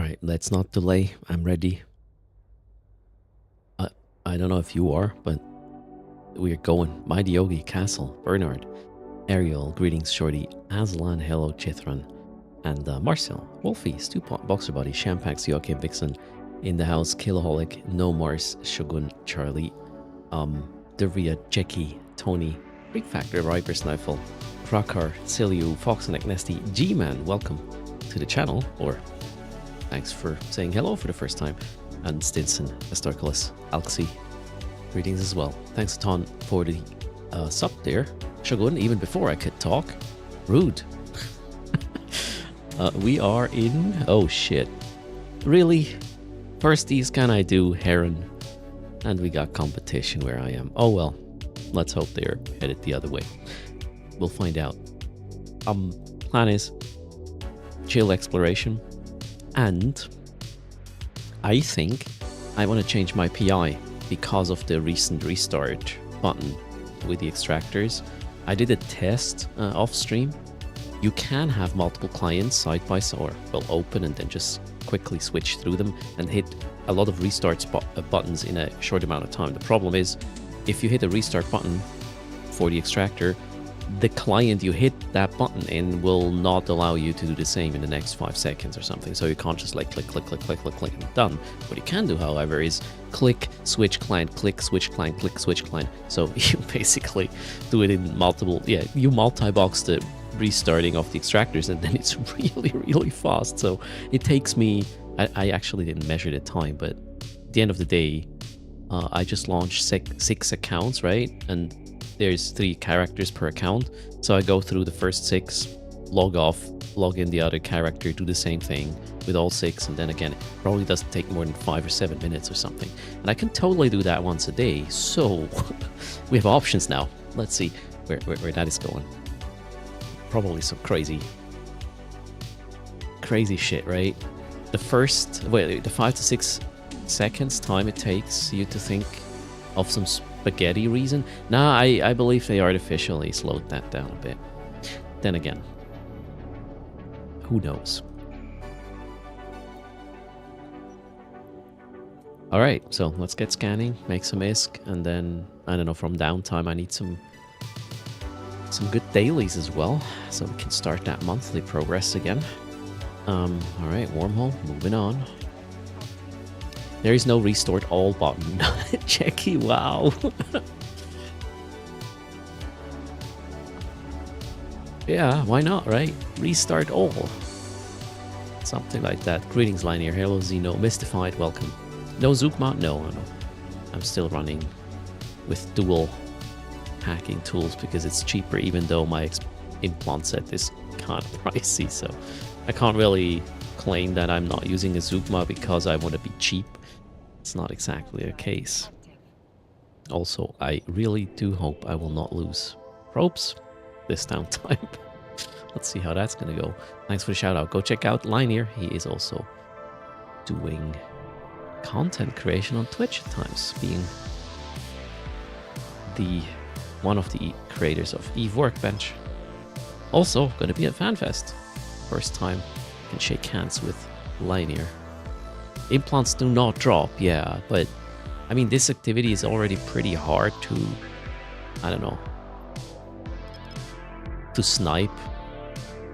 right, let's not delay. I'm ready. I, I don't know if you are, but we're going. Mighty Yogi, Castle, Bernard, Ariel, greetings, Shorty, Aslan, hello, Chithran, and Marcel, Wolfie, Stewpot, Boxer Body, Shampax, Joachim, Vixen, in the house, Killaholic, No Mars, Shogun, Charlie, Dervia, Jackie, Tony, Big Factor, Riper Snifle, Rakar, Siliu, Fox and Nesty, G-Man, welcome to the channel, or thanks for saying hello for the first time, and Stinson, Astarchus, Alxi, greetings as well. Thanks a ton for the sub there, Shogun, even before I could talk. Rude. We are in... Oh shit. Really? Firsties can I do, Heron? And we got competition where I am. Oh well. Let's hope they're headed the other way. We'll find out. Plan is chill exploration. And I think I want to change my PI because of the recent restart button with the extractors. I did a test off stream. You can have multiple clients side by side, or well, open and then just quickly switch through them and hit a lot of restart buttons in a short amount of time. The problem is, if you hit a restart button for the extractor, the client you hit that button in will not allow you to do the same in the next 5 seconds or something. So you can't just like click, click, click, click, click, click, and done. What you can do, however, is click, switch client, click, switch client, click, switch client. So you basically do it in multiple, you multi-box the restarting of the extractors, and then it's really, really fast. So it takes me, I actually didn't measure the time, but at the end of the day, I just launched 6 accounts, right? And there's 3 characters per account. So I go through the first 6, log off, log in the other character, do the same thing with all 6, and then again, it probably doesn't take more than 5 or 7 minutes or something. And I can totally do that once a day. So we have options now. Let's see where that is going. Probably some crazy shit, right? The 5 to 6 seconds time it takes you to think of some spaghetti reason. Nah, I believe they artificially slowed that down a bit. Then again, who knows? All right, so let's get scanning, make some ISK, and then I don't know, from downtime I need some good dailies as well, so we can start that monthly progress again. All right, wormhole, moving on. There is no restart all button. Jackie, wow. Yeah, why not, right? Restart all. Something like that. Greetings, line here. Hello, Zeno. Mystified, welcome. No Zookma? No. I'm still running with dual hacking tools because it's cheaper, even though my implant set is kind of pricey. So I can't really claim that I'm not using a Zookma because I want to be cheap. It's not exactly the case. Also, I really do hope I will not lose ropes this downtime. Let's see how that's going to go. Thanks for the shout out. Go check out Linear. He is also doing content creation on Twitch at times, being one of the creators of Eve Workbench. Also going to be at FanFest. First time I can shake hands with Linear. Implants do not drop, yeah, but I mean, this activity is already pretty hard to, I don't know, to snipe.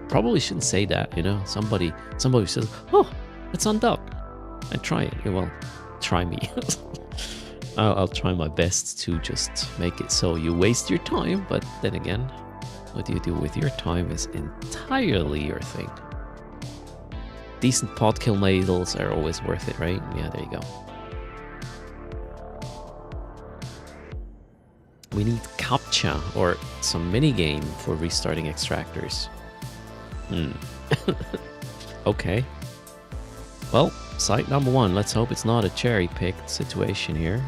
Probably shouldn't say that, you know. Somebody says, oh, let's undock and try it. Yeah, well, try me. I'll try my best to just make it so you waste your time, but then again, what you do with your time is entirely your thing. Decent pot kill medals are always worth it, right? Yeah, there you go. We need captcha or some minigame for restarting extractors. Okay. Well, site number 1. Let's hope it's not a cherry-picked situation here.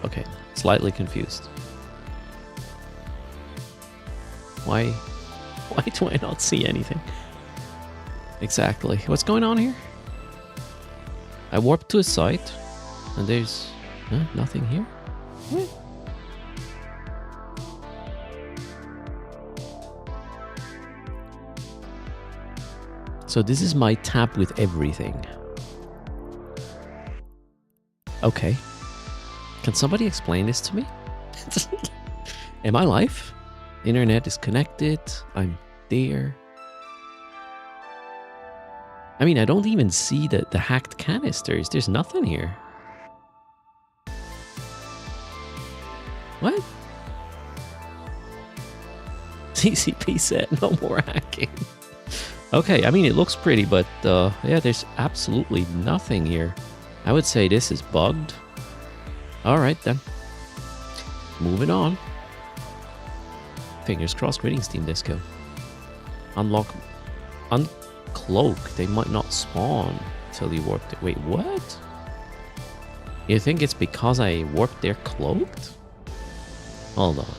Okay. Slightly confused. Why do I not see anything? Exactly. What's going on here? I warped to a site, and there's nothing here. What? So this is my tab with everything. Okay. Can somebody explain this to me? Am I live? Internet is connected. I'm there. I mean, I don't even see the hacked canisters. There's nothing here. What? TCP said no more hacking. Okay, I mean, it looks pretty, but yeah, there's absolutely nothing here. I would say this is bugged. All right, then. Moving on. Fingers crossed. Greetings, Team Disco. Unlock. Uncloak. They might not spawn until you warped it. Wait, what? You think it's because I warped their cloaked? Hold on.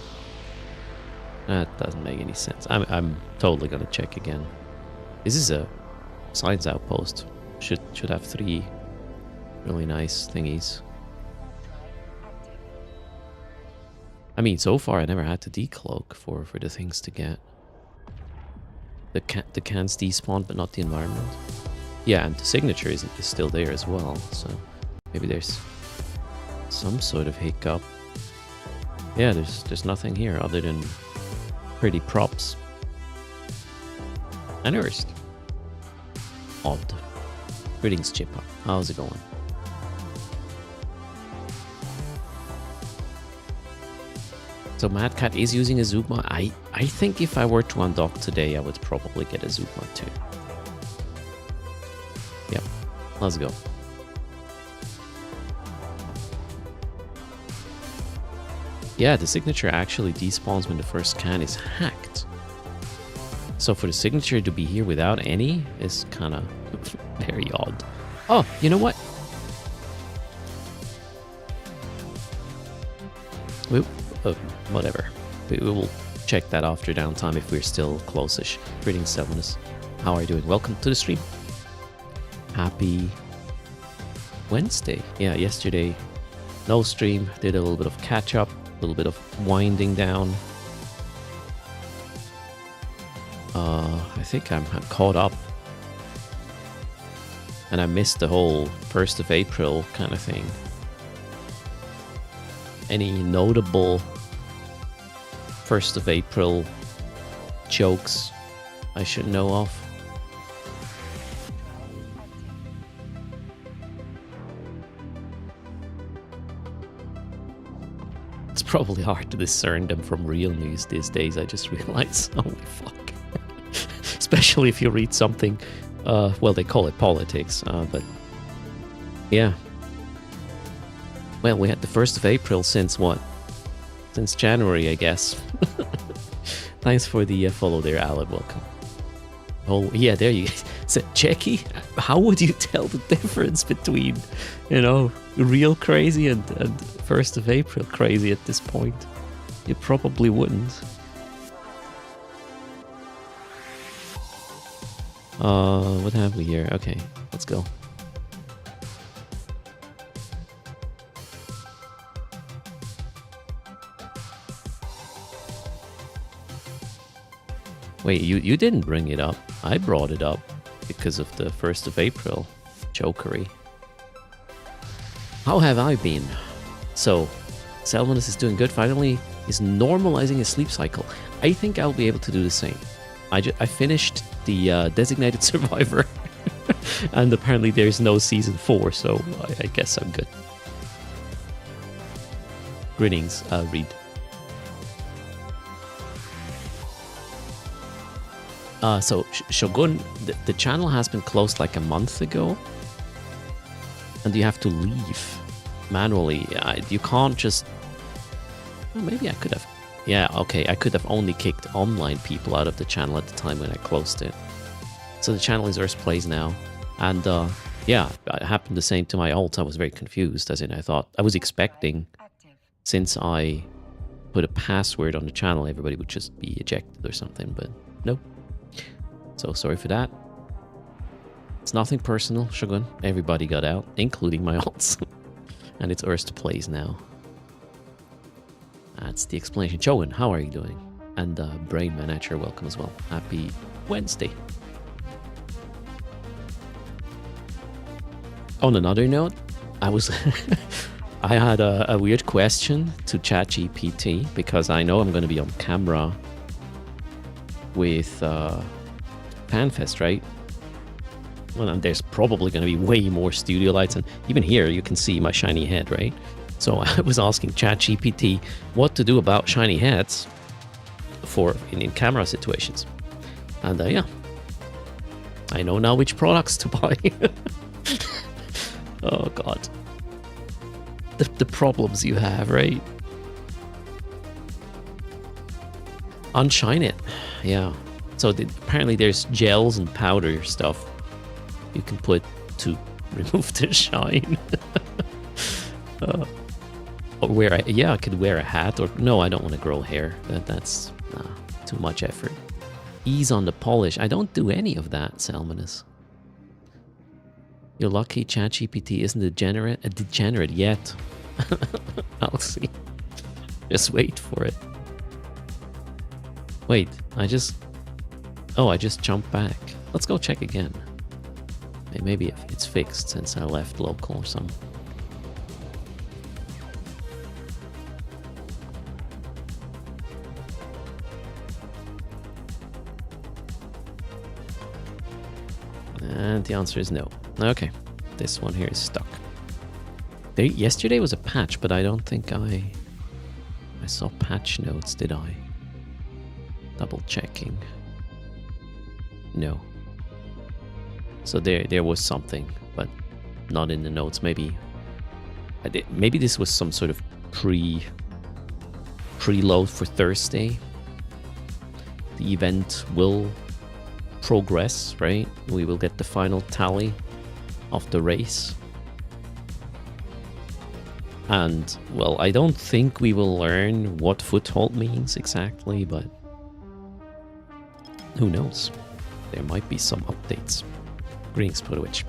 That doesn't make any sense. I'm totally gonna check again. This is a science outpost. Should have 3 really nice thingies. I mean, so far I never had to decloak for the things to get. The cans despawned, but not the environment. Yeah, and the signature is still there as well. So maybe there's some sort of hiccup. Yeah, there's nothing here other than pretty props. Unearthed. Odd. Greetings, Chippa. How's it going? So Mad Cat is using a Zookma. I think if I were to undock today, I would probably get a Zookma too. Yep. Let's go. Yeah, the signature actually despawns when the first can is hacked. So for the signature to be here without any is kind of very odd. Oh, you know what? Whatever. We will check that after downtime if we're still close-ish. Greetings, Selvinus. How are you doing? Welcome to the stream. Happy Wednesday. Yeah, yesterday, no stream. Did a little bit of catch-up, a little bit of winding down. I think I'm caught up. And I missed the whole 1st of April kind of thing. Any notable 1st of April jokes I should know of? It's probably hard to discern them from real news these days, I just realized. Holy fuck. Especially if you read something, well, they call it politics, but yeah. Well, we had the 1st of April since what? Since January, I guess. Thanks for the follow there, Alan. Welcome. Oh, yeah, there you go. So, Jackie, how would you tell the difference between, real crazy and 1st of April crazy at this point? You probably wouldn't. What have we here? Okay, let's go. Wait, you didn't bring it up. I brought it up because of the 1st of April jokery. How have I been? So, Selvinus is doing good. Finally, is normalizing his sleep cycle. I think I'll be able to do the same. I finished the Designated Survivor. And apparently there's no Season 4, so I guess I'm good. Greetings, Reed. So Shogun, the channel has been closed like a month ago, and you have to leave manually. You can't just. Well, maybe I could have. Yeah, okay. I could have only kicked online people out of the channel at the time when I closed it. So the channel is Earth Plays now, and yeah, it happened the same to my alt. I was very confused, as in I was expecting, since I put a password on the channel, everybody would just be ejected or something, but nope. So sorry for that. It's nothing personal, Shogun. Everybody got out, including my alts. And it's Earth Plays now. That's the explanation. Shogun, how are you doing? And Brain Manager, welcome as well. Happy Wednesday. On another note, I was I had a weird question to ChatGPT because I know I'm going to be on camera with FanFest, right? Well, and there's probably going to be way more studio lights, and even here you can see my shiny head, right? So I was asking ChatGPT what to do about shiny heads for in camera situations, and yeah, I know now which products to buy. Oh god, the problems you have, right? Unshine it, yeah. So apparently there's gels and powder stuff you can put to remove the shine. Or I could wear a hat, or no, I don't want to grow hair. That's too much effort. Ease on the polish. I don't do any of that, Salmonus. You're lucky ChatGPT isn't a degenerate yet. I'll see. Just wait for it. Wait, I just jumped back. Let's go check again. Maybe it's fixed since I left local or something. And the answer is no. Okay, this one here is stuck. Yesterday was a patch, but I don't think I saw patch notes, did I? Double checking. No. So there was something, but not in the notes. Maybe this was some sort of preload for Thursday. The event will progress, right? We will get the final tally of the race. And, well, I don't think we will learn what foothold means exactly, but who knows? There might be some updates. Greetings, Podowitch.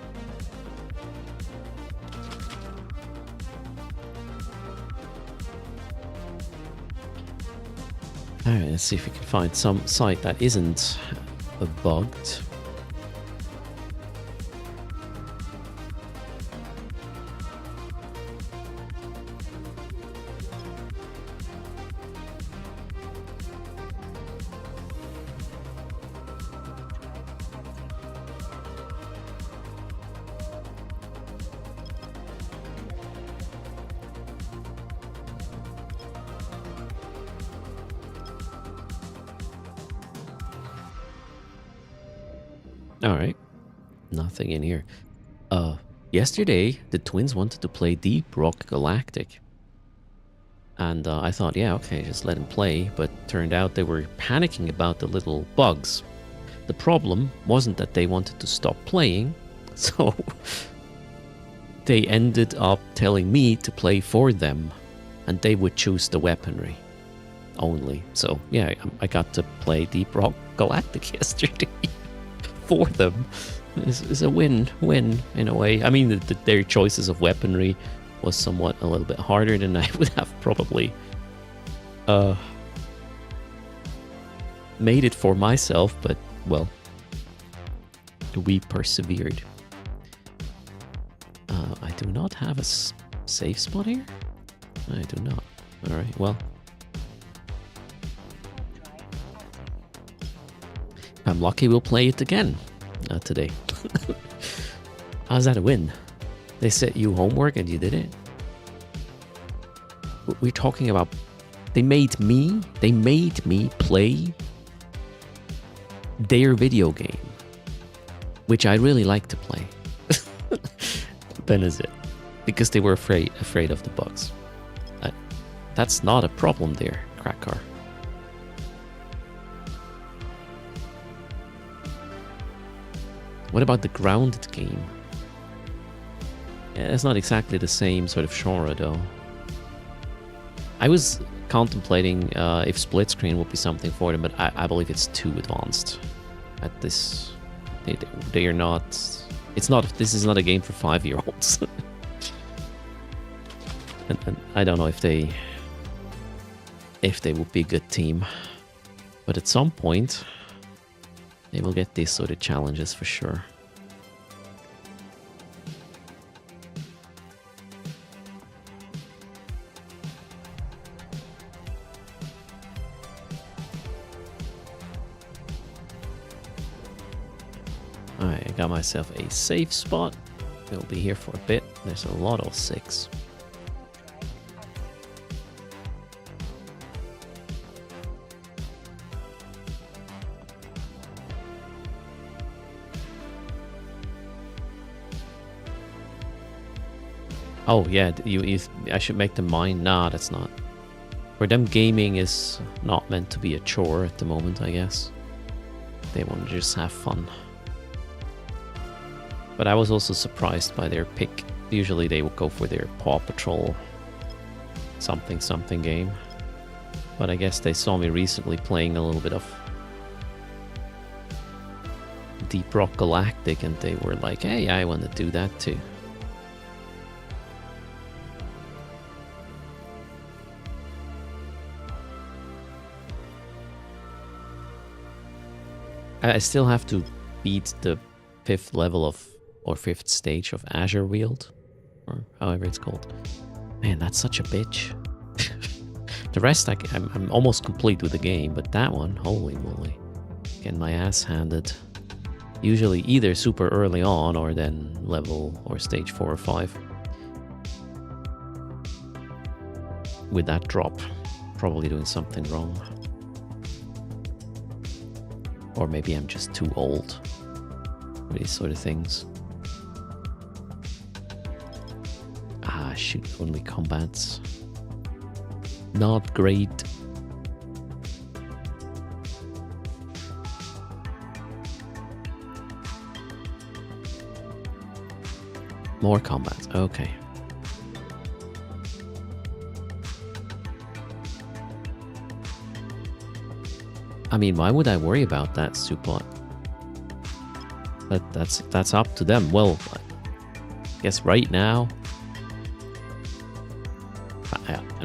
Alright, let's see if we can find some site that isn't bugged. Alright. Nothing in here. Yesterday, the twins wanted to play Deep Rock Galactic. And I thought, yeah, okay, just let them play. But turned out they were panicking about the little bugs. The problem wasn't that they wanted to stop playing. So they ended up telling me to play for them. And they would choose the weaponry only. So, yeah, I got to play Deep Rock Galactic yesterday. For them is a win-win in a way. I mean, their choices of weaponry was somewhat a little bit harder than I would have probably made it for myself, but, well, we persevered. I do not have a safe spot here? I do not. Alright, well. If I'm lucky, we'll play it again today. How's that a win? They set you homework and you did it? We're talking about... They made me play their video game, which I really like to play. Then is it. Because they were afraid of the bugs. That's not a problem there, Crackcar. What about the grounded game? Yeah, it's not exactly the same sort of genre, though. I was contemplating if split screen would be something for them, but I believe it's too advanced at this. They are not. It's not. This is not a game for 5-year-olds. and I don't know if they would be a good team, but at some point. They will get these sort of challenges for sure. Alright, I got myself a safe spot. We'll be here for a bit. There's a lot of 6. Oh yeah, I should make them mine. Nah, that's not. For them, gaming is not meant to be a chore at the moment, I guess. They want to just have fun. But I was also surprised by their pick. Usually they would go for their Paw Patrol something game. But I guess they saw me recently playing a little bit of Deep Rock Galactic and they were like, hey, I want to do that too. I still have to beat the 5th level of, or 5th stage of Azure Wield, or however it's called. Man, that's such a bitch. The rest, I'm almost complete with the game, but that one, holy moly. Getting my ass handed. Usually either super early on, or then level, or stage 4 or 5. With that drop, probably doing something wrong. Or maybe I'm just too old for these sort of things. Ah, shoot, only combats. Not great. More combats, okay. I mean, why would I worry about that, Supot? That's up to them. Well, I guess right now...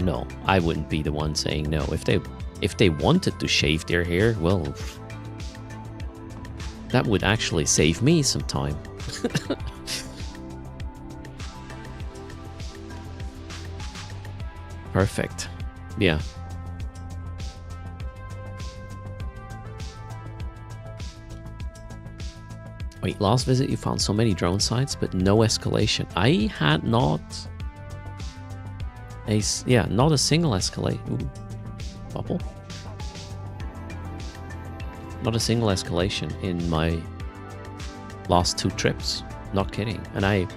no, I wouldn't be the one saying no. If they wanted to shave their hair, well... that would actually save me some time. Perfect. Yeah. Wait, last visit you found so many drone sites, but no escalation. I had not a single escalate. Ooh, bubble. Not a single escalation in my last 2 trips. Not kidding. And I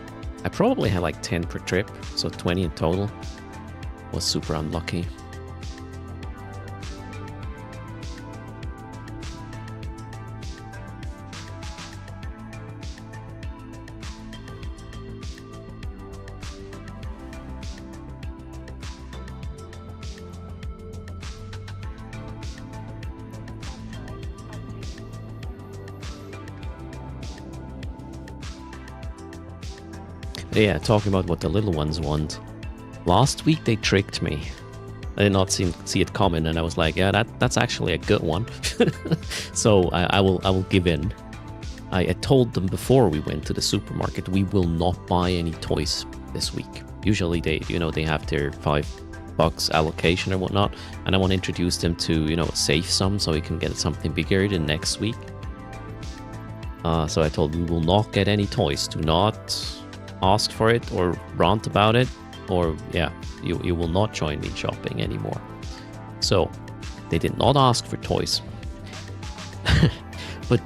probably had like 10 per trip, so 20 in total. Was super unlucky. Yeah, talking about what the little ones want. Last week they tricked me. I did not see it coming, and I was like, yeah, that's actually a good one. So I will give in. I told them before we went to the supermarket, we will not buy any toys this week. Usually they have their $5 allocation or whatnot, and I want to introduce them to, save some so we can get something bigger the next week. So I told them we will not get any toys. Do not ask for it or rant about it, or yeah, you will not join me shopping anymore. So they did not ask for toys. But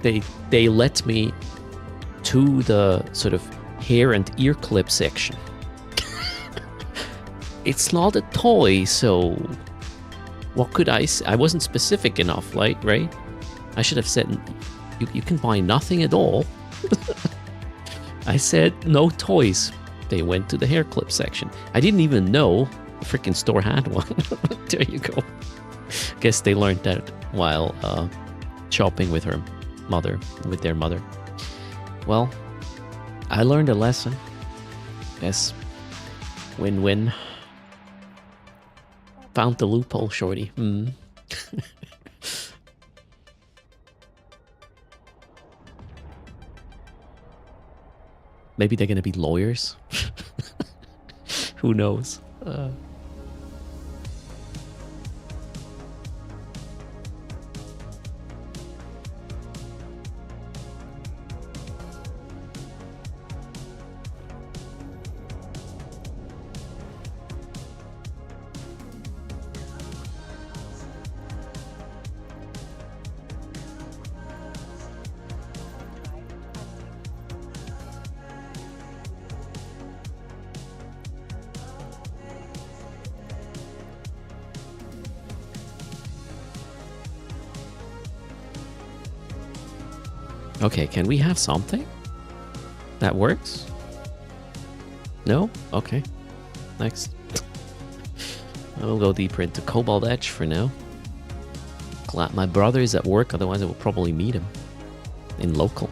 they let me to the sort of hair and ear clip section. It's not a toy, so what could I say? I wasn't specific enough, right? I should have said you can buy nothing at all. I said no toys. They went to the hair clip section. I didn't even know the freaking store had one. There you go. Guess they learned that while shopping with their mother. Well, I learned a lesson. Yes. Win-win. Found the loophole, shorty. Maybe they're gonna be lawyers. Who knows? Okay, can we have something that works? No? Okay. Next. I will go deeper into Cobalt Edge for now. Glad my brother is at work, otherwise I will probably meet him in local.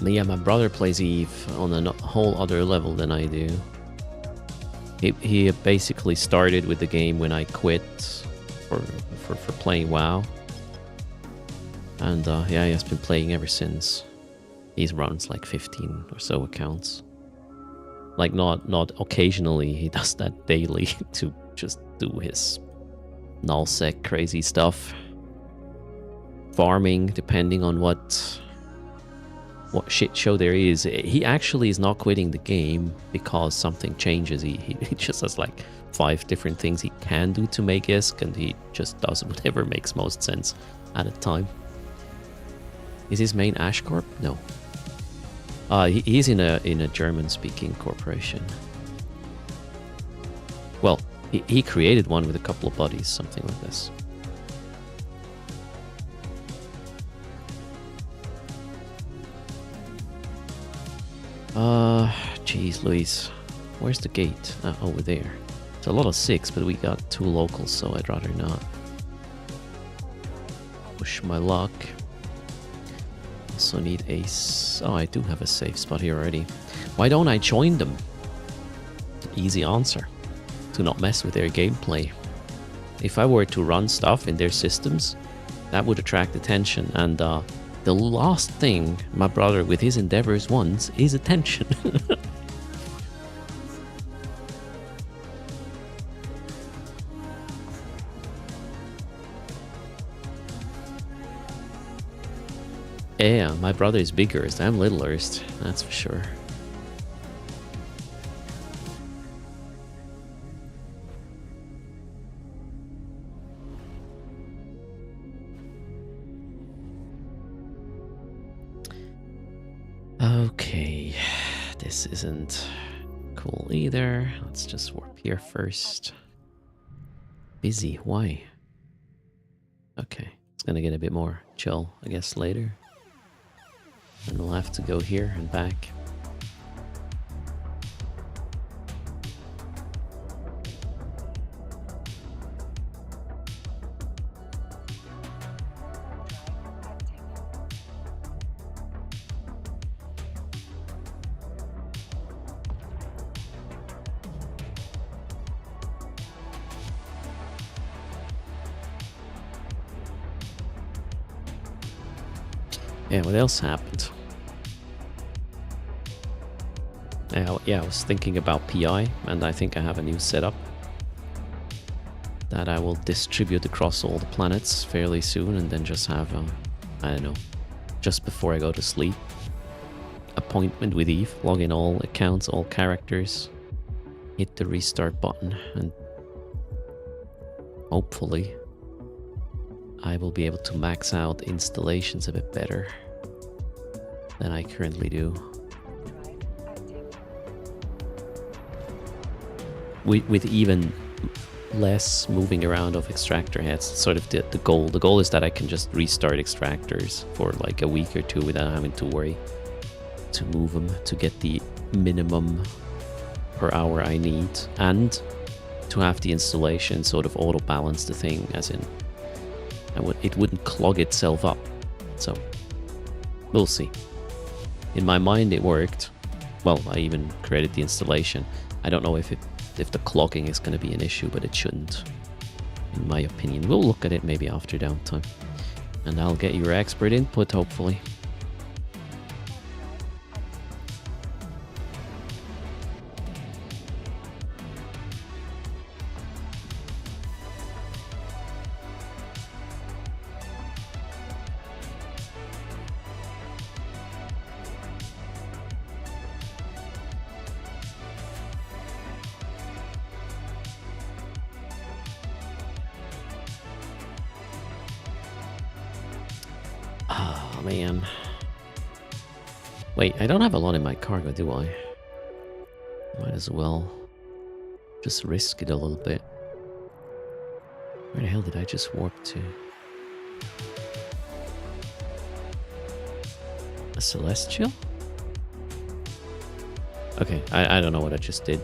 Yeah, my brother plays Eve on a whole other level than I do. He basically started with the game when I quit for playing WoW. And yeah, he has been playing ever since. He runs like 15 or so accounts. Like not occasionally, he does that daily to just do his nullsec crazy stuff. Farming, depending on what shit show there is. He actually is not quitting the game because something changes. He just has like 5 different things he can do to make ISK, and he just does whatever makes most sense at a time. Is his main Ashcorp? No. He's in a German-speaking corporation. Well, he created one with a couple of buddies, something like this. Jeez, Luis. Where's the gate? Over there. It's a lot of 6, but we got 2 locals, so I'd rather not push my luck. Also need a... Oh, I do have a safe spot here already. Why don't I join them? Easy answer. To not mess with their gameplay. If I were to run stuff in their systems, that would attract attention, and the last thing my brother with his endeavors wants is attention. Yeah, my brother is biggerst, I'm littlest, that's for sure. Okay, this isn't cool either. Let's just warp here first. Busy, why? Okay, it's gonna get a bit more chill, I guess, later. And we'll have to go here and back. Yeah, what else happened? Yeah, I was thinking about PI, and I think I have a new setup that I will distribute across all the planets fairly soon, and then just have, I don't know, just before I go to sleep, appointment with Eve, log in all accounts, all characters, hit the restart button, and hopefully I will be able to max out installations a bit better than I currently do. With even less moving around of extractor heads, sort of the goal. The goal is that I can just restart extractors for like a week or 2 without having to worry to move them to get the minimum per hour I need, and to have the installation sort of auto balance the thing, as in it wouldn't clog itself up. So we'll see. In my mind it worked. Well, I even created the installation. I don't know if the clogging is going to be an issue, but it shouldn't, in my opinion. We'll look at it maybe after downtime, and I'll get your expert input, hopefully. Oh, man. Wait, I don't have a lot in my cargo, do I? Might as well just risk it a little bit. Where the hell did I just warp to? A celestial? Okay, I don't know what I just did.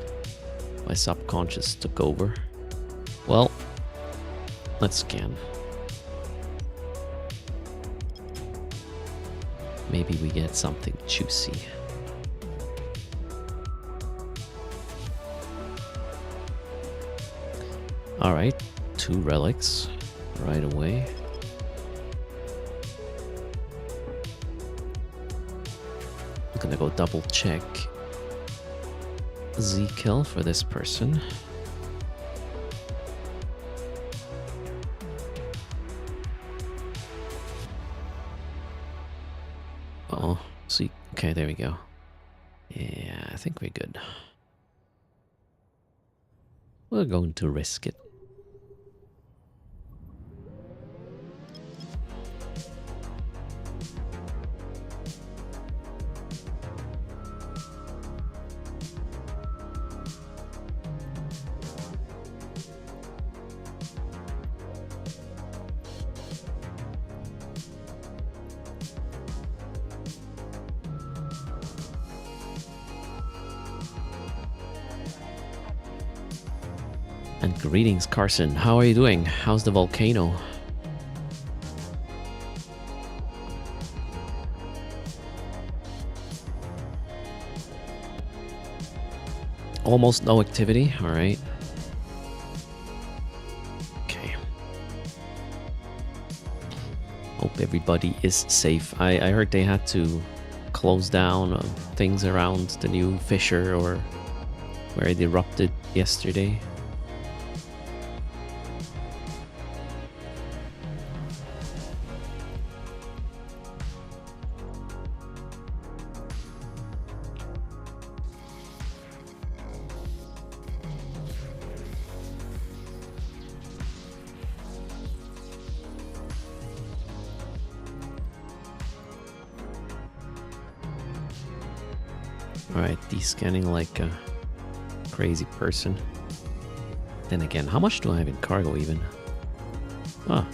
My subconscious took over. Well, let's scan. Maybe we get something juicy. Alright, 2 relics right away. I'm gonna go double check Z-kill for this person. Oh, see, okay, there we go. Yeah, I think we're good. We're going to risk it. And greetings, Carson. How are you doing? How's the volcano? Almost no activity. All right. Okay. Hope everybody is safe. I heard they had to close down things around the new fissure or where it erupted yesterday. Alright, descanning like a crazy person. Then again, how much do I have in cargo even? Ah,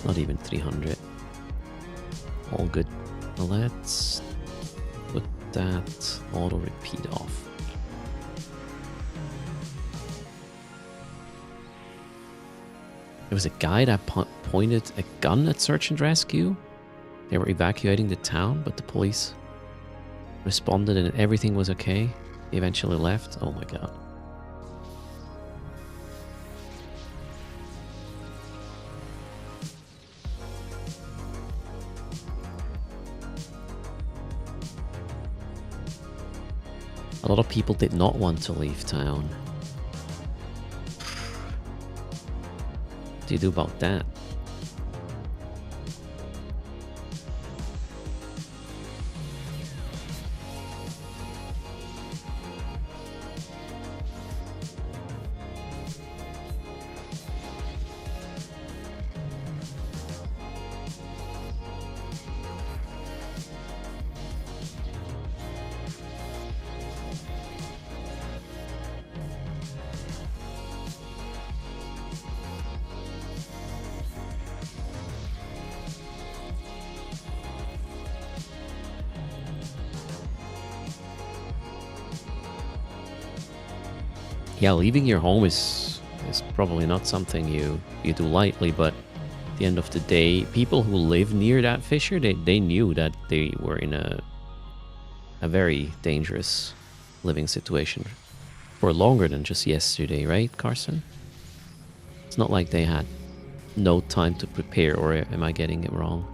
not even 300. All good. Let's put that auto repeat off. There was a guy that pointed a gun at search and rescue. They were evacuating the town, but the police responded and everything was okay. He eventually left. Oh my god. A lot of people did not want to leave town. What do you do about that? Yeah, leaving your home is probably not something you do lightly, but at the end of the day, people who live near that fissure, they knew that they were in a very dangerous living situation for longer than just yesterday, right, Carson? It's not like they had no time to prepare, or am I getting it wrong?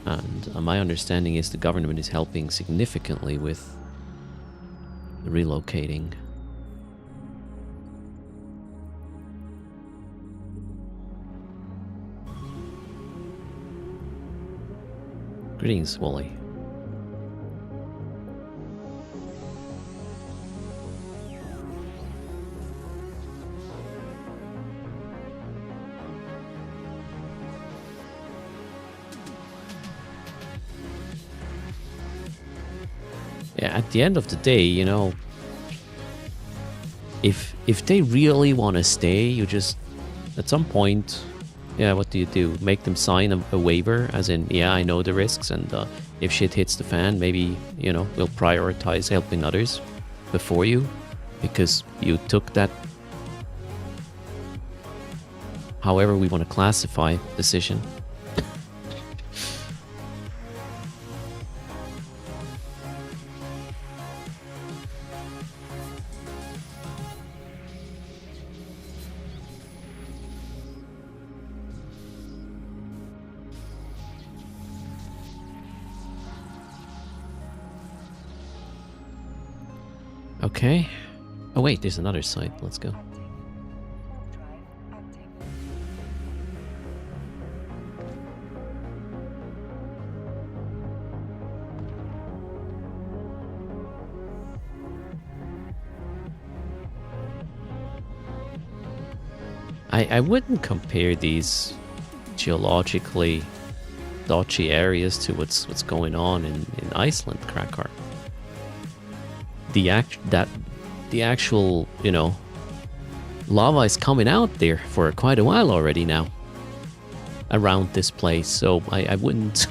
And my understanding is the government is helping significantly with relocating. Greetings, Wally. at the end of the day, if they really want to stay, you just at some point, yeah, what do? Make them sign a waiver, as in, yeah, I know the risks, and if shit hits the fan, maybe we'll prioritize helping others before you, because you took that, however we want to classify, decision. Okay. Oh wait, there's another site. Let's go. I wouldn't compare these geologically dodgy areas to what's going on in Iceland, Krakar. The actual, lava is coming out there for quite a while already now around this place, so I wouldn't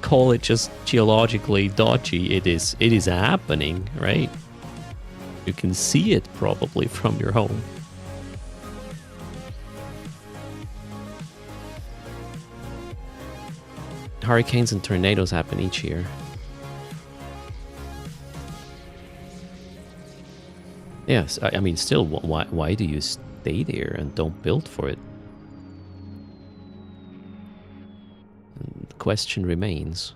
call it just geologically dodgy. It is happening, right? You can see it probably from your home. Hurricanes and tornadoes happen each year. Yes, I mean, still, why do you stay there and don't build for it? And the question remains,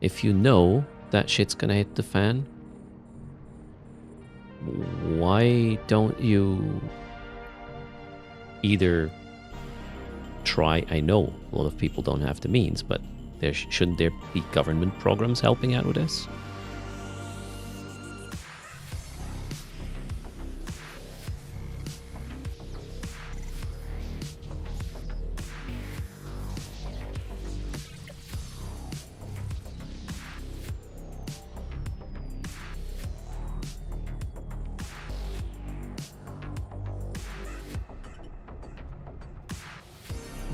if you know that shit's gonna hit the fan, why don't you either try? I know a lot of people don't have the means, but shouldn't there be government programs helping out with this?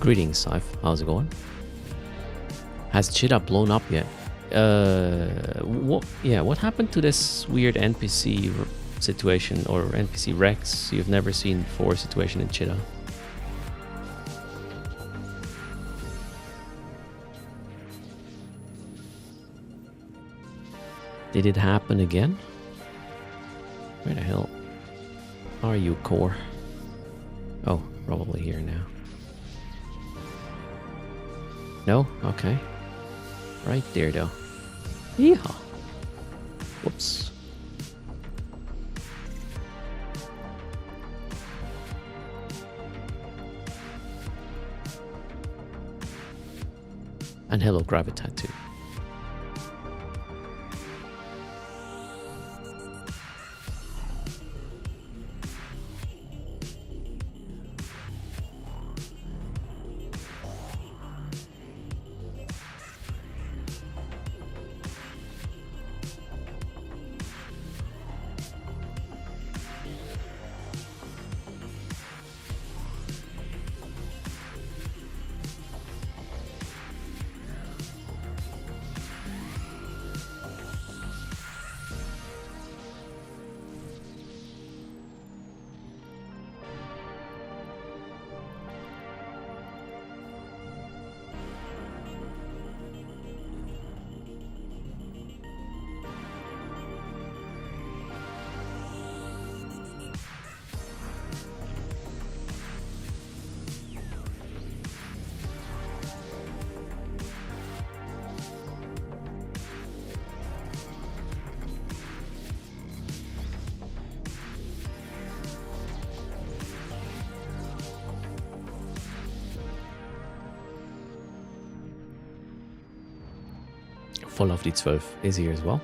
Greetings, Saif. How's it going? Has Chida blown up yet? What happened to this weird NPC situation, or NPC Rex you've never seen before situation in Chida? Did it happen again? Where the hell are you, Core? Oh, probably here now. No? Okay. Right there, though. Yeehaw. Whoops. And hello, Gravitat, too. Voll auf die 12 is here as well.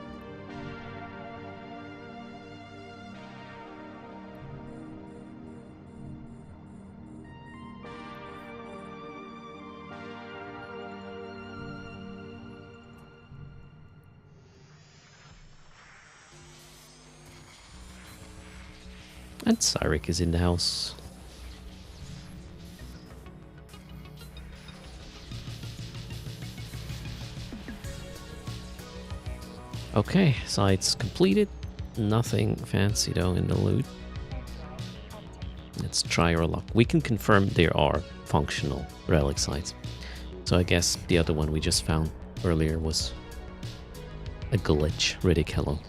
And Cyric is in the house. Okay, sites completed. Nothing fancy though in the loot. Let's try our luck. We can confirm there are functional relic sites. So I guess the other one we just found earlier was a glitch. Riddick, hello.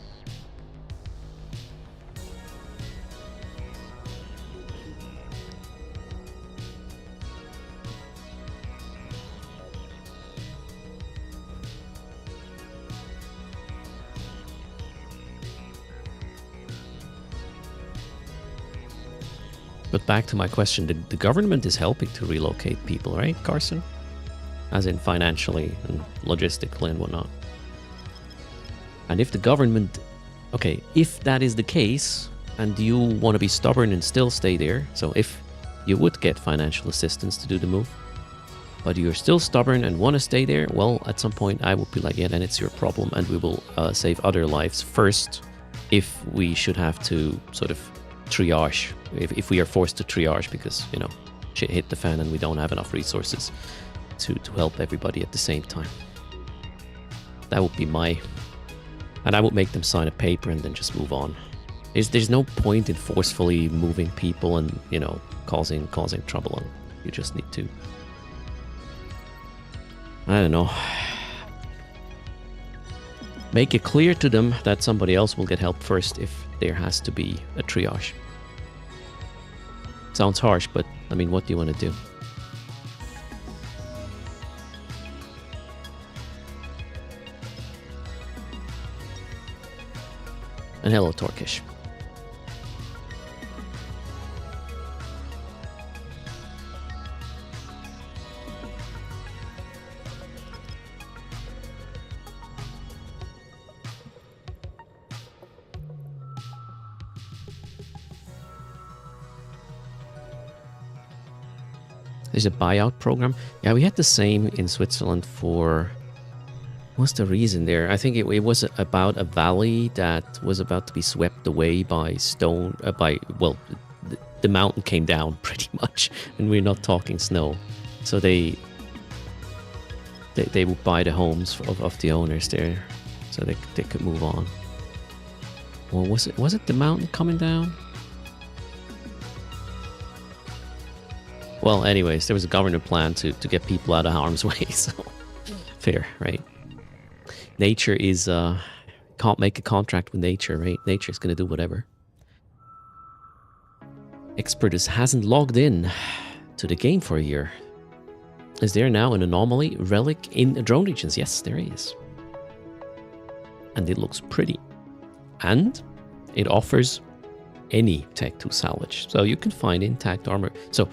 But back to my question, the government is helping to relocate people, right, Carson? As in financially and logistically and whatnot. And if the government... Okay, if that is the case, and you want to be stubborn and still stay there, so if you would get financial assistance to do the move, but you're still stubborn and want to stay there, well, at some point I would be like, yeah, then it's your problem, and we will save other lives first if we should have to sort of triage, if we are forced to triage because, you know, shit hit the fan and we don't have enough resources to help everybody at the same time. That would be my... And I would make them sign a paper and then just move on. There's no point in forcefully moving people and, you know, causing trouble. And you just need to... I don't know. Make it clear to them that somebody else will get help first if there has to be a triage. Sounds harsh, but I mean, what do you want to do? And hello, Torkish. There's a buyout program. Yeah, we had the same in Switzerland for... What's the reason there? I think it was about a valley that was about to be swept away by stone... the mountain came down pretty much. And we're not talking snow. So they would buy the homes of the owners there. So they could move on. Or was it the mountain coming down? Well, anyways, there was a government plan to get people out of harm's way, so fair, right? Nature is, can't make a contract with nature, right? Nature's gonna do whatever. Expertus hasn't logged in to the game for a year. Is there now an anomaly relic in drone regions? Yes, there is. And it looks pretty. And it offers any Tech 2 salvage. So you can find intact armor. So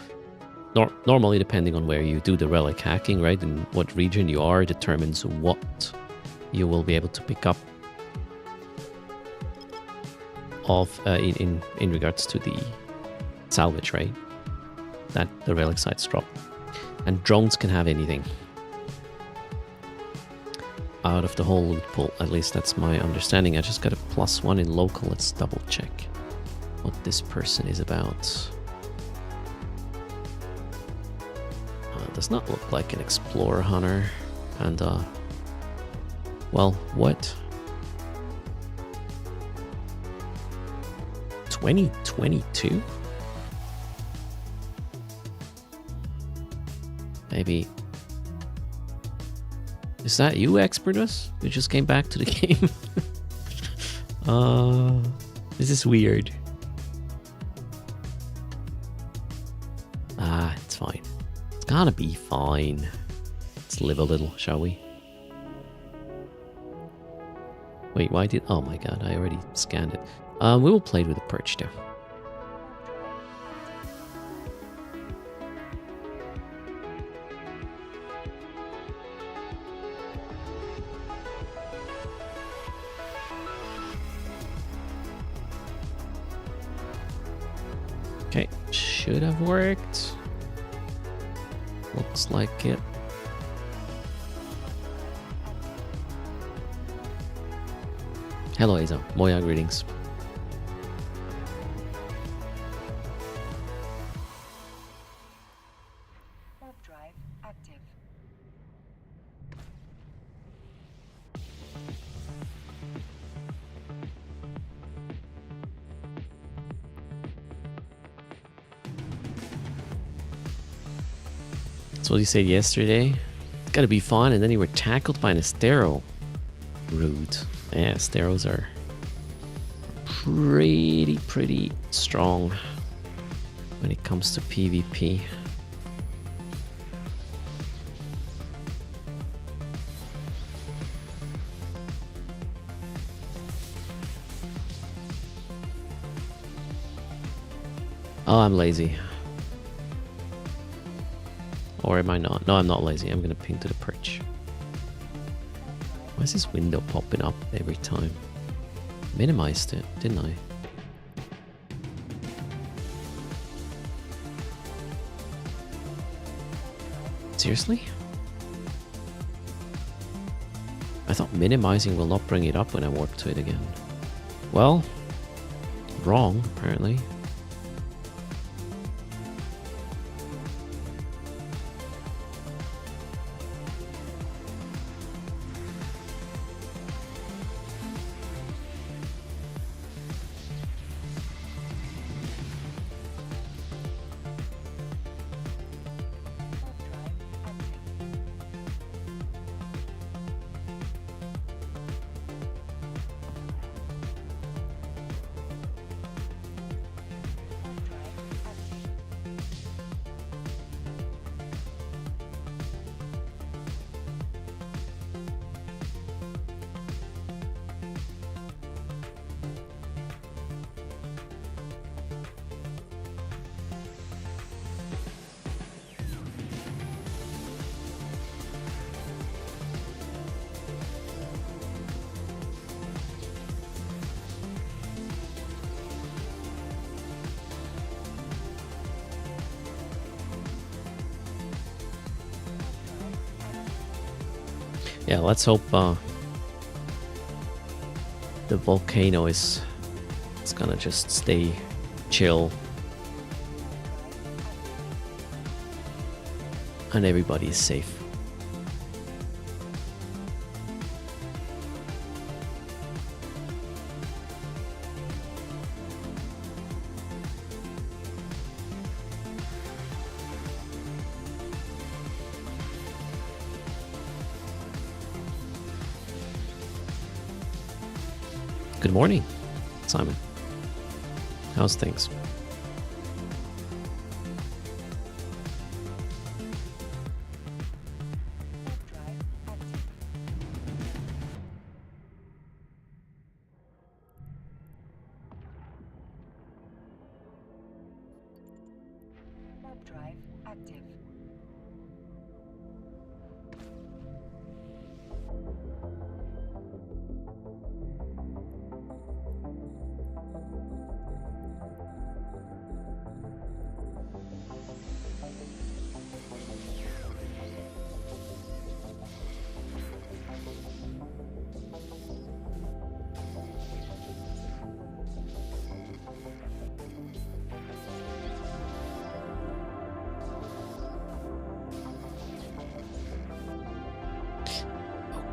normally, depending on where you do the relic hacking, right, and what region you are, determines what you will be able to pick up of in regards to the salvage, right, that the relic sites drop. And drones can have anything out of the whole loot pool. At least that's my understanding. I just got a +1 in local. Let's double check what this person is about. Does not look like an explorer hunter. And well, what? 2022? Maybe. Is that you, Expertus? You just came back to the game? This is weird. Ah, it's fine. It's gonna be fine. Let's live a little, shall we? Wait, why did... Oh my god, I already scanned it. We will play with the perch there. Okay, should have worked. Looks like it. Hello, Azo. Moya, greetings. drive active. That's what you said yesterday. It's gotta be fun, and then you were tackled by an Astero. Rude. Yeah, Asteros are pretty strong when it comes to PvP. Oh, I'm lazy. Or am I not? No, I'm not lazy. I'm gonna ping to the perch. Why is this window popping up every time? Minimized it, didn't I? Seriously? I thought minimizing will not bring it up when I warp to it again. Well, wrong, apparently. Yeah, let's hope the volcano is gonna just stay chill and everybody is safe. Good morning, Simon. How's things? Warp drive active.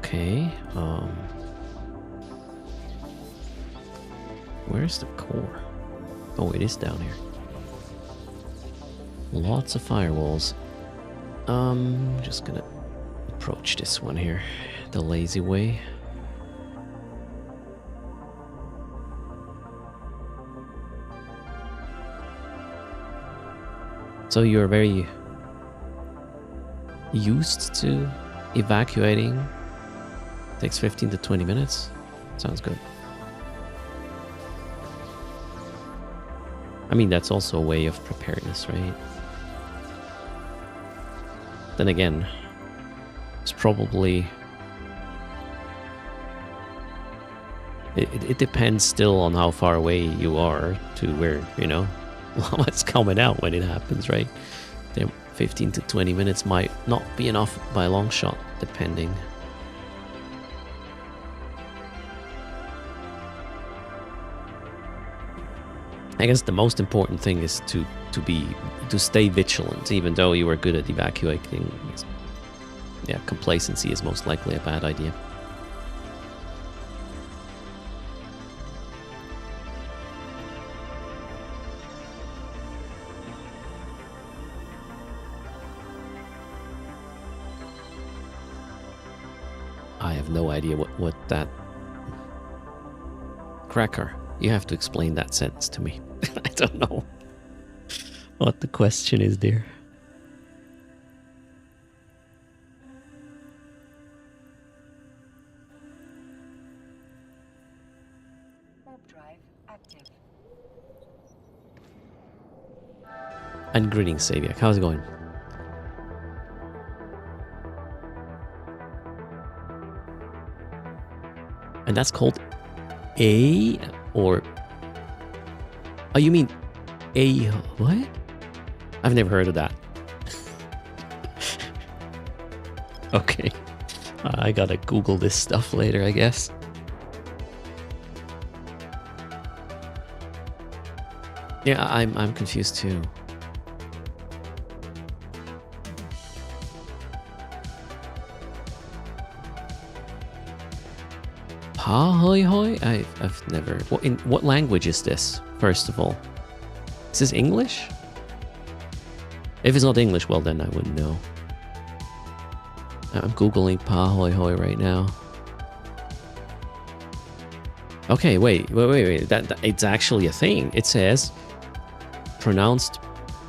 Okay, where's the core? Oh, it is down here. Lots of firewalls. Just gonna approach this one here the lazy way. So you're very used to evacuating. Takes 15 to 20 minutes. Sounds good. I mean, that's also a way of preparedness, right? Then again, it's probably... It depends still on how far away you are to where, you know, what's coming out when it happens, right? Then 15 to 20 minutes might not be enough by a long shot, depending. I guess the most important thing is to stay vigilant, even though you are good at evacuating. Yeah, complacency is most likely a bad idea. I have no idea what that... Cracker, you have to explain that sentence to me. I don't know what the question is there. Warp drive active. And greetings, Saviak. How's it going? And that's called A or... Oh, you mean A... What? I've never heard of that. Okay. I gotta Google this stuff later, I guess. Yeah, I'm confused too. Pa hoi hoi? I've never... What language is this, first of all? Is this English? If it's not English, well then I wouldn't know. I'm Googling pa hoi hoi right now. Okay, wait. That it's actually a thing. It says pronounced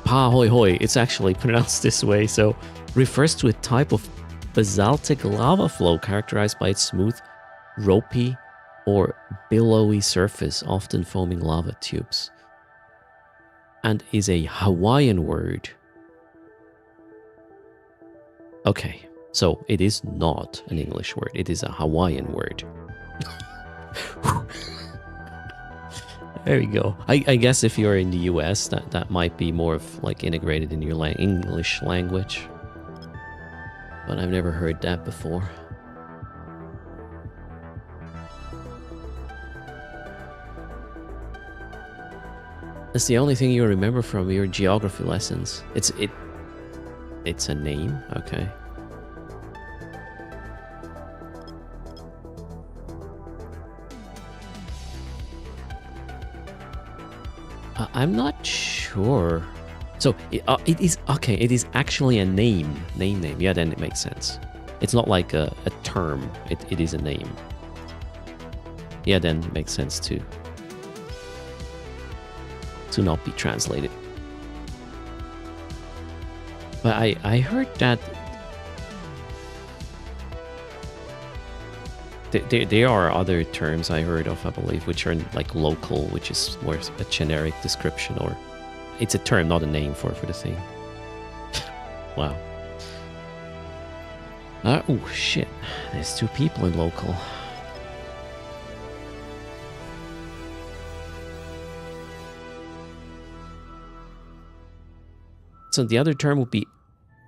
pa hoi hoi. It's actually pronounced this way, so refers to a type of basaltic lava flow characterized by its smooth, ropey or billowy surface, often foaming lava tubes, and is a Hawaiian word. Okay, so it is not an English word, it is a Hawaiian word. There we go. I guess if you're in the US, that might be more of like integrated in your English language, but I've never heard that before. That's the only thing you remember from your geography lessons. It's a name, okay. I'm not sure. So it is okay. It is actually a name. Name. Yeah, then it makes sense. It's not like a term. It is a name. Yeah, then it makes sense to not be translated. But I heard that there are other terms I heard of, I believe, which are like local, which is more a generic description, or it's a term, not a name for the thing. Wow. Oh shit, there's 2 people in local. So the other term would be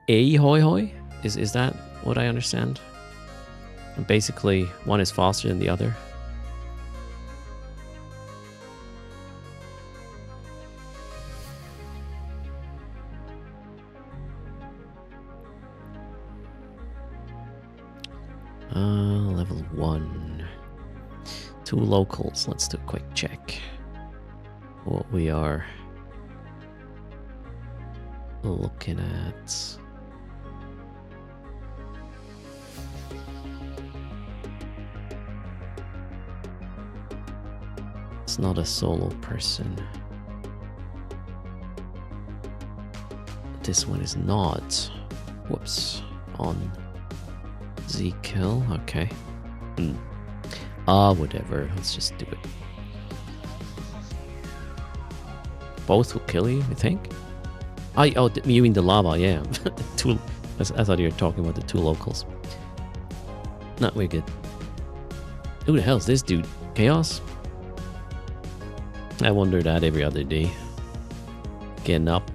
a hoi hoi? Is that what I understand? And basically, one is faster than the other. Level 1. 2 locals. Let's do a quick check. What we are looking at. It's not a solo person. This one is not. Whoops. On Z-kill. Okay. Whatever. Let's just do it. Both will kill you, I think? Oh, you mean the lava, yeah. I thought you were talking about the 2 locals. Not very good. Who the hell is this dude? Chaos? I wonder that every other day. Getting up.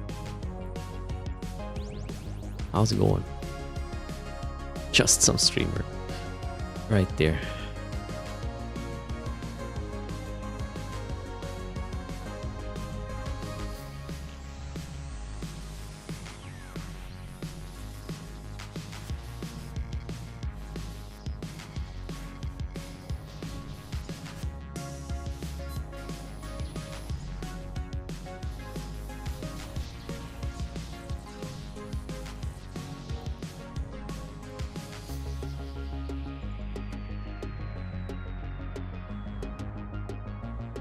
How's it going? Just some streamer. Right there.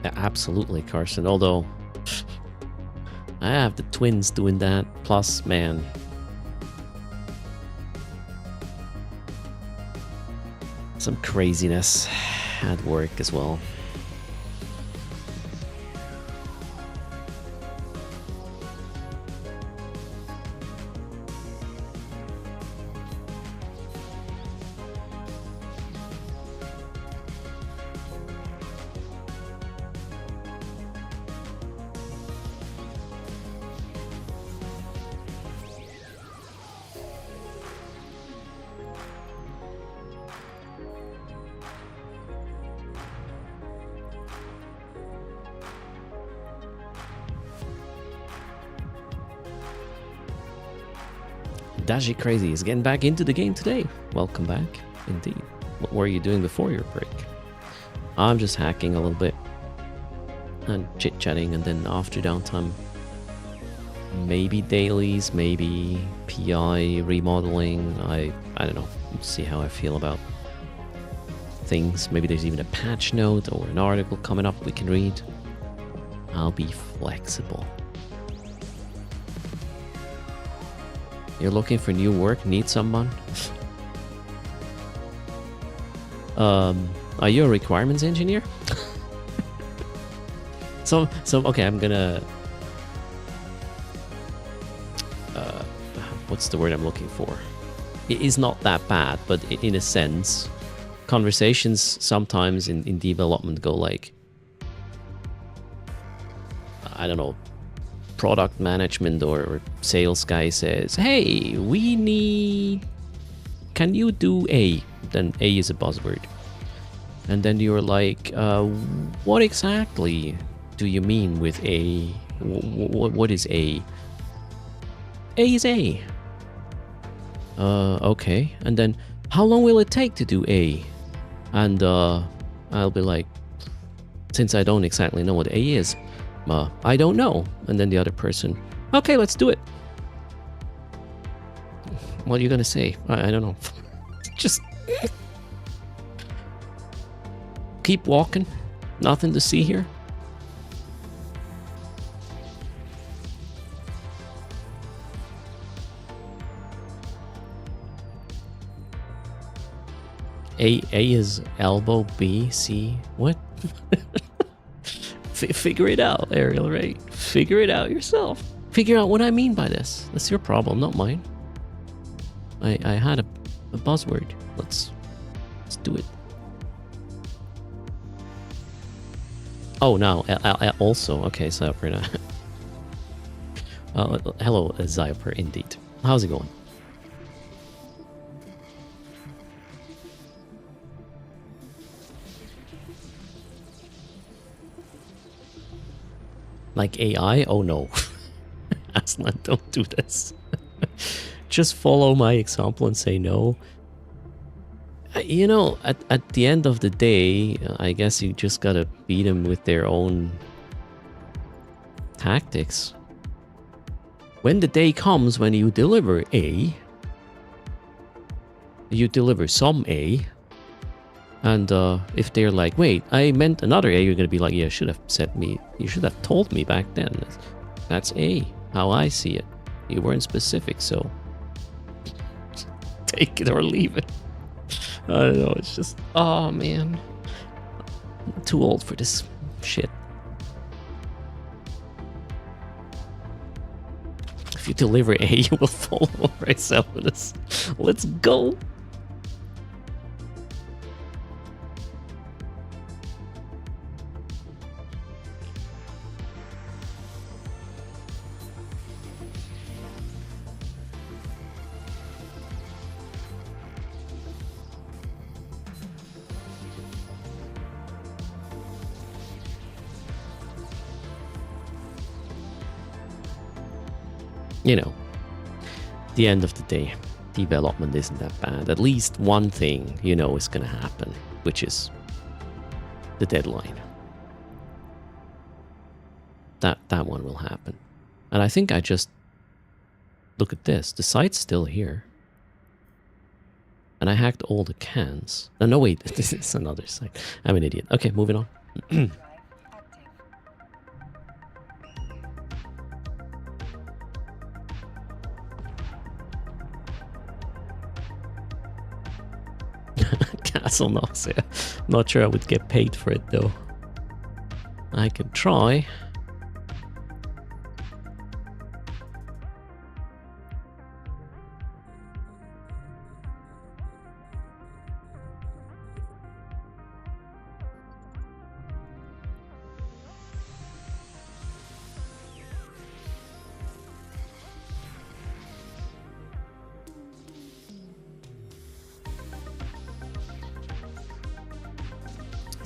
Absolutely, Carson. Although I have the twins doing that. Plus, man, some craziness at work as well. Dashi Crazy is getting back into the game today. Welcome back, indeed. What were you doing before your break? I'm just hacking a little bit and chit-chatting, and then after downtime, maybe dailies, maybe PI remodeling. I don't know. Let's see how I feel about things. Maybe there's even a patch note or an article coming up we can read. I'll be flexible. You're looking for new work? Need someone? Are you a requirements engineer? so okay, I'm gonna what's the word I'm looking for? It is not that bad, but in a sense, conversations sometimes in development go like, I don't know, product management or sales guy says, hey, we need, can you do A? Then A is a buzzword. And then you're like, what exactly do you mean with A? What is A? A is A. Okay. And then how long will it take to do A? And I'll be like, since I don't exactly know what A is, I don't know. And then the other person, okay, let's do it. What are you gonna say? I don't know. Just keep walking. Nothing to see here. A is elbow, B, C. What? Figure it out, Ariel, right? Figure it out yourself. Figure out what I mean by this. That's your problem, not mine. I had a buzzword. Let's do it. Oh, no. Also, okay, Zyper. Hello, Zyper, indeed. How's it going? Like AI? Oh no. Aslan, don't do this. Just follow my example and say no. You know, at the end of the day, I guess you just gotta beat them with their own tactics. When the day comes when you deliver A, you deliver some A, and if they're like, wait, I meant another A, you're gonna be like, yeah, you should have told me back then. That's A, how I see it. You weren't specific, so take it or leave it. I don't know, it's just, oh man. I'm too old for this shit. If you deliver A, you will follow right up with us. Let's go. You know, the end of the day, development isn't that bad. At least one thing you know is going to happen, which is the deadline. That one will happen. And I think I just look at this. The site's still here. And I hacked all the cans. No, wait, this is another site. I'm an idiot. Okay, moving on. Drive active. Castle nausea. Not sure I would get paid for it though. I can try.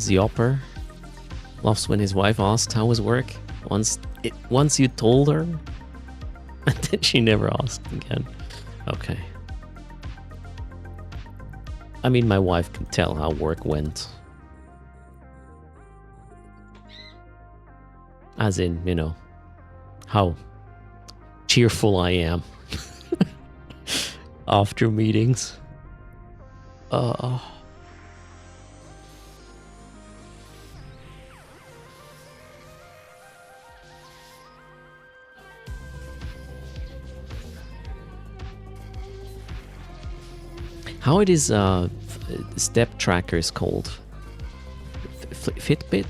The opera loves when his wife asked how was work. Once you told her, and then she never asked again. Okay. I mean, my wife can tell how work went. As in, you know, how cheerful I am after meetings. How it is step trackers called? Fitbit?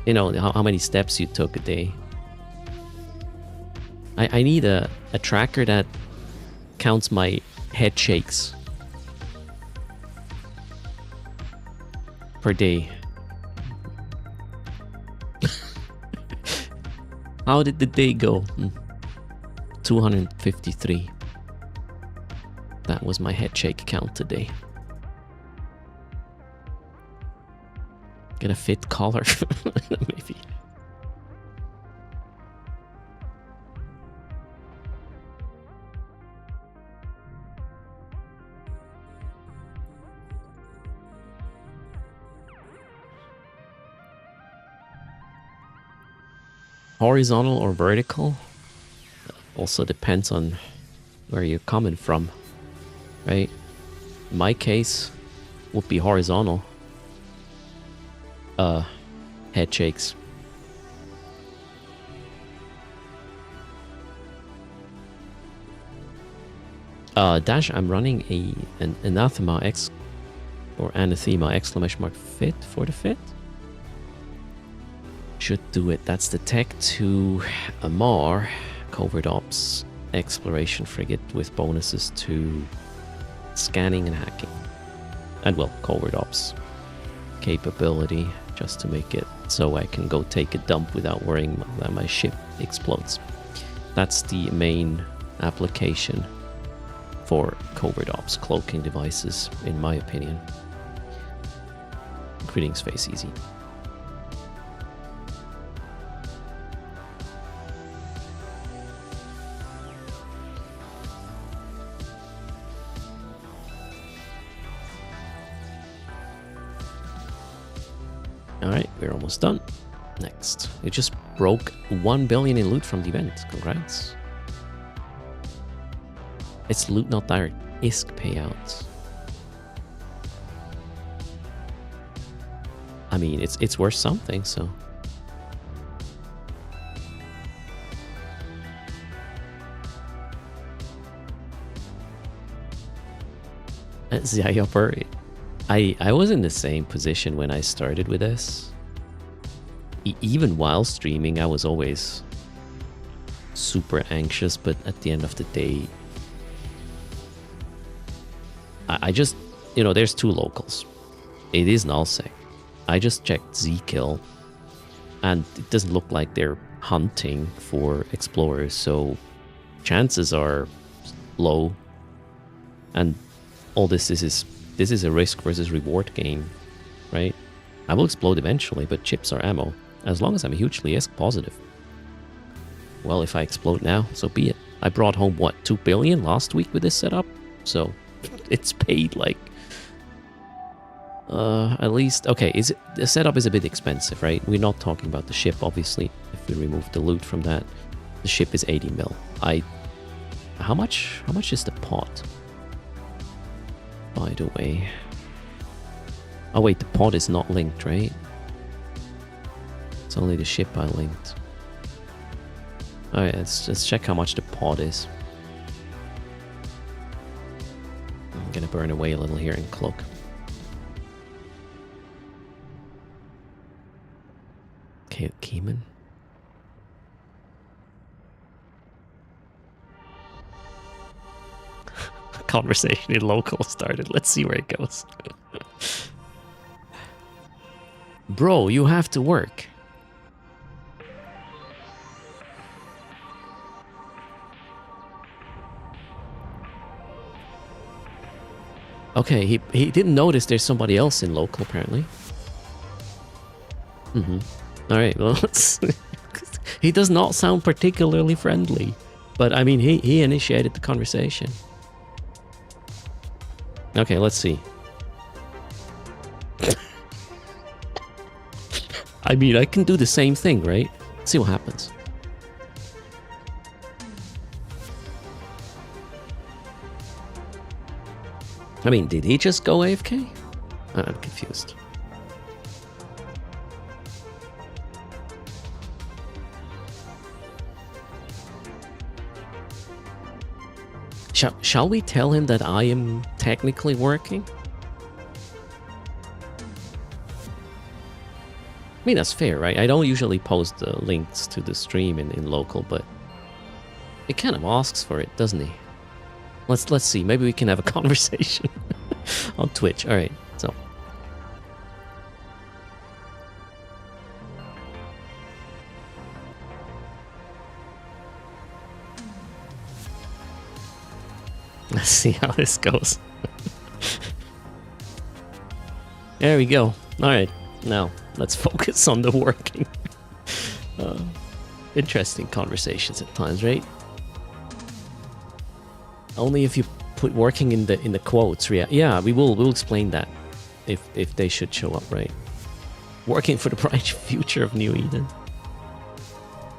You know, how many steps you took a day. I need a tracker that counts my head shakes per day. How did the day go? 253. That was my head shake count today. Get a fit collar, maybe. Horizontal or vertical? Also depends on where you're coming from. Right? In my case, would be horizontal. Head shakes. Dash, I'm running an anathema anathema ! Fit for the fit. Should do it. That's the tech to Amar covert ops exploration frigate with bonuses to scanning and hacking, and well, covert ops capability, just to make it so I can go take a dump without worrying that my ship explodes. That's the main application for covert ops cloaking devices, in my opinion. Quitting space easy. Alright, we're almost done. Next. We just broke 1 billion in loot from the event. Congrats. It's loot, not direct ISK payouts. I mean, it's worth something, so. Zayopper, I was in the same position when I started with this. Even while streaming, I was always super anxious, but at the end of the day, I just, you know, there's two locals. It is nullsec. I just checked Zkill, and it doesn't look like they're hunting for explorers, so chances are low. And all this is a risk versus reward game, right? I will explode eventually, but chips are ammo, as long as I'm hugely ISK positive. Well, if I explode now, so be it. I brought home, what, 2 billion last week with this setup? So it's paid like at least, okay, the setup is a bit expensive, right? We're not talking about the ship, obviously. If we remove the loot from that, the ship is 80 mil. How much is the pot? By the way. Oh wait, the pod is not linked, right? It's only the ship I linked. Alright, let's check how much the pod is. I'm gonna burn away a little here in cloak. demon. Conversation in local started. Let's see where it goes. Bro, you have to work. Okay, he didn't notice there's somebody else in local, apparently. Alright, well, let's... He does not sound particularly friendly. But, I mean, he initiated the conversation. Okay, let's see. I mean, I can do the same thing, right? See what happens. I mean, did he just go AFK? I'm confused. Shall we tell him that I am technically working? I mean, that's fair, right? I don't usually post the links to the stream in local, but it kind of asks for it, doesn't he? Let's see. Maybe we can have a conversation on Twitch. All right, so. Let's see how this goes. There we go. All right, now let's focus on the working. Interesting conversations at times, right? Only if you put working in the quotes. Yeah, we'll explain that if they should show up, right? Working for the bright future of New Eden.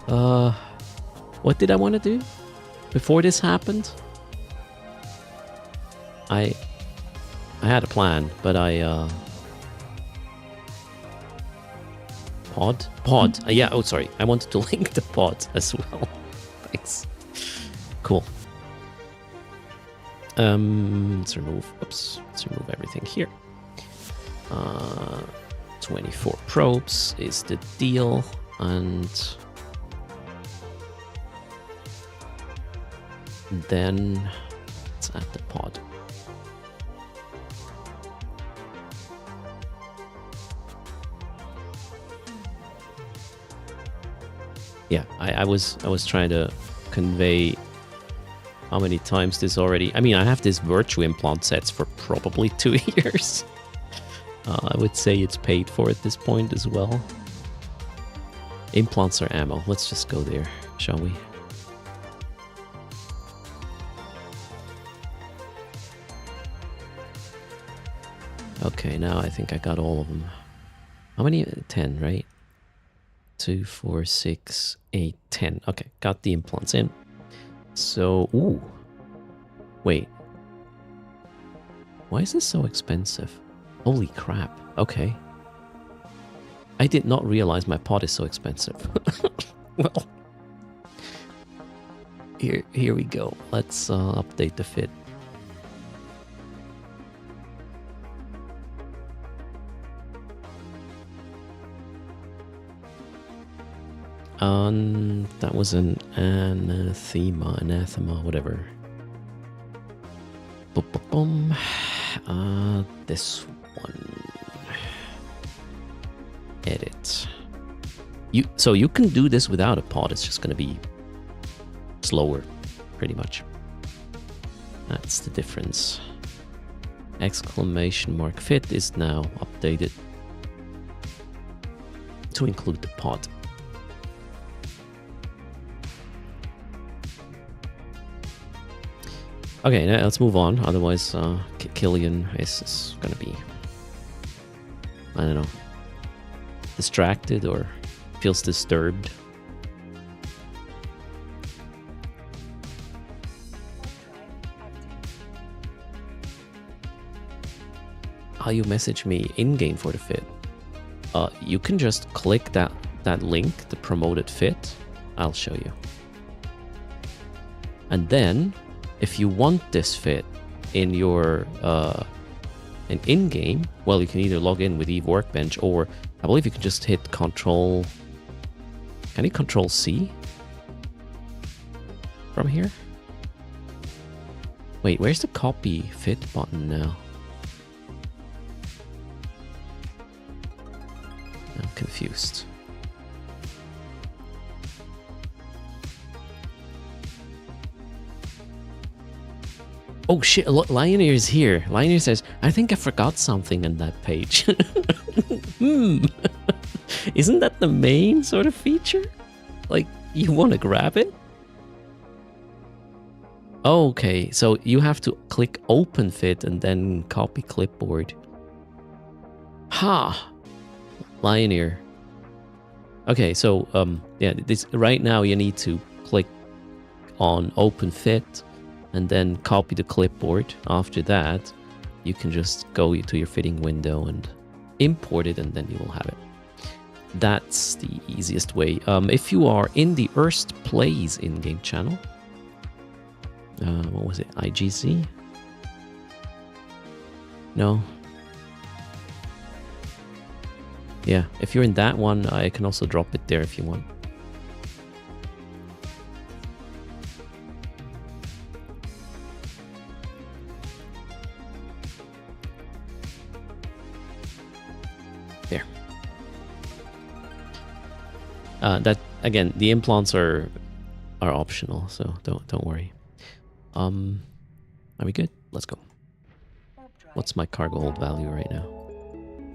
What did I want to do before this happened? I had a plan, but pod. Yeah. Oh, sorry. I wanted to link the pod as well. Thanks. Cool. Let's remove everything here. 24 probes is the deal, and then let's add the pod. Yeah, I was trying to convey how many times this already... I mean, I have this virtue implant sets for probably 2 years. I would say it's paid for at this point as well. Implants or ammo. Let's just go there, shall we? Okay, now I think I got all of them. How many? 10, right? 2, 4, 6, 8, 10. Okay, got the implants in. So, ooh. Wait. Why is this so expensive? Holy crap. Okay. I did not realize my pod is so expensive. Well. Here we go. Let's update the fit. That was an anathema, whatever. Boom. This one. Edit. So you can do this without a pod. It's just going to be slower, pretty much. That's the difference. Exclamation mark fit is now updated to include the pod. Okay, now let's move on. Otherwise, Killian is gonna be, I don't know, distracted or feels disturbed. How you message me in-game for the fit? You can just click that link, the promoted fit. I'll show you. And then, if you want this fit in your in-game, well, you can either log in with Eve Workbench, or I believe you can just hit Control Can you control C? From here? Wait, where's the copy fit button now? I'm confused. Oh shit, look, Lioneer is here. Lioneer says, I think I forgot something on that page. Isn't that the main sort of feature? Like, you want to grab it? Okay, so you have to click open fit and then copy clipboard. Ha! Lioneer. Okay, so yeah, this right now you need to click on open fit and then copy the clipboard. After that, you can just go to your fitting window and import it, and then you will have it. That's the easiest way. If you are in the Erst Plays in-game channel, what was it? IGZ? No. Yeah, if you're in that one, I can also drop it there if you want. There. That again, the implants are optional, so don't worry. Are we good? Let's go. What's my cargo hold value right now?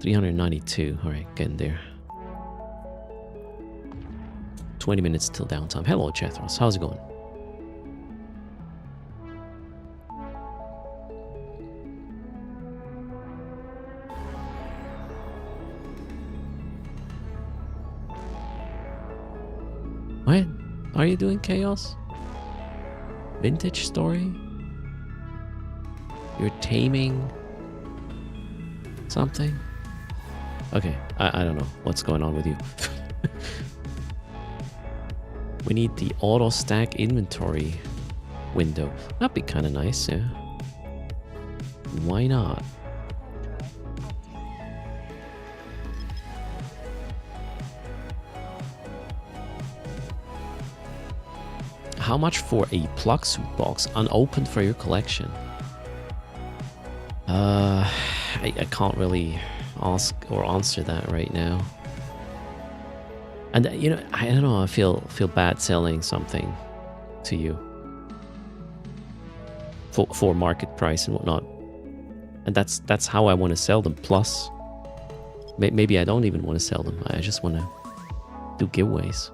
392. All right, getting there. 20 minutes till downtime. Hello, Chethros. How's it going? What are you doing, Chaos? Vintage story? You're taming something? Okay, I don't know what's going on with you. We need the auto stack inventory window. That'd be kind of nice, yeah. Why not? How much for a plug suit box unopened for your collection? I can't really ask or answer that right now. And you know, I don't know, I feel bad selling something to you for market price and whatnot. And that's how I want to sell them. Plus, maybe I don't even want to sell them. I just want to do giveaways.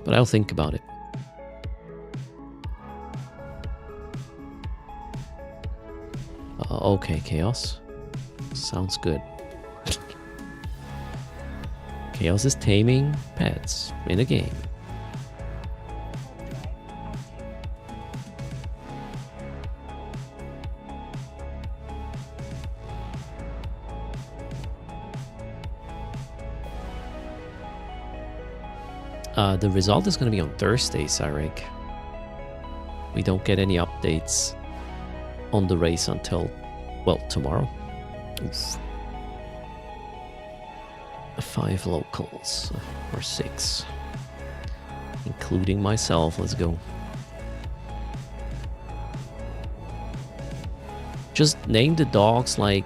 But I'll think about it. Okay, Chaos. Sounds good. Chaos is taming pets in a game. The result is going to be on Thursday, Cyrek. We don't get any updates on the race until, well, tomorrow. Oof. 5 locals, or 6, including myself. Let's go. Just name the dogs like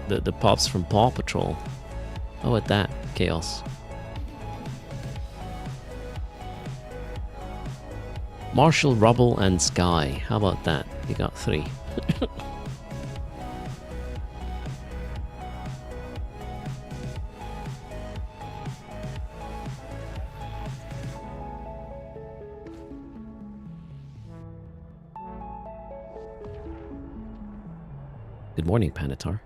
the pups from Paw Patrol. How about that, Chaos? Marshall, Rubble, and Sky. How about that? You got 3. Good morning, Panatar.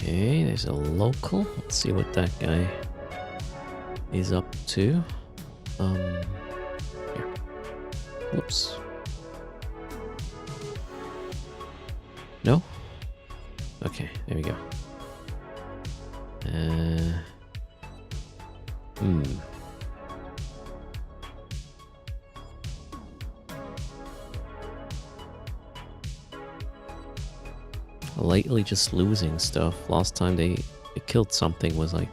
Okay, there's a local. Let's see what that guy is up to. Here. Whoops. No? Okay, there we go. Lately just losing stuff. Last time they killed something was like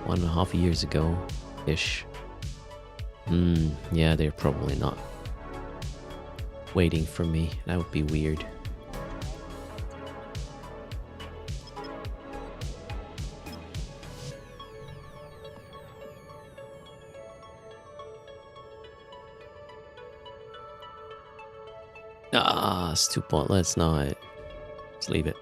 1.5 years ago-ish. Yeah, they're probably not waiting for me. That would be weird. Ah, it's too pointless. No, let's leave it.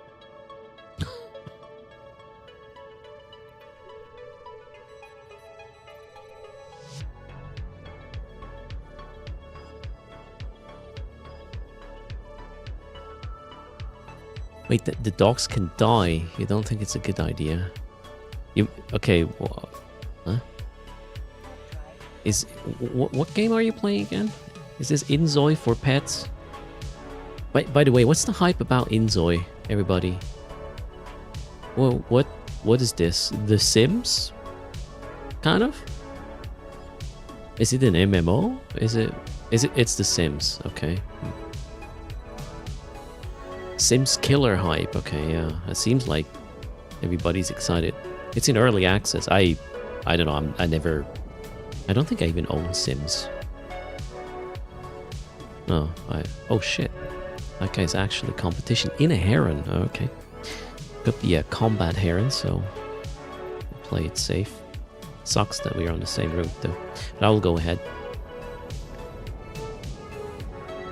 Wait, the dogs can die. You don't think it's a good idea? Okay? Huh? What game are you playing again? Is this Inzoi for pets? By the way, what's the hype about Inzoi, everybody? Well, what is this? The Sims? Kind of? Is it an MMO? It's The Sims, okay. Sims killer hype, okay, yeah. It seems like everybody's excited. It's in early access. I don't know, I don't think I even own Sims. No, oh shit. That guy's actually competition in a Heron. Oh, okay. Could be a combat Heron, so play it safe. Sucks that we're on the same route though. But I will go ahead.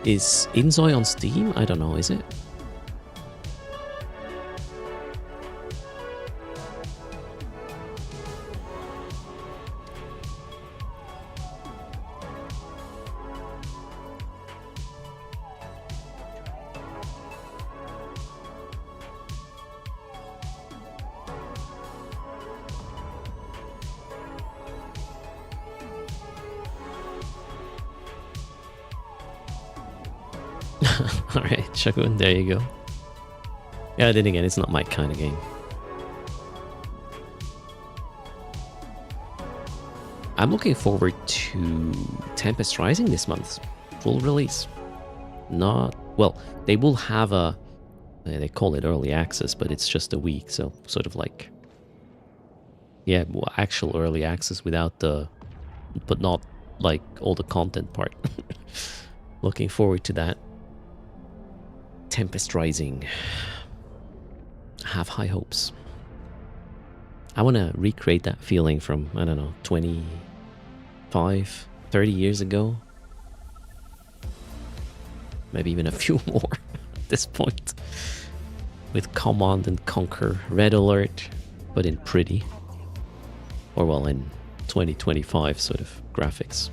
Is Inzoi on Steam? I don't know, is it? Alright, Shagun, there you go. Yeah, then again, it's not my kind of game. I'm looking forward to Tempest Rising this month. Full release. Not... Well, they will have a... They call it early access, but it's just a week, so sort of like... Yeah, actual early access without the... But not, like, all the content part. Looking forward to that. Tempest Rising. I have high hopes. I want to recreate that feeling from, I don't know, 25, 30 years ago. Maybe even a few more at this point. With Command and Conquer Red Alert, but in pretty. Or well, in 2025 sort of graphics.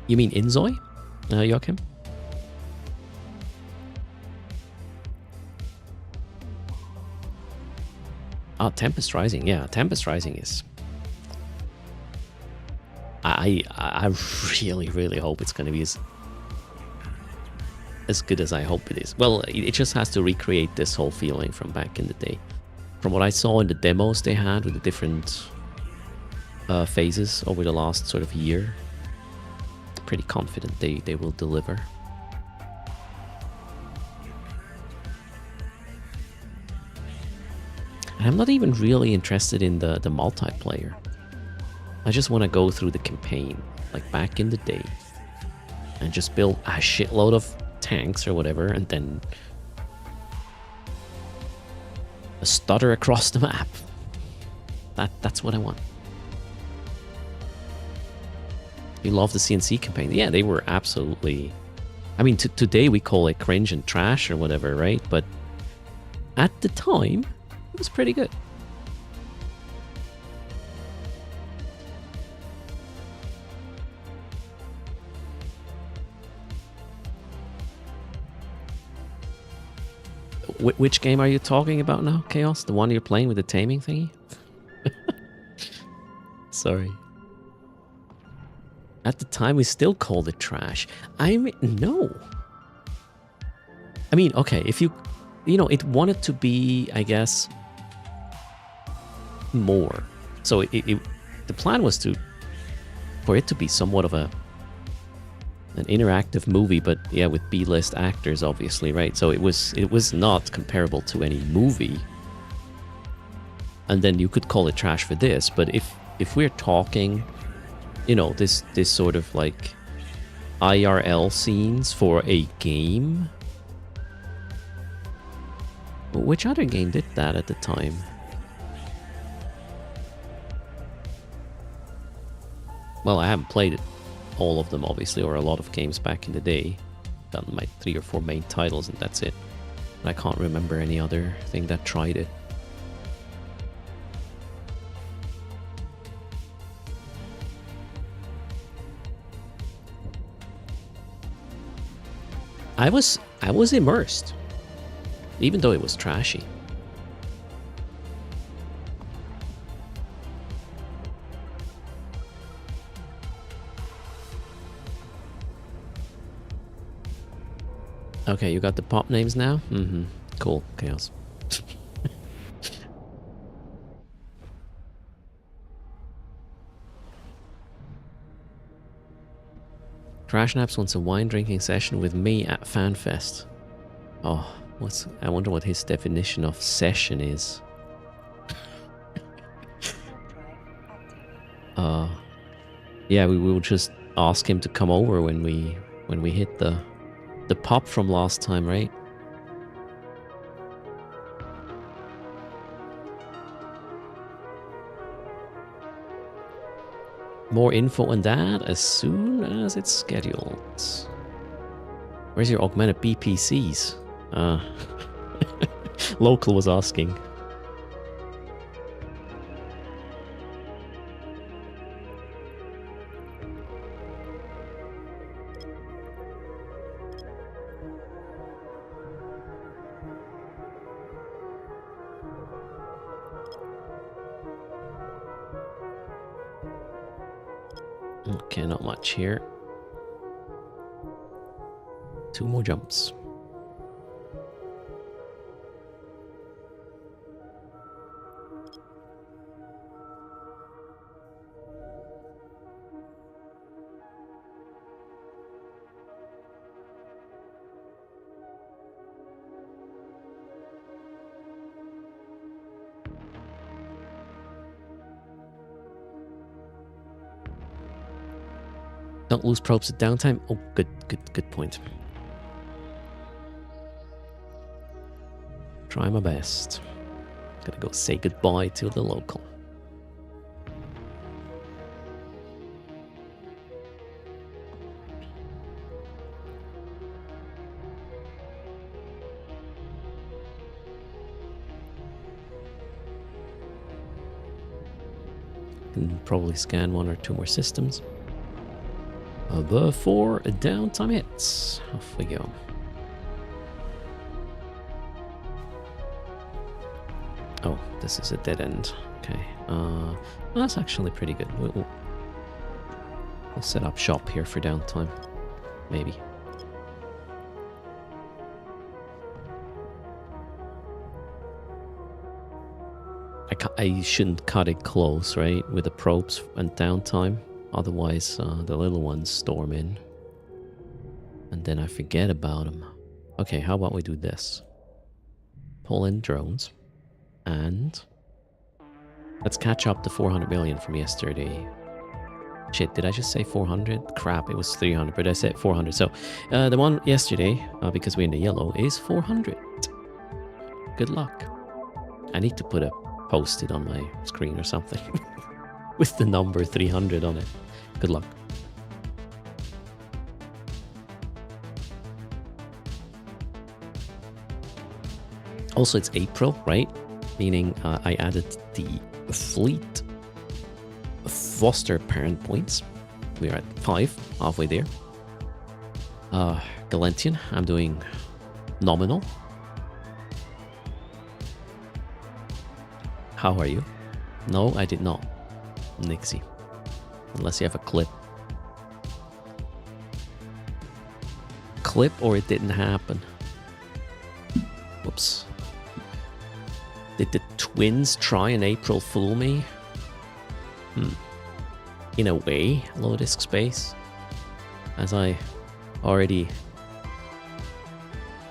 You mean Inzoi, Joachim? Oh, Tempest Rising. Yeah, Tempest Rising is... I really, really hope it's going to be as good as I hope it is. Well, it just has to recreate this whole feeling from back in the day. From what I saw in the demos they had with the different phases over the last sort of year, pretty confident they will deliver. And I'm not even really interested in the multiplayer. I just want to go through the campaign, like back in the day, and just build a shitload of tanks or whatever, and then stutter across the map. That's what I want. You love the CNC campaign. Yeah, they were absolutely... I mean, today we call it cringe and trash or whatever, right? But at the time, it was pretty good. Which game are you talking about now, Chaos? The one you're playing with the taming thingy? Sorry. At the time, we still called it trash. I mean, no. I mean, okay, if you know, it wanted to be, I guess, more. So the plan was for it to be somewhat of an interactive movie, but yeah, with B-list actors, obviously, right? So it was not comparable to any movie. And then you could call it trash for this, but if we're talking, you know, this sort of like IRL scenes for a game, which other game did that at the time? Well, I haven't played it, all of them, obviously, or a lot of games back in the day. Done my 3 or 4 main titles, and that's it. I can't remember any other thing that tried it. I was immersed, even though it was trashy. Okay, you got the pop names now? Mm-hmm. Cool, Chaos. Crash Naps wants a wine drinking session with me at FanFest. Oh, I wonder what his definition of session is. Yeah, we will just ask him to come over when we hit the pop from last time, right? More info on that as soon as it's scheduled. Where's your augmented BPCs? Local was asking. Okay, not much here. 2 more jumps. Don't lose probes at downtime. Oh, good point. Try my best. Gotta go say goodbye to the local. Can probably scan 1 or 2 more systems before downtime hits. Off we go. Oh, this is a dead end. Okay. Well, that's actually pretty good. We'll set up shop here for downtime. Maybe. I shouldn't cut it close, right? With the probes and downtime. Otherwise, the little ones storm in. And then I forget about them. Okay, how about we do this? Pull in drones. And let's catch up to 400 million from yesterday. Shit, did I just say 400? Crap, it was 300, but I said 400. So the one yesterday, because we're in the yellow, is 400. Good luck. I need to put a post-it on my screen or something with the number 300 on it. Good luck. Also, it's April, right? Meaning I added the fleet foster parent points. We are at 5, halfway there. Galentian, I'm doing nominal. How are you? No, I did not. Nixie. Unless you have a clip. Clip or it didn't happen. Whoops. Did the twins try an April Fool me? In a way, low disk space. As I already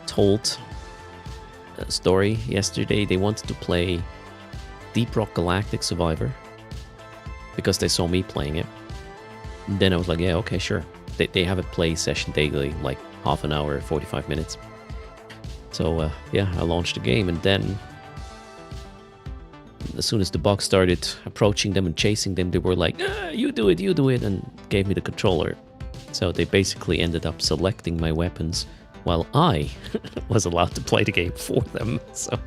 told a story yesterday, they wanted to play Deep Rock Galactic Survivor because they saw me playing it. And then I was like, yeah, okay, sure. They have a play session daily, like half an hour, 45 minutes. So yeah, I launched the game, and then as soon as the box started approaching them and chasing them, they were like, you do it, and gave me the controller. So they basically ended up selecting my weapons while I was allowed to play the game for them. So,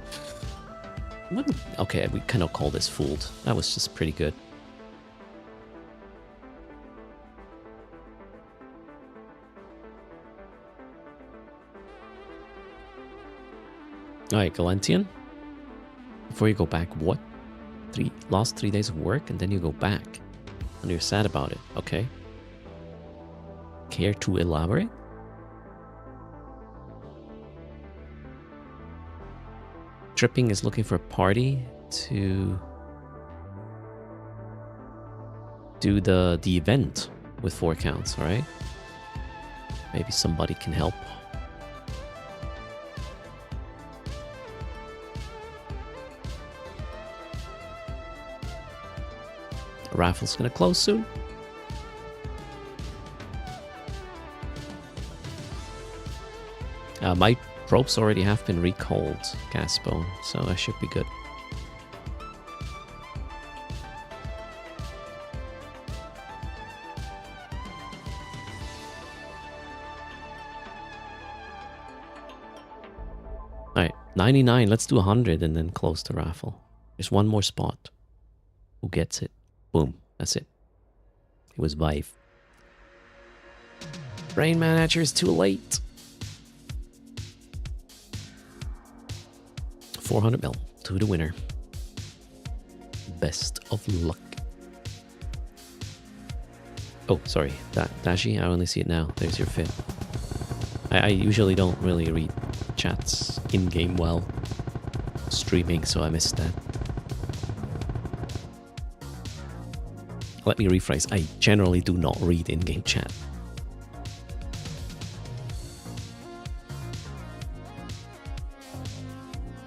okay, we cannot call this fooled. That was just pretty good. Alright, Galantian. Before you go back, what? Last 3 days of work, and then you go back. And you're sad about it, okay? Care to elaborate? Tripping is looking for a party to do the event with 4 counts, alright? Maybe somebody can help. The raffle's gonna close soon. My ropes already have been recalled, Gaspo, so I should be good. Alright, 99, let's do 100 and then close the raffle. There's one more spot. Who gets it? Boom, that's it. It was Vive. Brain Manager is too late. 400 mil to the winner. Best of luck. Oh, sorry. Dashi, I only see it now. There's your fit. I usually don't really read chats in-game while streaming, so I missed that. Let me rephrase. I generally do not read in-game chat.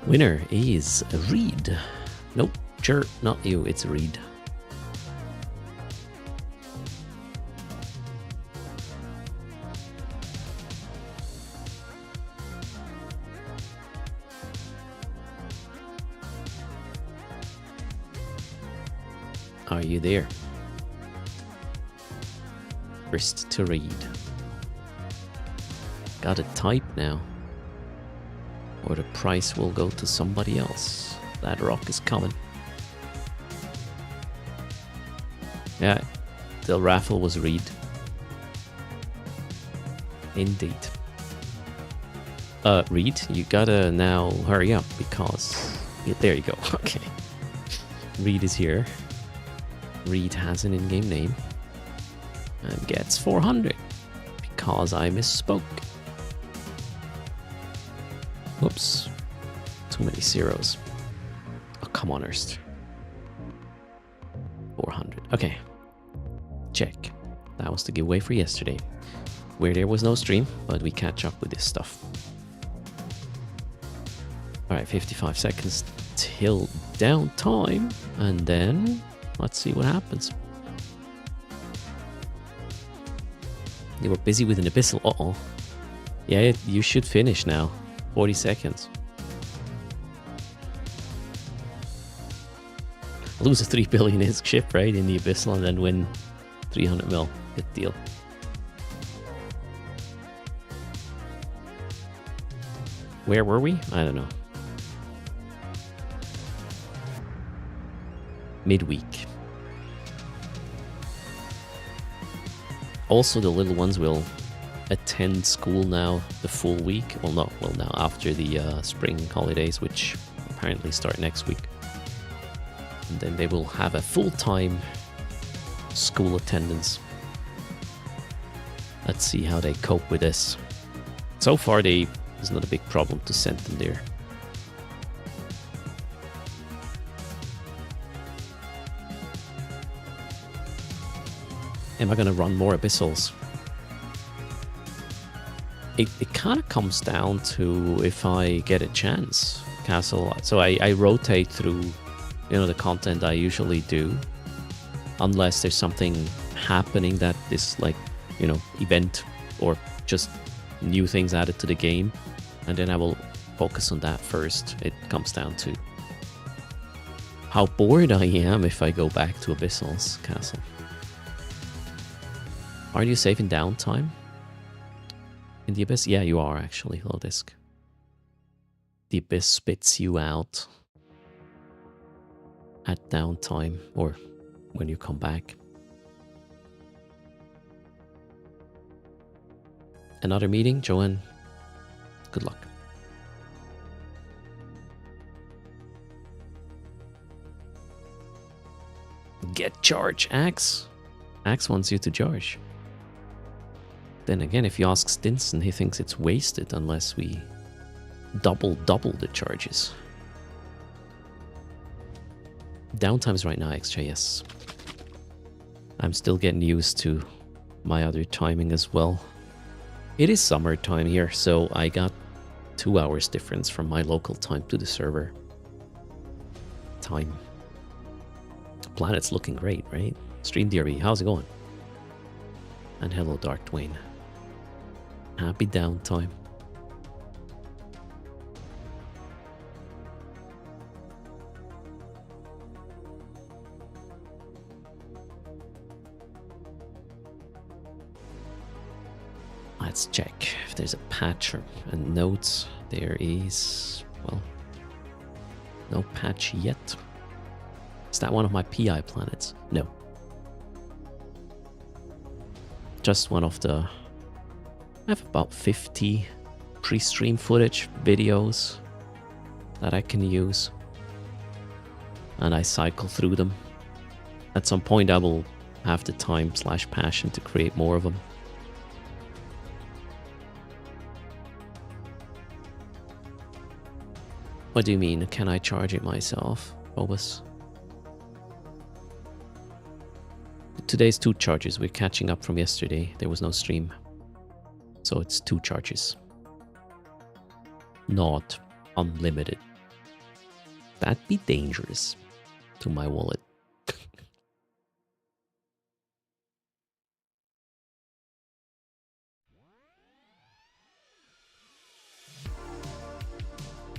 Winner is Reed. Nope, sure, not you, it's Reed. Are you there? First to read. Gotta type now, or the price will go to somebody else. That rock is coming. Yeah, the raffle was Reed. Indeed. Reed, you gotta now hurry up because... Yeah, there you go, okay. Reed is here. Reed has an in-game name. And gets 400 because I misspoke. Whoops. Too many zeros. Oh, come on, Erst. 400. Okay. Check. That was the giveaway for yesterday, where there was no stream, but we catch up with this stuff. Alright, 55 seconds till downtime, and then let's see what happens. You were busy with an abyssal. Uh-oh. Yeah, you should finish now. 40 seconds. Lose a 3 billion ISK ship, right, in the abyssal and then win 300 mil. Good deal. Where were we? I don't know. Midweek. Also, the little ones will attend school now the full week. Well, no, well now after the spring holidays, which apparently start next week. And then they will have a full-time school attendance. Let's see how they cope with this. So far, it's not a big problem to send them there. Am I going to run more abyssals? It kind of comes down to if I get a chance, Castle. So I rotate through, the content I usually do, unless there's something happening that is like, event or just new things added to the game, and then I will focus on that first. It comes down to how bored I am if I go back to Abyssals, Castle. Are you safe in downtime? In the Abyss? Yeah, you are actually, low disk. The Abyss spits you out at downtime or when you come back. Another meeting, Joanne? Good luck. Get charge, Axe. Axe wants you to charge. Then again, if you ask Stinson, he thinks it's wasted unless we double the charges. Downtimes right now, XJS. I'm still getting used to my other timing as well. It is summertime here, so I got 2 hours difference from my local time to the server time. Planet's looking great, right? Stream DRB, how's it going? And hello, Dark Dwayne. Happy downtime. Let's check if there's a patch or a notes. There is, well, no patch yet. Is that one of my PI planets? No. Just one of the... I have about 50 pre-stream footage videos that I can use. And I cycle through them. At some point I will have the time/passion to create more of them. What do you mean? Can I charge it myself, Phobos? Today's 2 charges. We're catching up from yesterday. There was no stream. So it's 2 charges. Not unlimited. That'd be dangerous to my wallet.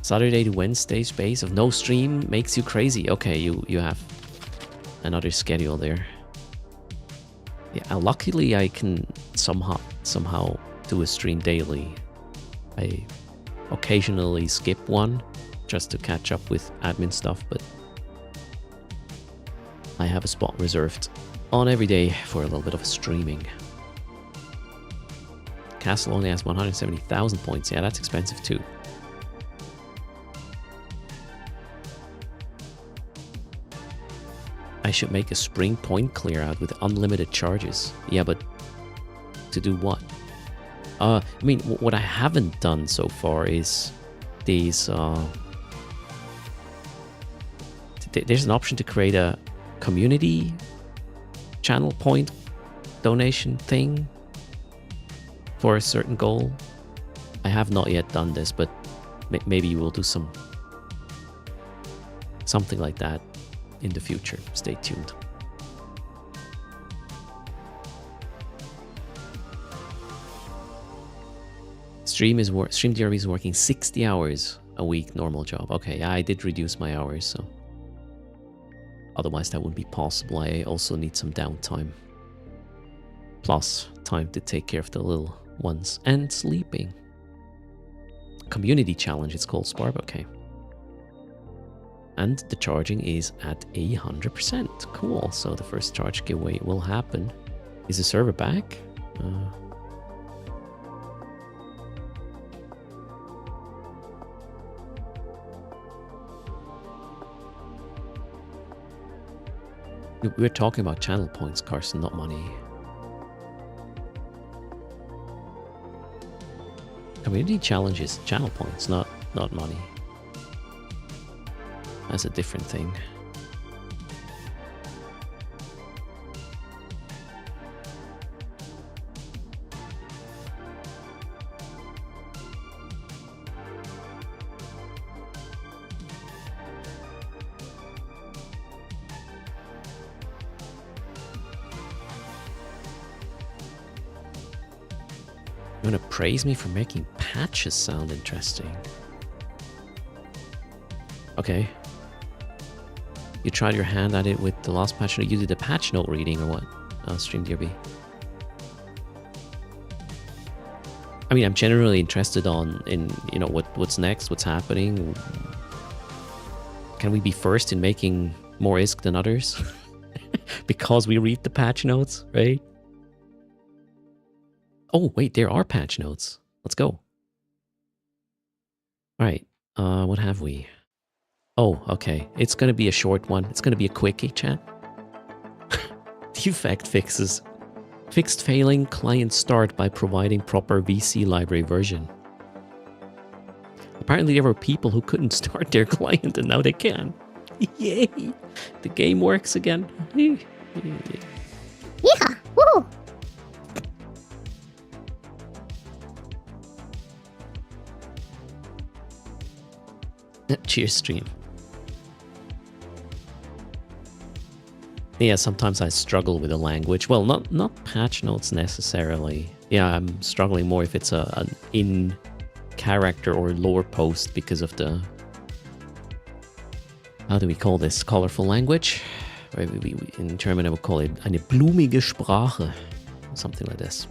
Saturday to Wednesday space of no stream makes you crazy. Okay, you have another schedule there. Yeah, luckily I can somehow do a stream daily. I occasionally skip one just to catch up with admin stuff, but I have a spot reserved on every day for a little bit of streaming. Castle only has 170,000 points. Yeah, that's expensive too. I should make a spring point clear out with unlimited charges. Yeah, but to do what? I mean, what I haven't done so far is these... there's an option to create a community channel point donation thing for a certain goal. I have not yet done this, but maybe we'll do something like that in the future. Stay tuned. Stream DRB is working 60 hours a week, normal job. Okay, yeah, I did reduce my hours, so otherwise that wouldn't be possible. I also need some downtime. Plus time to take care of the little ones and sleeping. Community challenge, it's called Sparb. Okay. And the charging is at 100%. Cool. So the first charge giveaway will happen. Is the server back? We're talking about channel points, Carson, not money. Community challenges, channel points, not money. That's a different thing. You want to praise me for making patches sound interesting? Okay. You tried your hand at it with the last patch note. You did a patch note reading or what? StreamDRB. I mean, I'm generally interested in what's next, what's happening. Can we be first in making more ISK than others? Because we read the patch notes, right? Oh, wait, there are patch notes. Let's go. All right, what have we? Oh, okay. It's going to be a short one. It's going to be a quickie, chat. Defect fixes. Fixed failing client start by providing proper VC library version. Apparently there were people who couldn't start their client and now they can. Yay! The game works again. Yeah! Woo! Cheers, stream. Yeah, sometimes I struggle with the language. Well, not patch notes necessarily. Yeah, I'm struggling more if it's an in character or lore post because of the, how do we call this? Colorful language? In German I would call it eine blumige Sprache. Something like this.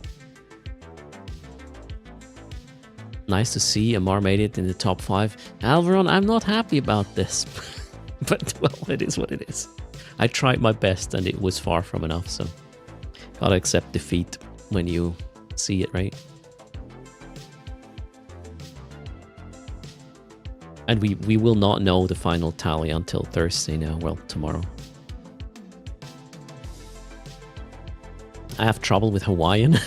Nice to see Amar made it in the top 5. Alvaron, I'm not happy about this. But, well, it is what it is. I tried my best and it was far from enough, so gotta accept defeat when you see it, right? And we will not know the final tally until Thursday now, well, tomorrow. I have trouble with Hawaiian.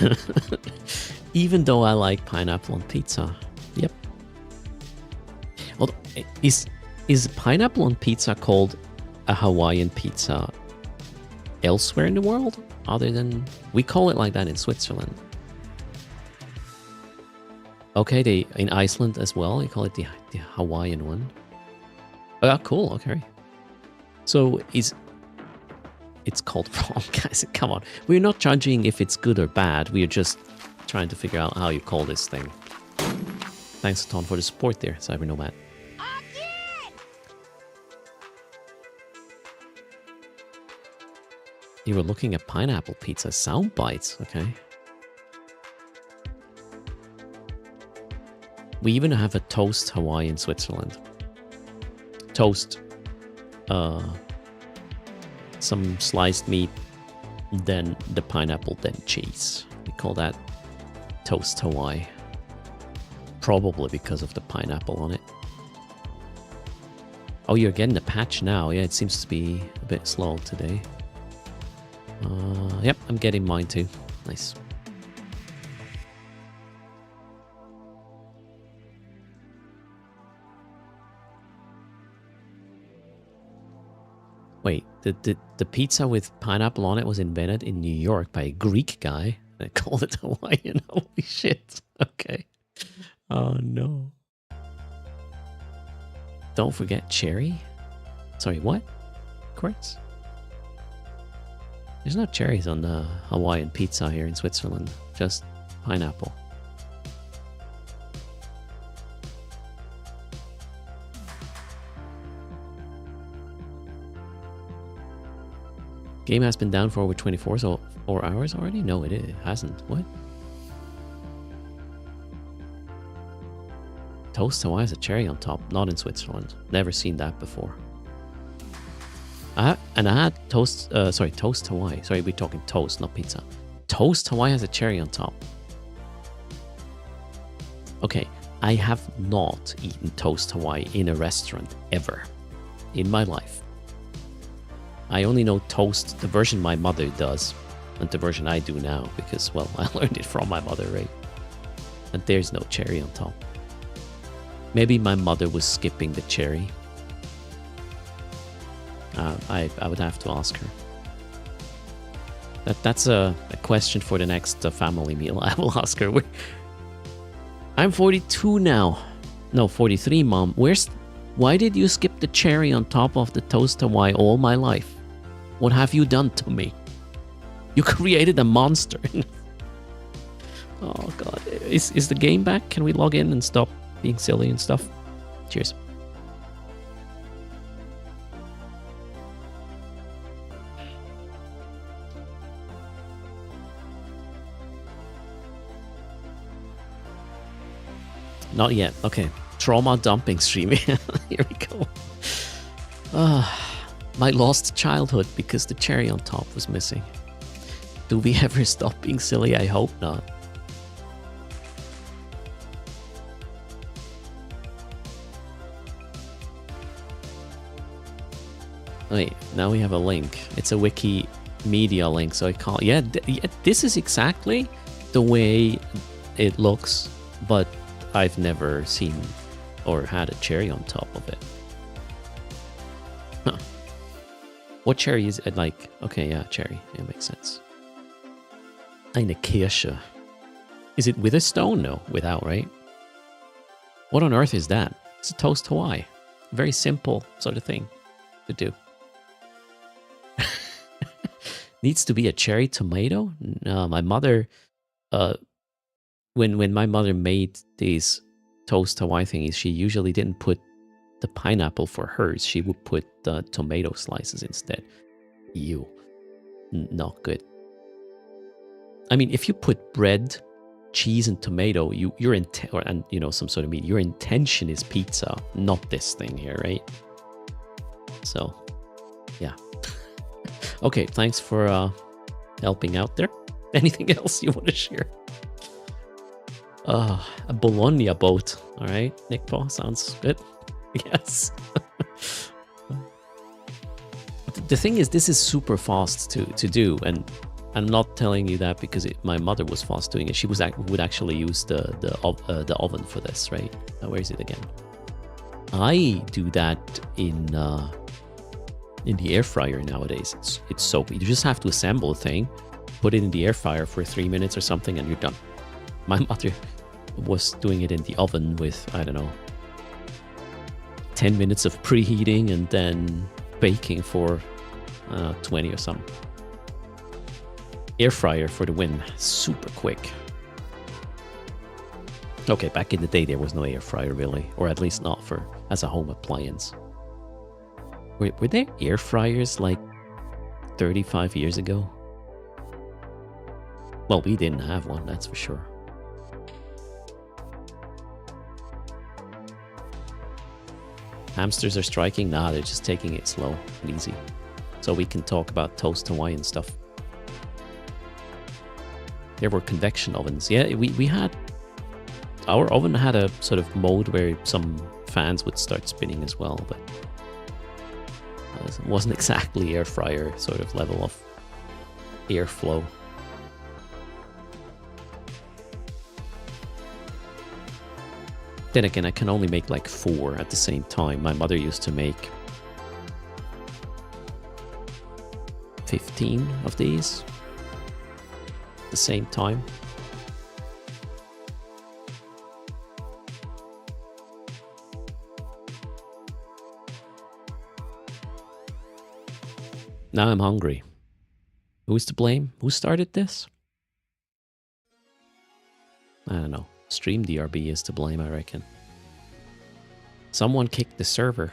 Even though I like pineapple on pizza. Yep. Although, is pineapple on pizza called a Hawaiian pizza elsewhere in the world? Other than... We call it like that in Switzerland. Okay, in Iceland as well, they call it the Hawaiian one. Oh, cool, okay. So, it's called wrong, guys. Come on. We're not judging if it's good or bad. We are just trying to figure out how you call this thing. Thanks a ton for the support there, Cyber Nomad. You were looking at pineapple pizza sound bites, okay. We even have a toast Hawaii in Switzerland. Toast, some sliced meat, then the pineapple, then cheese. We call that toast Hawaii. Probably because of the pineapple on it. Oh, you're getting the patch now. Yeah, it seems to be a bit slow today. Yep, I'm getting mine too. Nice. Wait, the pizza with pineapple on it was invented in New York by a Greek guy. They called it Hawaiian. Holy shit. Okay. Oh no. Don't forget cherry? Sorry, what? Quartz? There's no cherries on the Hawaiian pizza here in Switzerland. Just pineapple. Game has been down for over 24 hours already? No, it hasn't. What? Toast Hawaii has a cherry on top. Not in Switzerland. Never seen that before. I had toast Hawaii. Sorry, we're talking toast, not pizza. Toast Hawaii has a cherry on top. Okay, I have not eaten toast Hawaii in a restaurant ever in my life. I only know toast, the version my mother does, and the version I do now, because, well, I learned it from my mother, right? And there's no cherry on top. Maybe my mother was skipping the cherry. I would have to ask her. That's a question for the next family meal. I will ask her. I'm 42 now. No, 43, Mom. Why did you skip the cherry on top of the toast Hawaii all my life? What have you done to me? You created a monster. Oh, God. Is the game back? Can we log in and stop being silly and stuff? Cheers. Not yet. Okay. Trauma dumping streaming. Here we go. My lost childhood because the cherry on top was missing. Do we ever stop being silly? I hope not. Wait, now we have a link. It's a Wikimedia link, so I can't... Yeah, this is exactly the way it looks, but I've never seen or had a cherry on top of it. Huh. What cherry is it like? Okay, yeah, cherry. Yeah, makes sense. Eine Kirsche. Is it with a stone? No, without, right? What on earth is that? It's a toast Hawaii. Very simple sort of thing to do. Needs to be a cherry tomato? No, my mother... When my mother made these toast Hawaii thingies, she usually didn't put the pineapple for hers. She would put the tomato slices instead. Ew. Not good. I mean, if you put bread, cheese, and tomato, and some sort of meat, your intention is pizza, not this thing here, right? So, yeah. Okay, thanks for helping out there. Anything else you want to share? A Bologna boat. All right, Nick Paul, sounds good. Yes. The thing is, this is super fast to do, and I'm not telling you that because my mother was fast doing it. She would actually use the oven for this, right? Where is it again? I do that in the air fryer nowadays. It's so you just have to assemble a thing, put it in the air fryer for 3 minutes or something, and you're done. My mother was doing it in the oven with, I don't know, 10 minutes of preheating and then baking for 20 or something. Air fryer for the win. Super quick. Okay, back in the day there was no air fryer really, or at least not as a home appliance. Were there air fryers like 35 years ago? Well, we didn't have one, that's for sure. Hamsters are striking? Nah, they're just taking it slow and easy. So we can talk about toast Hawaiian stuff. There were convection ovens. Yeah, we had... Our oven had a sort of mode where some fans would start spinning as well, but... it wasn't exactly air fryer sort of level of airflow. Then again, I can only make like 4 at the same time. My mother used to make 15 of these at the same time. Now I'm hungry. Who's to blame? Who started this? I don't know. StreamDRB is to blame, I reckon. Someone kicked the server.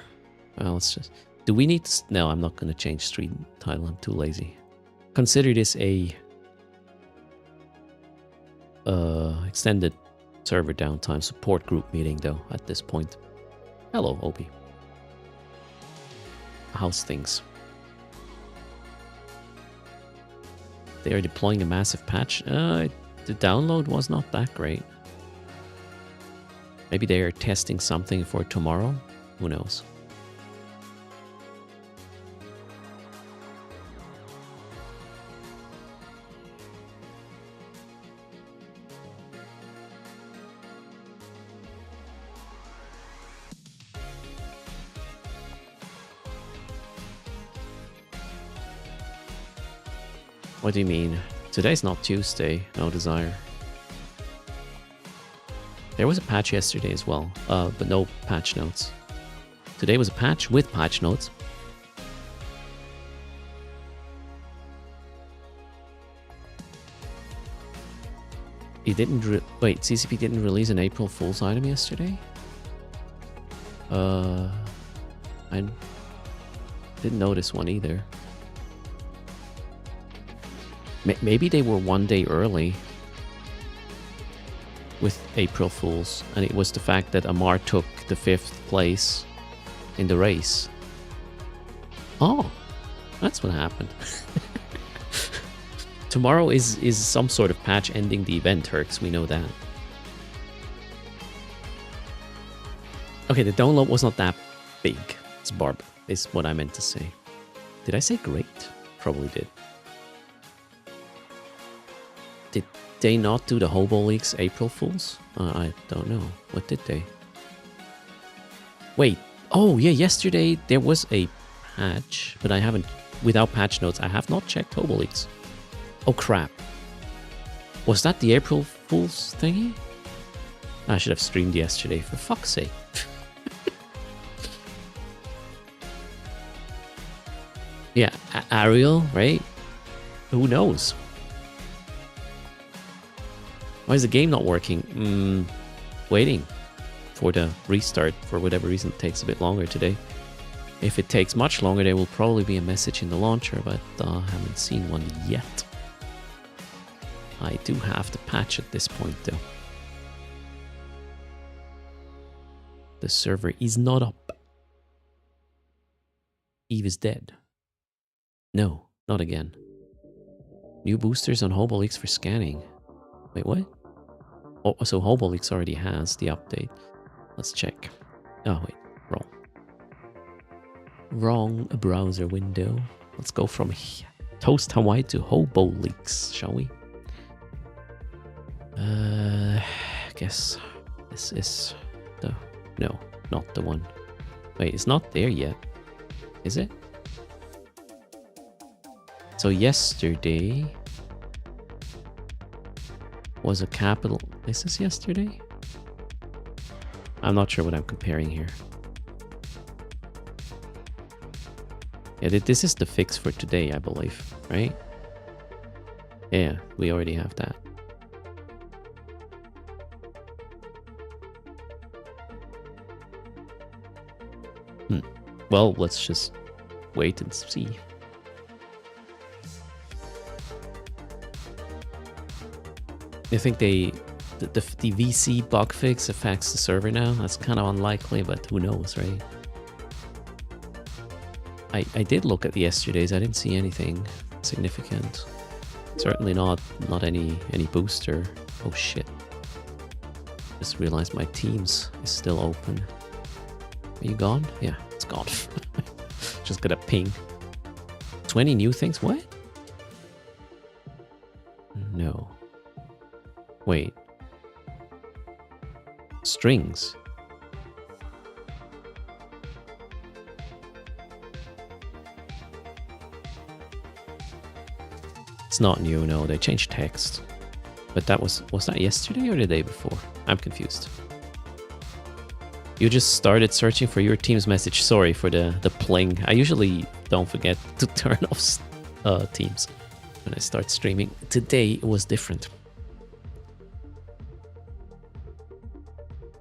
Well, it's just... Do we need to... No, I'm not going to change stream title. I'm too lazy. Consider this a... extended server downtime support group meeting, though, at this point. Hello, Obi. How's things? They are deploying a massive patch. The download was not that great. Maybe they are testing something for tomorrow? Who knows? What do you mean? Today's not Tuesday. No desire. There was a patch yesterday as well, but no patch notes. Today was a patch with patch notes. He didn't wait, CCP didn't release an April Fool's item yesterday? I didn't notice one either. Maybe they were one day early with April Fools, and it was the fact that Amar took the 5th place in the race. Oh, that's what happened. Tomorrow is some sort of patch ending the event, Herx, we know that. Okay, the download was not that big. It's Barb, is what I meant to say. Did I say great? Probably did. Did they not do the Hobo League's April Fools? I don't know. What did they? Wait. Oh, yeah, yesterday there was a patch, but I haven't, without patch notes, I have not checked Hobo Leagues. Oh, crap. Was that the April Fool's thingy? I should have streamed yesterday, for fuck's sake. Yeah, Ariel, right? Who knows? Why is the game not working? Waiting for the restart. For whatever reason, it takes a bit longer today. If it takes much longer, there will probably be a message in the launcher, but I haven't seen one yet. I do have the patch at this point, though. The server is not up. Eve is dead. No, not again. New boosters on Hobo Leagues for scanning. Wait, what? Oh, so Hobo Leagues already has the update. Let's check. Oh, wait. Wrong browser window. Let's go from Toast Hawaii to Hobo Leagues, shall we? Guess this is the... No, not the one. Wait, it's not there yet. Is it? So yesterday was a capital... Is this yesterday? I'm not sure what I'm comparing here. Yeah, this is the fix for today, I believe, right? Yeah, we already have that. Well, let's just wait and see. I think the VC bug fix affects the server now. That's kind of unlikely, but who knows, right? I did look at yesterday's. I didn't see anything significant. Certainly not any booster. Oh shit! Just realized my Teams is still open. Are you gone? Yeah, it's gone. Just got a ping. 20 new things? What? No. Wait. Strings. It's not new, no. They changed text. But that was that yesterday or the day before? I'm confused. You just started searching for your team's message. Sorry for the pling. I usually don't forget to turn off Teams when I start streaming. Today it was different.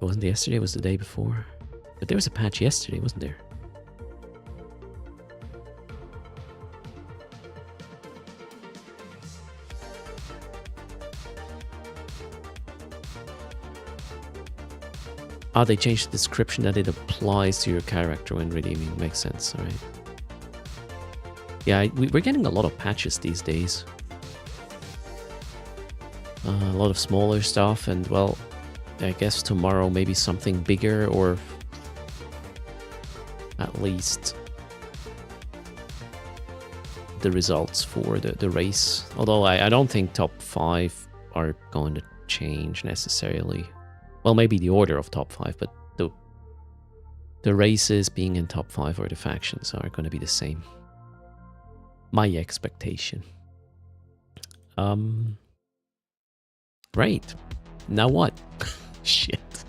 It wasn't yesterday, it was the day before. But there was a patch yesterday, wasn't there? Ah, they changed the description that it applies to your character when redeeming. Makes sense, alright. Yeah, we're getting a lot of patches these days. A lot of smaller stuff, and well, I guess tomorrow maybe something bigger, or at least the results for the race. Although I don't think top 5 are going to change necessarily. Well, maybe the order of top 5, but the races being in top 5 or the factions are going to be the same. My expectation. Right. Now what? Shit.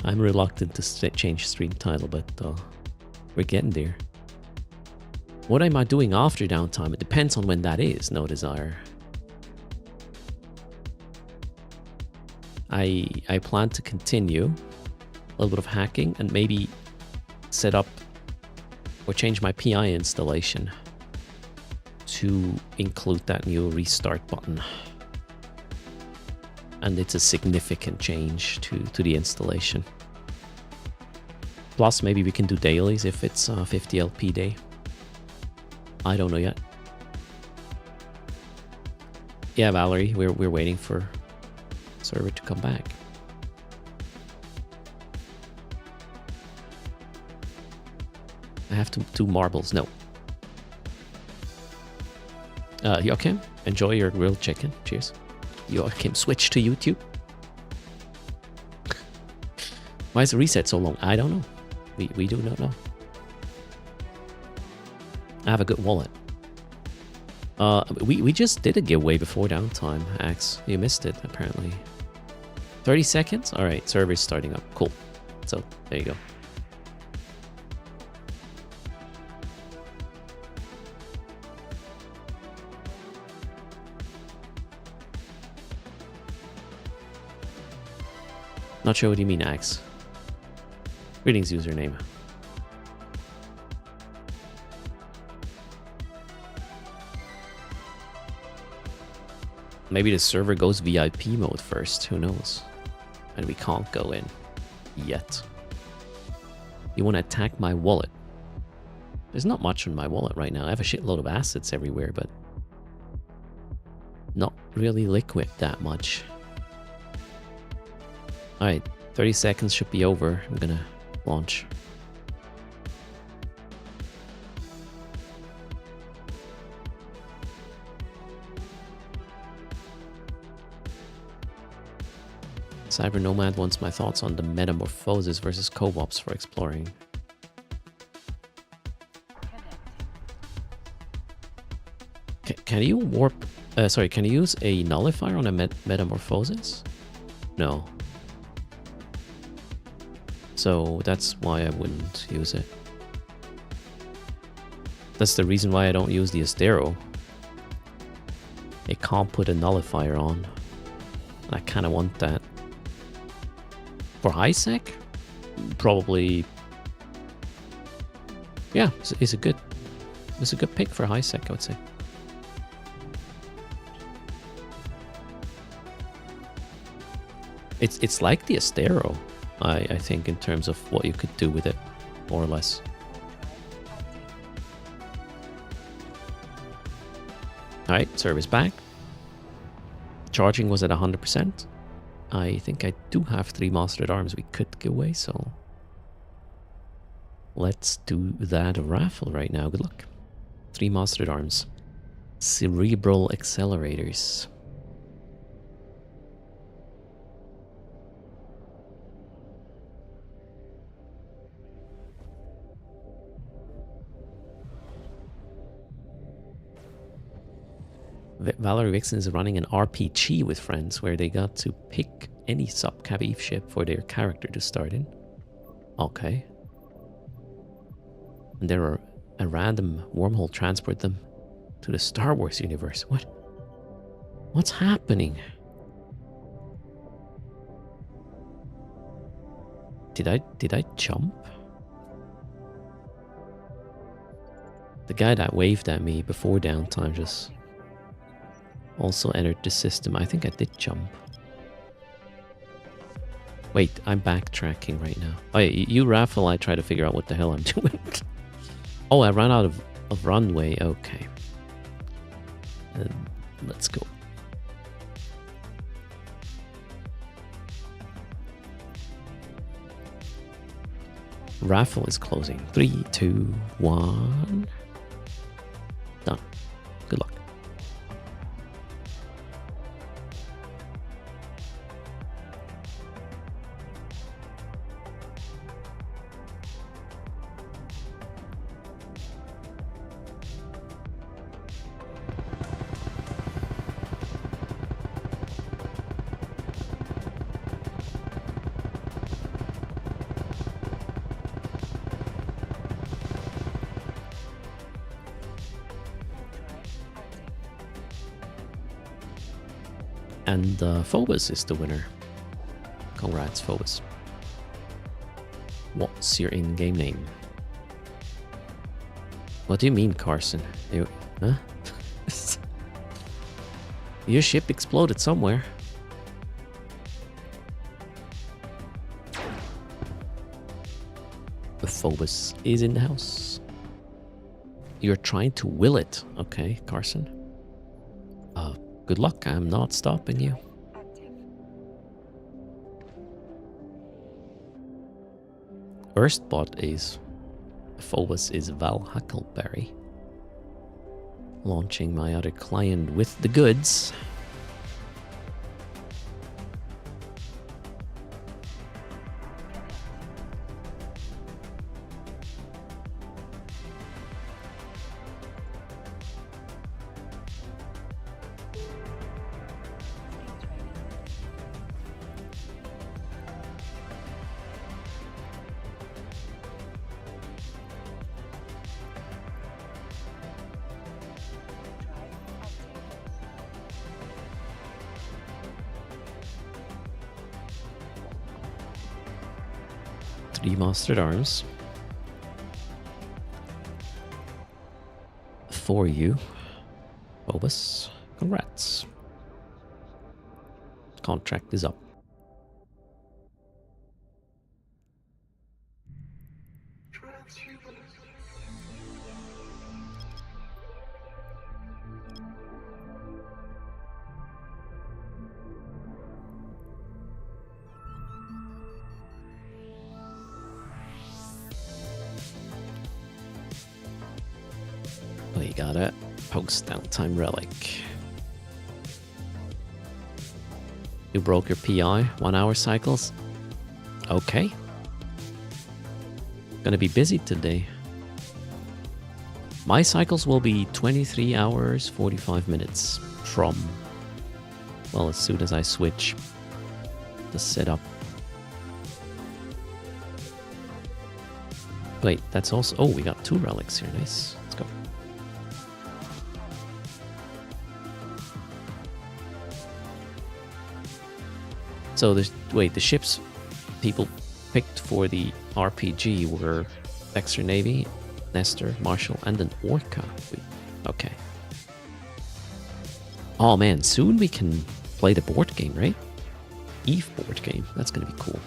I'm reluctant to change stream title, but we're getting there. What am I doing after downtime? It depends on when that is, no desire. I plan to continue a little bit of hacking and maybe set up or change my PI installation to include that new restart button. And it's a significant change to the installation. Plus, maybe we can do dailies if it's 50 LP day. I don't know yet. Yeah, Valerie, we're waiting for server to come back. I have to do marbles. No. Joachim, enjoy your grilled chicken. Cheers. Joachim, switch to YouTube. Why is the reset so long? I don't know. We do not know. I have a good wallet. We just did a giveaway before downtime, Axe. You missed it, apparently. 30 seconds? Alright, server's starting up. Cool. So, there you go. Not sure what you mean, Axe. Greetings, username. Maybe the server goes VIP mode first, who knows? And we can't go in yet. You want to attack my wallet? There's not much on my wallet right now. I have a shitload of assets everywhere, but not really liquid that much. Alright, 30 seconds should be over. I'm gonna launch. Cyber Nomad wants my thoughts on the metamorphosis versus co-ops for exploring. Can you warp... sorry, can you use a nullifier on a metamorphosis? No. So that's why I wouldn't use it. That's the reason why I don't use the Astero. It can't put a nullifier on. And I kind of want that. For high sec, probably, yeah, it's a good pick for high sec, I would say. It's like the Astero, I think, in terms of what you could do with it, more or less. All right, server's back. Charging was at 100%. I think I do have 3 mastered arms we could give away, so let's do that raffle right now. Good luck. 3 mastered arms. Cerebral accelerators. Valerie Vixen is running an RPG with friends where they got to pick any sub-Khabib ship for their character to start in. Okay. And there are a random wormhole transport them to the Star Wars universe. What? What's happening? Did I jump? The guy that waved at me before downtime just also entered the system. I think I did jump. Wait, I'm backtracking right now. Oh yeah, you raffle, I try to figure out what the hell I'm doing. Oh, I ran out of runway. Okay. Let's go. Raffle is closing. 3, 2, 1. Done. Good luck. And Phobos is the winner. Congrats, Phobos. What's your in-game name? What do you mean, Carson? Huh? Your ship exploded somewhere. The Phobos is in the house. You're trying to will it. Okay, Carson. Good luck. I'm not stopping you. Active. First bot is Phobos is Val Huckleberry. Launching my other client with the goods. Three mastered arms. For you, Phobos. Congrats. Contract is up. We got a post downtime relic. You broke your PI, 1 hour cycles. Okay. Gonna be busy today. My cycles will be 23 hours, 45 minutes from, well, as soon as I switch the setup. Wait, that's also, oh, we got 2 relics here, nice. Let's go. So wait, the ships people picked for the RPG were Dexter Navy, Nestor, Marshall, and an Orca. Okay. Oh man, soon we can play the board game, right? Eve board game. That's gonna be cool.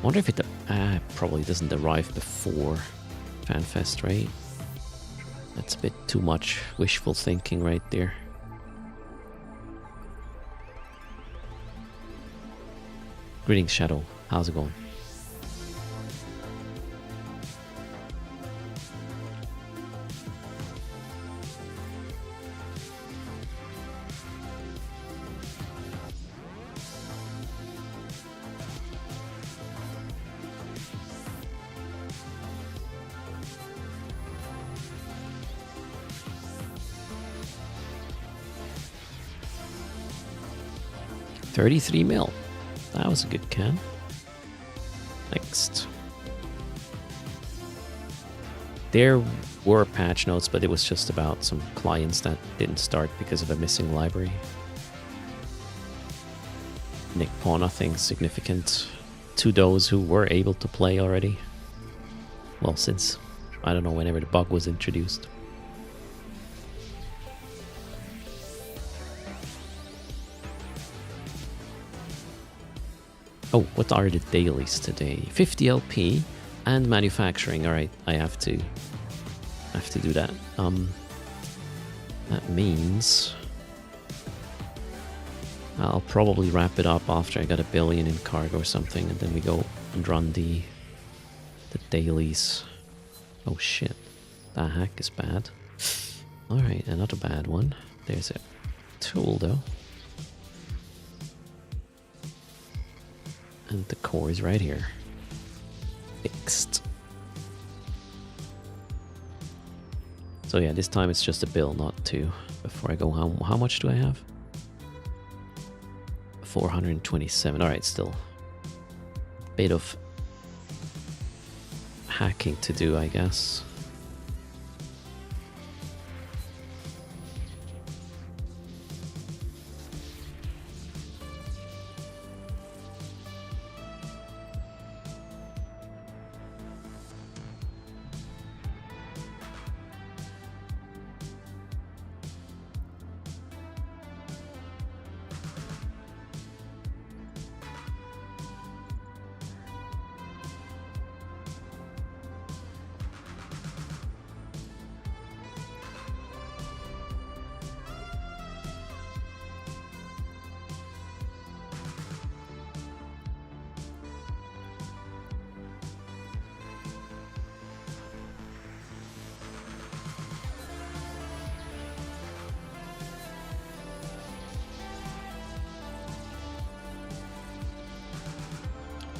Wonder if it probably doesn't arrive before FanFest, right? That's a bit too much wishful thinking right there. Greetings, Shadow. How's it going? $33 mil. That was a good can. Next. There were patch notes, but it was just about some clients that didn't start because of a missing library. Nick Paw, nothing significant to those who were able to play already. Well, since, I don't know, whenever the bug was introduced. Oh, what are the dailies today? 50 LP and manufacturing. All right, I have to do that. That means I'll probably wrap it up after I got 1 billion in cargo or something, and then we go and run the dailies. Oh shit, that hack is bad. All right, another bad one. There's a tool though. And the core is right here. Fixed. So yeah, this time it's just a bill, not 2. Before I go home, how much do I have? 427. Alright, still a bit of hacking to do, I guess.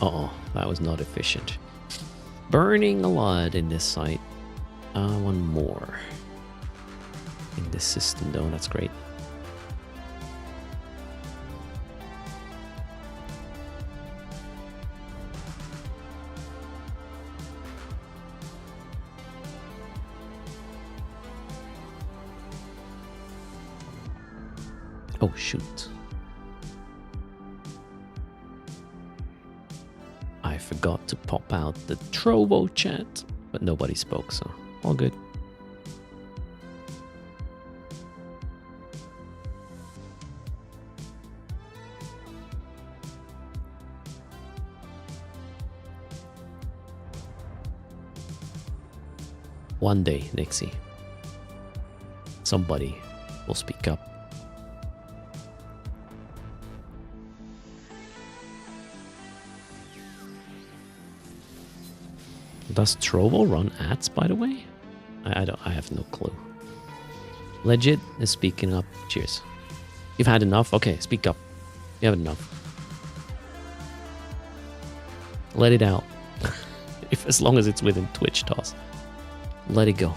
Uh-oh, that was not efficient. Burning a lot in this site. One more. In this system though, that's great. Oh shoot. I forgot to pop out the Trovo chat, but nobody spoke, so all good. One day, Nixie, somebody will speak up. Does Trovo run ads, by the way? I have no clue. Legit is speaking up. Cheers. You've had enough? Okay, speak up. You have enough. Let it out. As long as it's within Twitch toss. Let it go.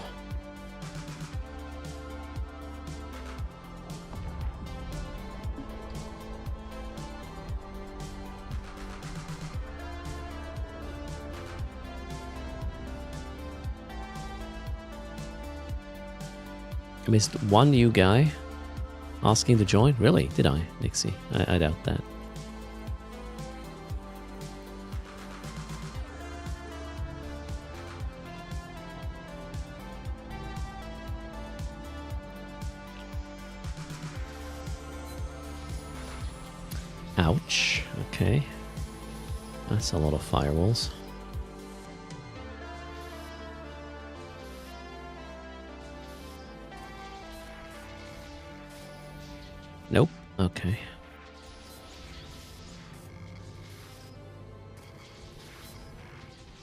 I missed one new guy asking to join. Really? Did I, Nixie? I doubt that. Ouch. Okay. That's a lot of firewalls. Nope. Okay.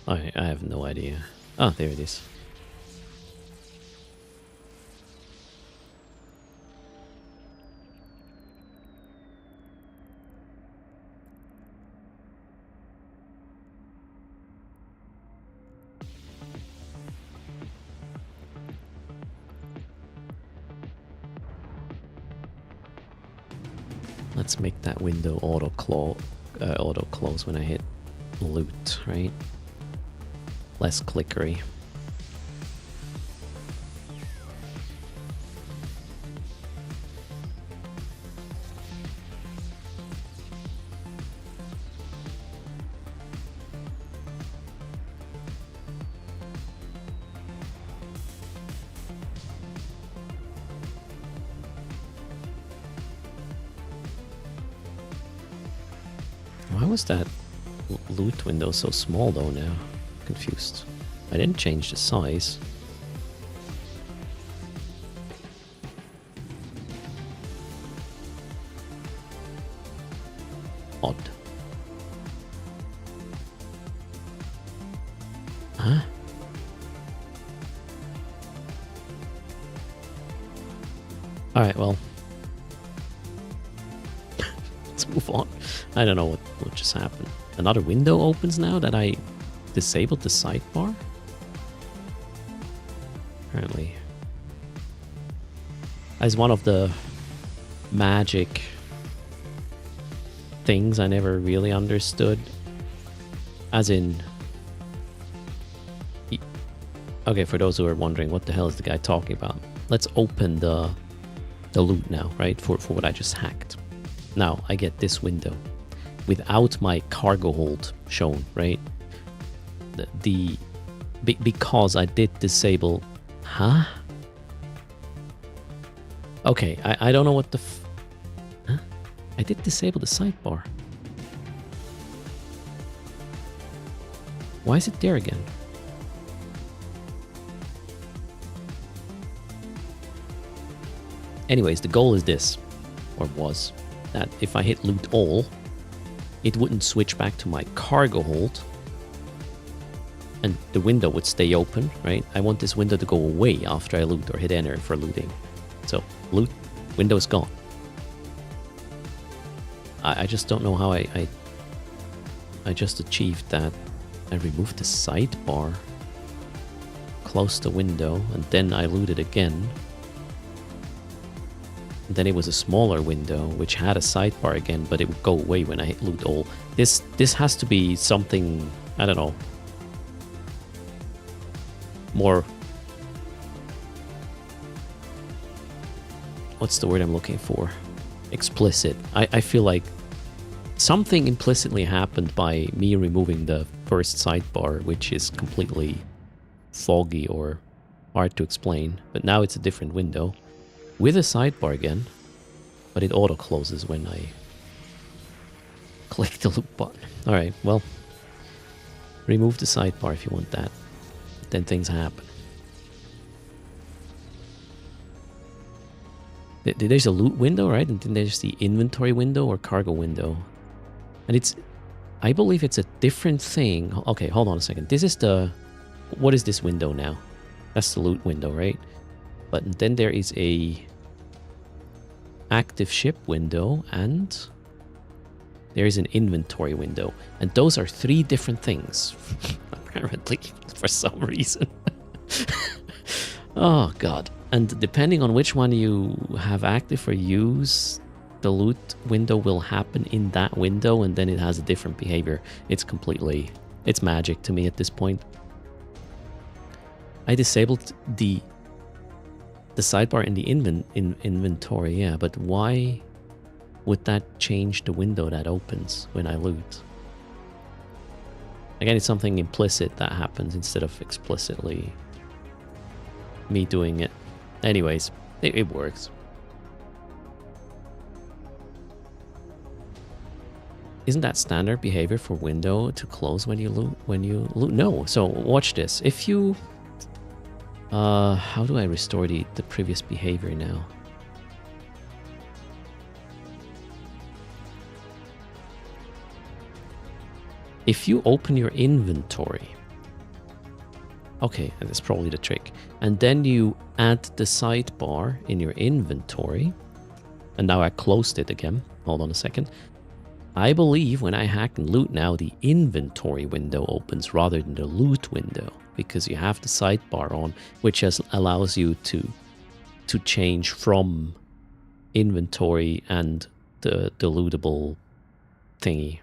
I have no idea. Oh, there it is. Let's make that window auto close when I hit loot, right? Less clickery. Why was that loot window so small though now? Confused. I didn't change the size. Odd. Huh? Alright, well. Let's move on. I don't know what just happened. Another window opens now that I disabled the sidebar? Apparently. As one of the magic things I never really understood. As in... Okay, for those who are wondering, what the hell is the guy talking about? Let's open the loot now, right? For what I just hacked. Now, I get this window. Without my cargo hold shown, right? Because I did disable... Huh? Okay, I don't know what the... Huh? I did disable the sidebar. Why is it there again? Anyways, the goal is this, or was, that if I hit loot all, it wouldn't switch back to my cargo hold, and the window would stay open, right? I want this window to go away after I loot or hit enter for looting. So, loot, window is gone. I just don't know how I I just achieved that. I removed the sidebar, closed the window, and then I looted again. And then it was a smaller window, which had a sidebar again, but it would go away when I hit loot all. This has to be something, I don't know, more... What's the word I'm looking for? Explicit. I feel like something implicitly happened by me removing the first sidebar, which is completely foggy or hard to explain. But now it's a different window with a sidebar again, but it auto closes when I click the loop button. Alright, well, remove the sidebar if you want that. Then things happen. There's a loot window, right? And then there's the inventory window or cargo window. And it's... I believe it's a different thing. Okay, hold on a second. This is the... What is this window now? That's the loot window, right? But then there is a... active ship window and... there is an inventory window. And those are 3 different things. Apparently, for some reason. Oh, God. And depending on which one you have active or use, the loot window will happen in that window, and then it has a different behavior. It's completely... it's magic to me at this point. I disabled the sidebar in the inventory, yeah, but why would that change the window that opens when I loot? Again, it's something implicit that happens instead of explicitly me doing it. Anyways, it works. Isn't that standard behavior for window to close when you loot? No. So watch this. If you... how do I restore the previous behavior now? If you open your inventory... Okay, and that's probably the trick. And then you add the sidebar in your inventory. And now I closed it again. Hold on a second. I believe when I hack and loot now, the inventory window opens rather than the loot window. Because you have the sidebar on, which allows you to change from inventory and the lootable thingy.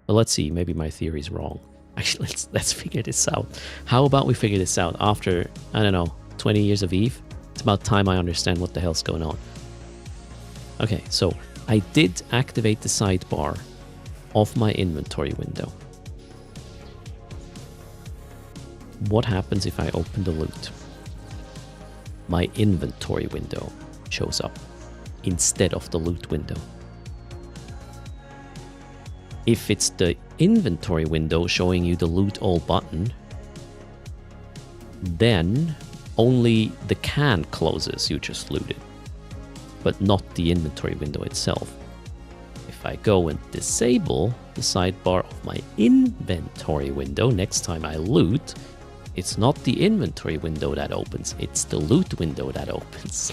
But let's see, maybe my theory is wrong. Actually, let's figure this out. How about we figure this out after, I don't know, 20 years of Eve? It's about time I understand what the hell's going on. Okay, so I did activate the sidebar of my inventory window. What happens if I open the loot? My inventory window shows up instead of the loot window. If it's the inventory window showing you the loot all button, then only the can closes you just looted, but not the inventory window itself. If I go and disable the sidebar of my inventory window next time I loot, it's not the inventory window that opens, it's the loot window that opens.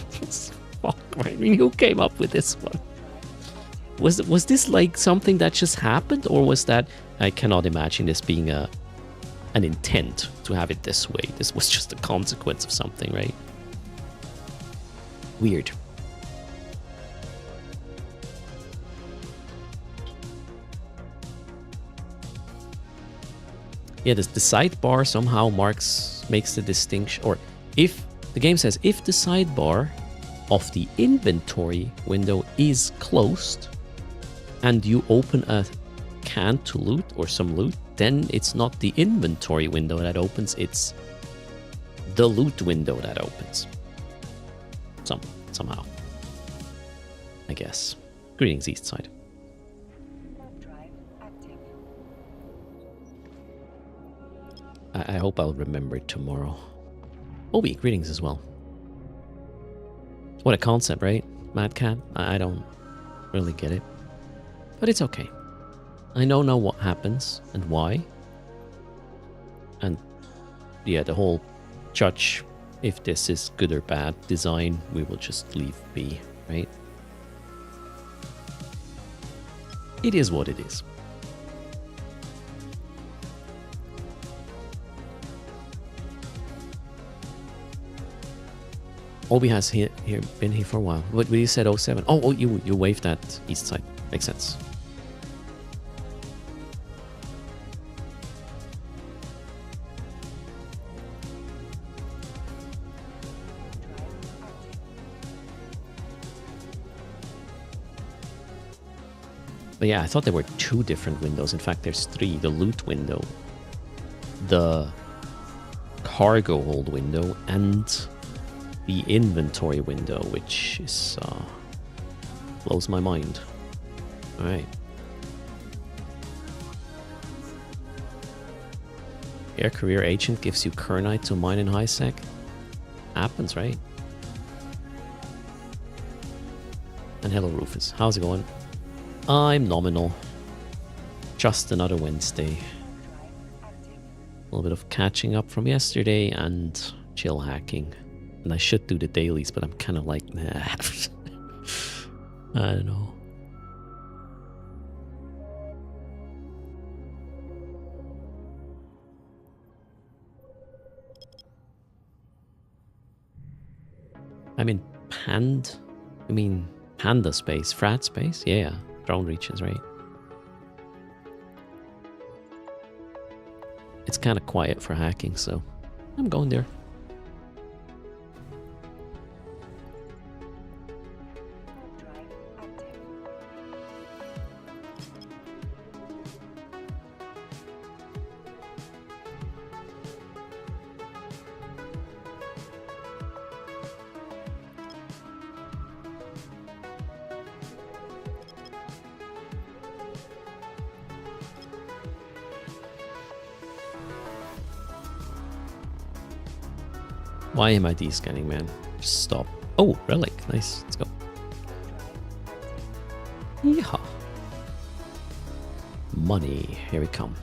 Fuck, I mean, who came up with this one? Was this like something that just happened, or was that... I cannot imagine this being an intent to have it this way. This was just a consequence of something, right? Weird. Yeah, the sidebar somehow makes the distinction, or if the game says if the sidebar of the inventory window is closed and you open a can to loot or some loot, then it's not the inventory window that opens, it's the loot window that opens. Somehow. I guess. Greetings, East Side. Drive active. I hope I'll remember it tomorrow. Obi, greetings as well. What a concept, right? Mad Cat? I don't really get it. But it's okay. I don't know what happens and why. And yeah, the whole judge if this is good or bad design, we will just leave be, right? It is what it is. Obi has been here for a while. But you said 07. Oh, you waved at east side. Makes sense. But yeah, I thought there were 2 different windows. In fact, there's 3. The loot window, the cargo hold window, and the inventory window, which is blows my mind. All right. Air career agent gives you Kernite to mine in high sec. Happens, right? And hello, Rufus. How's it going? I'm nominal. Just another Wednesday. A little bit of catching up from yesterday and chill hacking. And I should do the dailies, but I'm kind of like, nah. I don't know. I'm in Panda space, frat space? Yeah, drone reaches, right? It's kind of quiet for hacking, so I'm going there. Why am I descanning, man? Just stop. Oh, relic. Nice. Let's go. Yeehaw. Money. Here we come.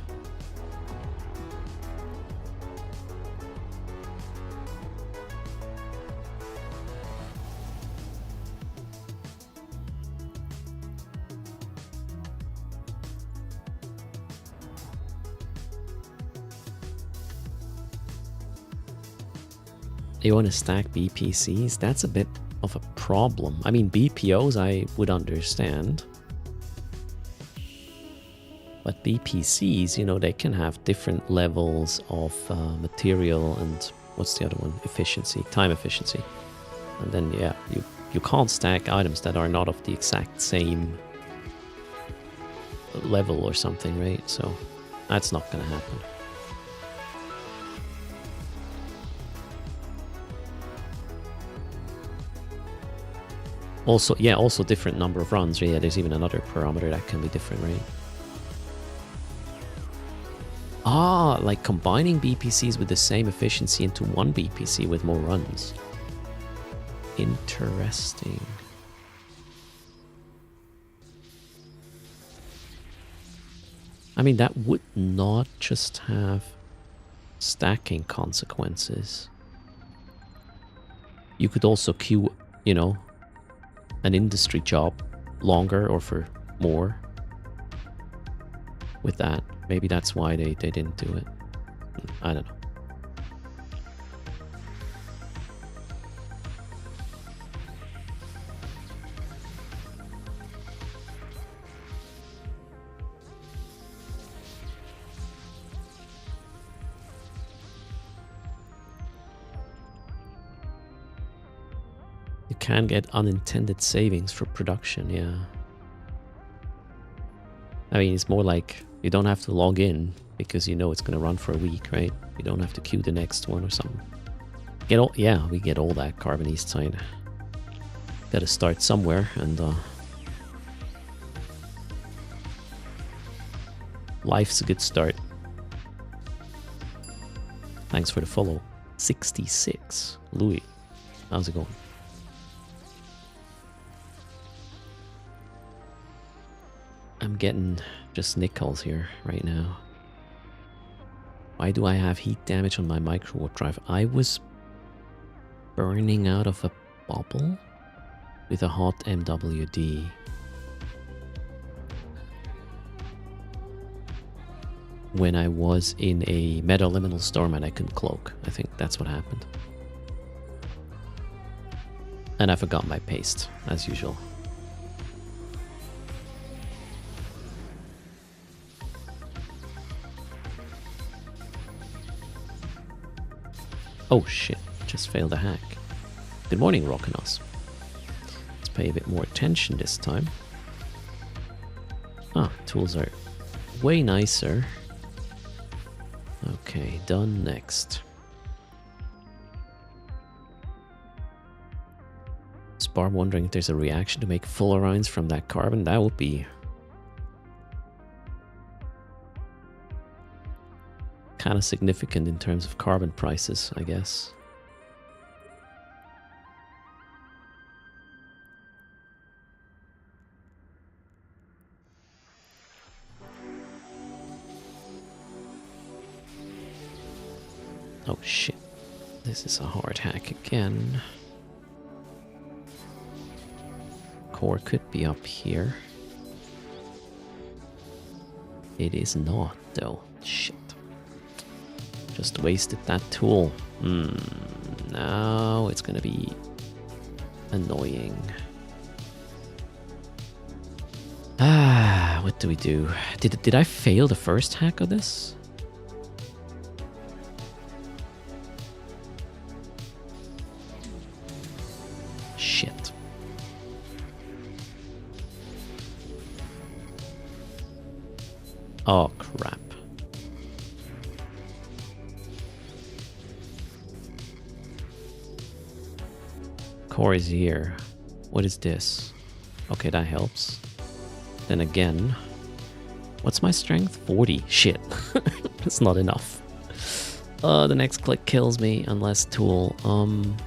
You want to stack BPCs? That's a bit of a problem. I mean, BPOs I would understand. But BPCs, you know, they can have different levels of material and what's the other one? Efficiency, time efficiency. And then, yeah, you can't stack items that are not of the exact same level or something, right? So that's not going to happen. Also, yeah, also different number of runs. Yeah, there's even another parameter that can be different, right? Ah, like combining BPCs with the same efficiency into one BPC with more runs. Interesting. I mean, that would not just have stacking consequences. You could also queue, you know, an industry job longer or for more with that. Maybe that's why they didn't do it. I don't know. You can get unintended savings for production, yeah. I mean, it's more like you don't have to log in because you know it's going to run for a week, right? You don't have to queue the next one or something. Yeah, we get all that carbon east side. Got to start somewhere, and life's a good start. Thanks for the follow. 66. Louis, how's it going? I'm getting just nickels here right now. Why do I have heat damage on my micro warp drive? I was burning out of a bubble with a hot MWD. When I was in a meta-liminal storm and I couldn't cloak. I think that's what happened. And I forgot my paste, as usual. Oh shit, just failed a hack. Good morning, Rockanos. Let's pay a bit more attention this time. Ah, tools are way nicer. Okay, done. Next. Is Barb wondering if there's a reaction to make fullerenes from that carbon? That would be kind of significant in terms of carbon prices, I guess. Oh shit. This is a hard hack again. Core could be up here. It is not, though. Shit. Just wasted that tool. Now it's gonna be annoying. Ah, what do we do? Did I fail the first hack of this? Shit. Oh, crap. Core is here. What is this? Okay, that helps. Then again, what's my strength? 40. Shit. It's not enough. The next click kills me unless tool. Can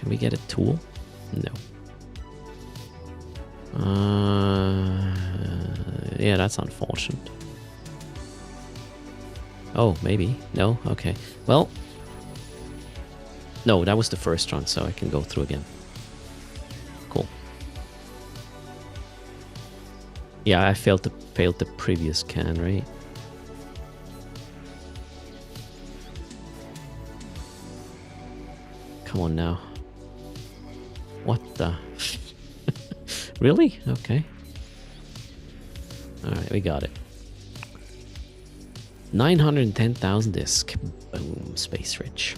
we get a tool? No. Yeah, that's unfortunate. Oh, maybe. No? Okay. Well. No, that was the first run, so I can go through again. Cool. Yeah, I failed the previous can, right? Come on now. What the? Really? Okay. Alright, we got it. 910,000 disc. Boom, space rich.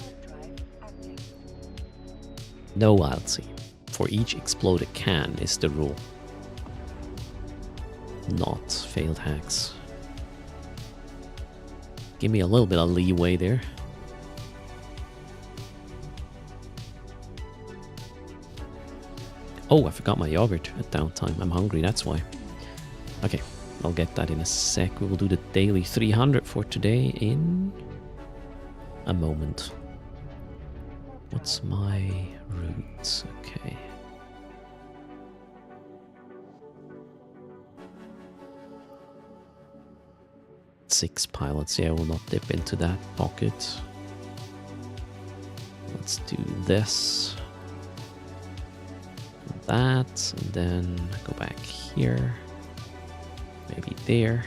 No Altsy. For each exploded can is the rule. Not failed hacks. Give me a little bit of leeway there. Oh, I forgot my yogurt at downtime. I'm hungry, that's why. Okay, I'll get that in a sec. We will do the daily 300 for today in a moment. What's my route? Okay. Six pilots. Yeah, we'll not dip into that pocket. Let's do this. That, and then go back here. Maybe there.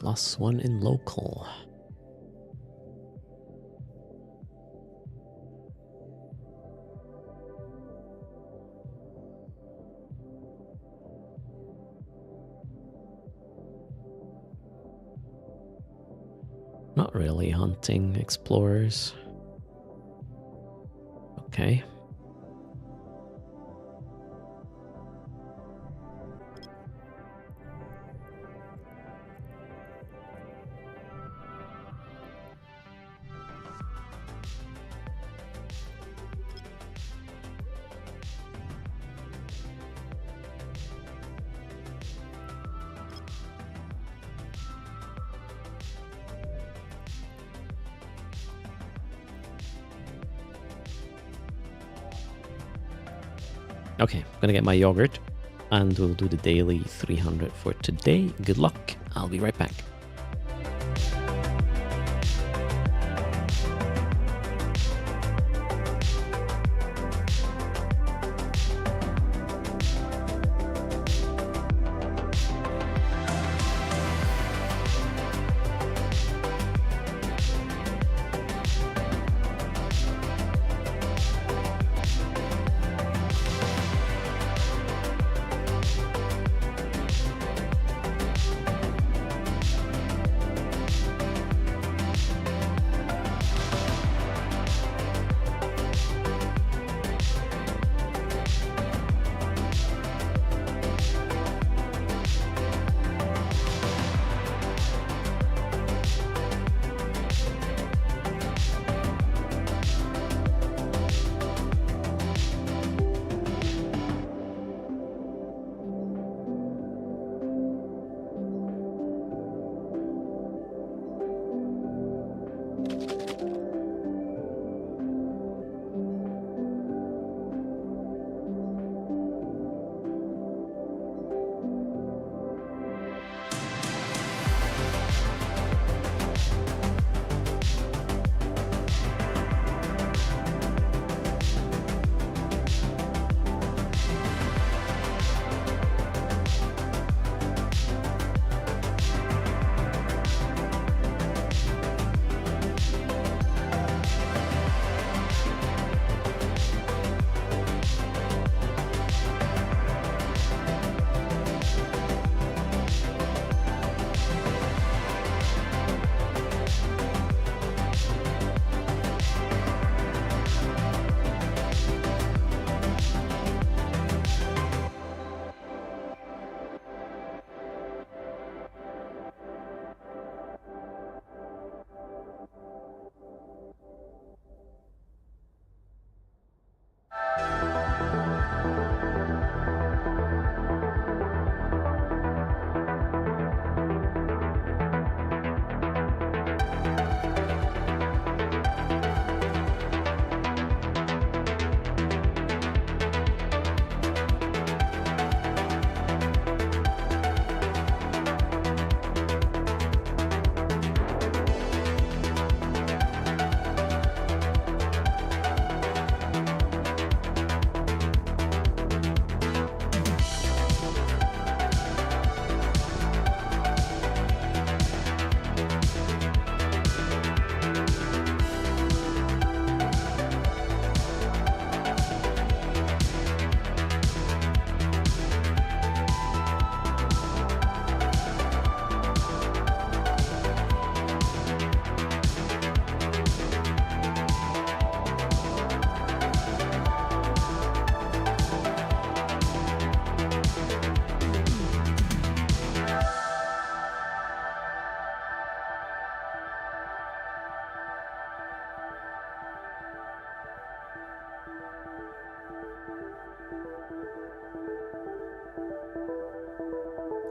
+1 in local. Not really hunting explorers. Okay. Okay, I'm gonna get my yogurt and we'll do the daily 300 for today. Good luck. I'll be right back.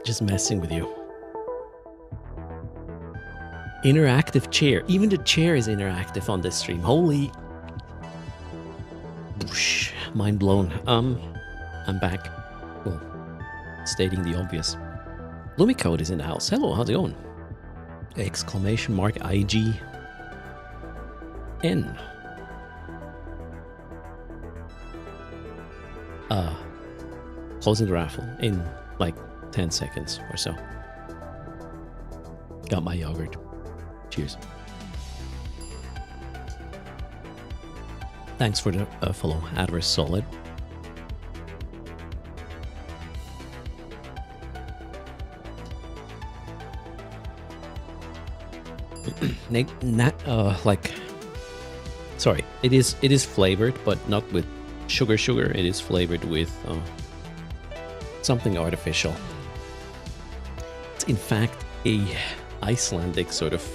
Just messing with you. Interactive chair. Even the chair is interactive on this stream. Holy. Whoosh. Mind blown. I'm back. Well, stating the obvious. Lumicode is in the house. Hello, how's it going? Exclamation mark IG N. Closing the raffle in like 10 seconds or so. Got my yogurt. Cheers. Thanks for the follow. Adverse Solid. Sorry, it is flavored, but not with sugar. It is flavored with something artificial. It's in fact a Icelandic sort of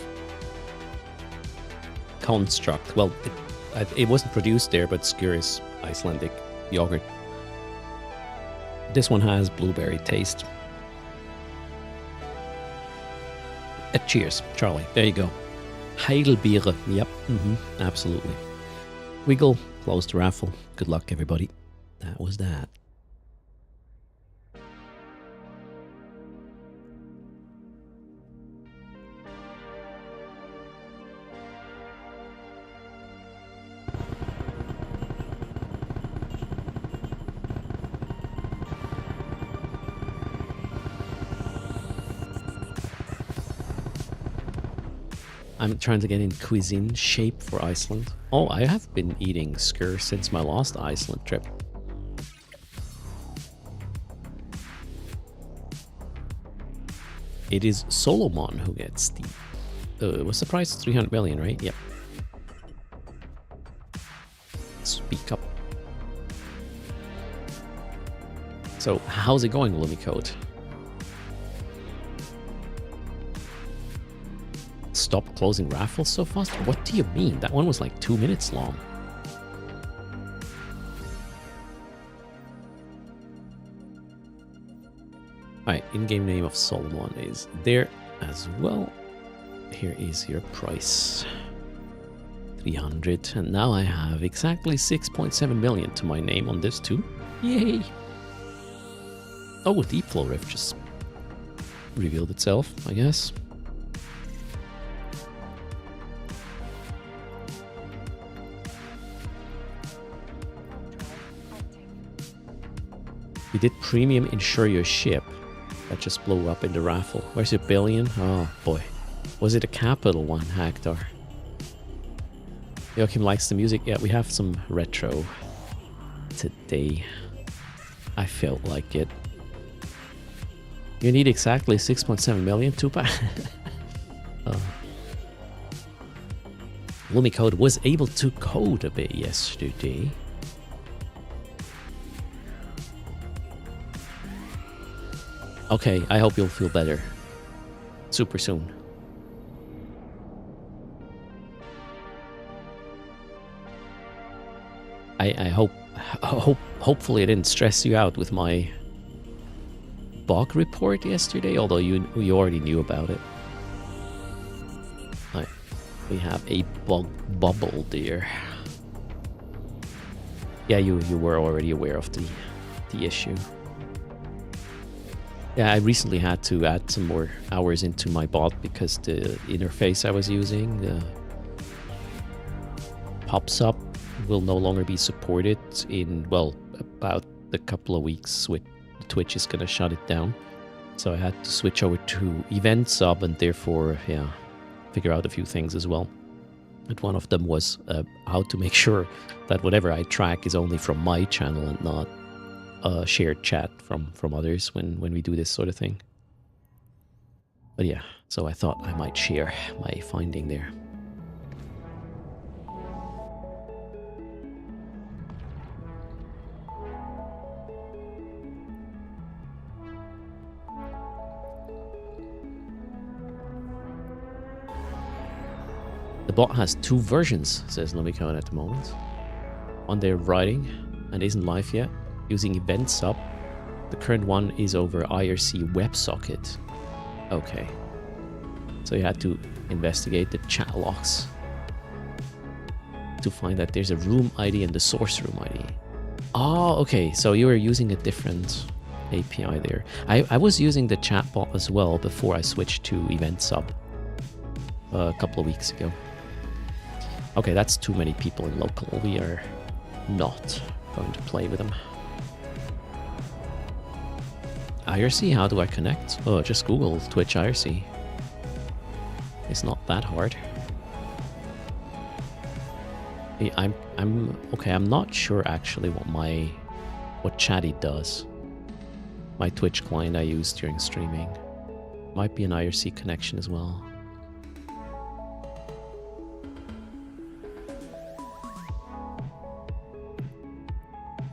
construct. Well, it wasn't produced there, but Skyr is Icelandic yogurt. This one has blueberry taste. Cheers, Charlie. There you go. Heidelbeere. Yep. Absolutely. Wiggle. Close the raffle. Good luck, everybody. That was that. I'm trying to get in cuisine shape for Iceland. Oh, I have been eating skyr since my last Iceland trip. It is Solomon who gets the... what's the price? 300 million, right? Yep. Speak up. So, how's it going, Lumicode? Stop closing raffles so fast? What do you mean? That one was like 2 minutes long. Alright, in-game name of Solomon is there as well. Here is your price. 300. And now I have exactly 6.7 million to my name on this too. Yay! Oh, Deep Flow Rift just revealed itself, I guess. You did premium insure your ship. That just blew up in the raffle. Where's your billion? Oh boy. Was it a capital one, Hector? Joachim likes the music. Yeah, we have some retro today. I felt like it. You need exactly 6.7 million, Tupac. Lumicode was able to code a bit yesterday. Okay, I hope you'll feel better super soon. I hopefully I didn't stress you out with my bug report yesterday, although you already knew about it. Right, we have a bug bubble there. Yeah, you were already aware of the issue. Yeah, I recently had to add some more hours into my bot because the interface I was using pops up will no longer be supported in, well, about a couple of weeks. With Twitch is going to shut it down. So I had to switch over to event sub and therefore, yeah, figure out a few things as well. But one of them was how to make sure that whatever I track is only from my channel and not shared chat from others when we do this sort of thing. But yeah, so I thought I might share my finding there. The bot has 2 versions, says Lumicon at the moment. One they're writing and isn't live yet, using event sub. The current one is over IRC WebSocket. Okay. So you had to investigate the chat logs to find that there's a room ID and the source room ID. Oh, okay. So you were using a different API there. I was using the chatbot as well before I switched to event sub a couple of weeks ago. Okay, that's too many people in local. We are not going to play with them. IRC, how do I connect? Oh, just Google Twitch IRC. It's not that hard. Hey, I'm okay. I'm not sure actually what Chatty does. My Twitch client I use during streaming might be an IRC connection as well.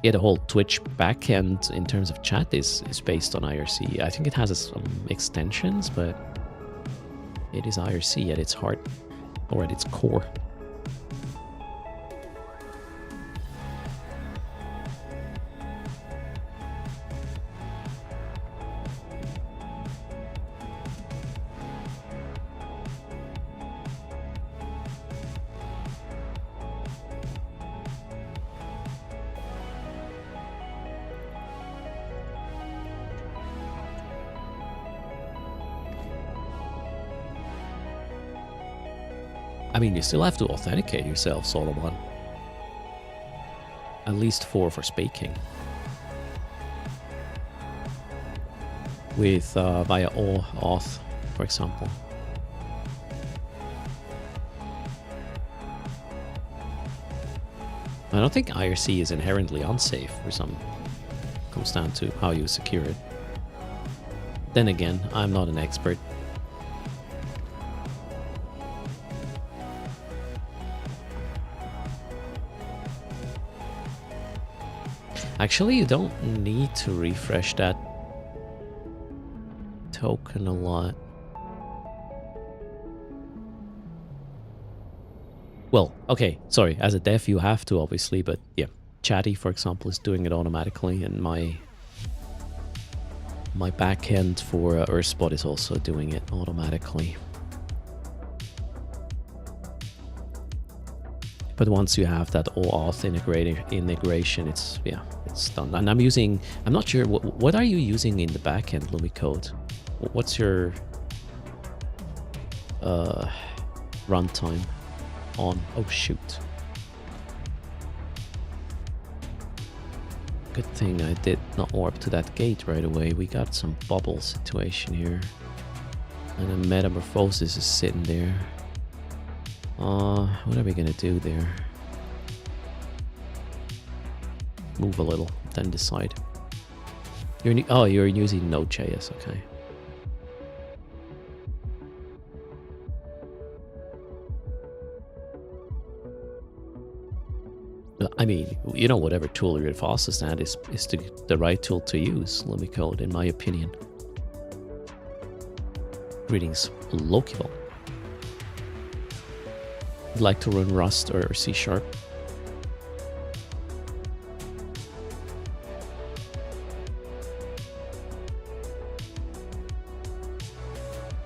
Yeah, the whole Twitch backend in terms of chat is based on IRC. I think it has some extensions, but it is IRC at its heart or at its core. I mean, you still have to authenticate yourself, Solomon. At least for speaking. With via auth, for example. I don't think IRC is inherently unsafe for some. Comes down to how you secure it. Then again, I'm not an expert. Actually, you don't need to refresh that token a lot. Well, okay, sorry, as a dev you have to obviously, but yeah. Chatty, for example, is doing it automatically, and my backend for Earthspot is also doing it automatically. But once you have that OAuth integration, it's done. And I'm not sure, what are you using in the backend, Lumicode? What's your runtime on? Oh shoot. Good thing I did not warp to that gate right away. We got some bubble situation here. And a metamorphosis is sitting there. What are we gonna do there? Move a little, then decide. You're using Node.js, okay. I mean, you know, whatever tool you're fastest at is the right tool to use, Lumicode, in my opinion. Greetings, Lokival. Would like to run Rust or C#?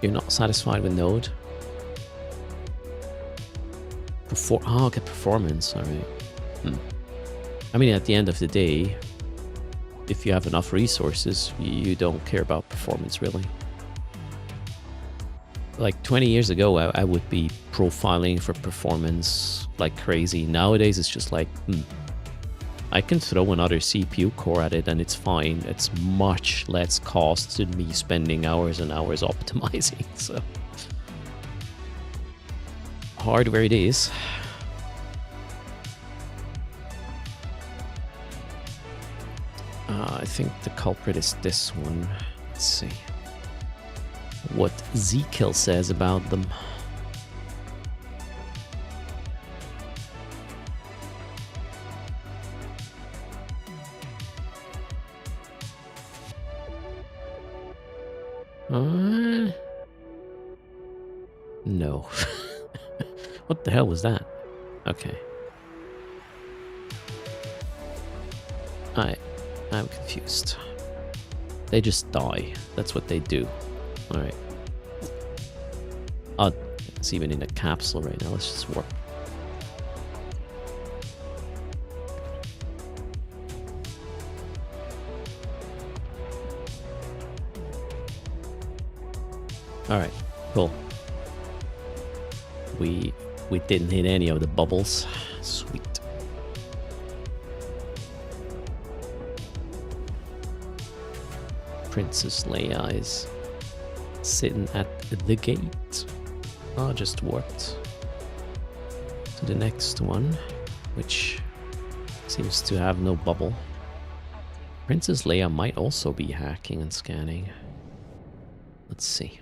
You're not satisfied with Node? Okay, performance, alright. I mean, at the end of the day, if you have enough resources, you don't care about performance, really. Like 20 years ago, I would be profiling for performance like crazy. Nowadays, it's just like, I can throw another CPU core at it and it's fine. It's much less cost than me spending hours and hours optimizing, so. Hardware it is. I think the culprit is this one. Let's see what Zekiel says about them. No. What the hell was that? Okay. I'm confused. They just die. That's what they do. Alright. Oh, it's even in a capsule right now. Let's just warp. Alright, cool. We didn't hit any of the bubbles. Sweet. Princess Leia is sitting at the gate. I just warped to the next one, which seems to have no bubble. Princess Leia might also be hacking and scanning. Let's see.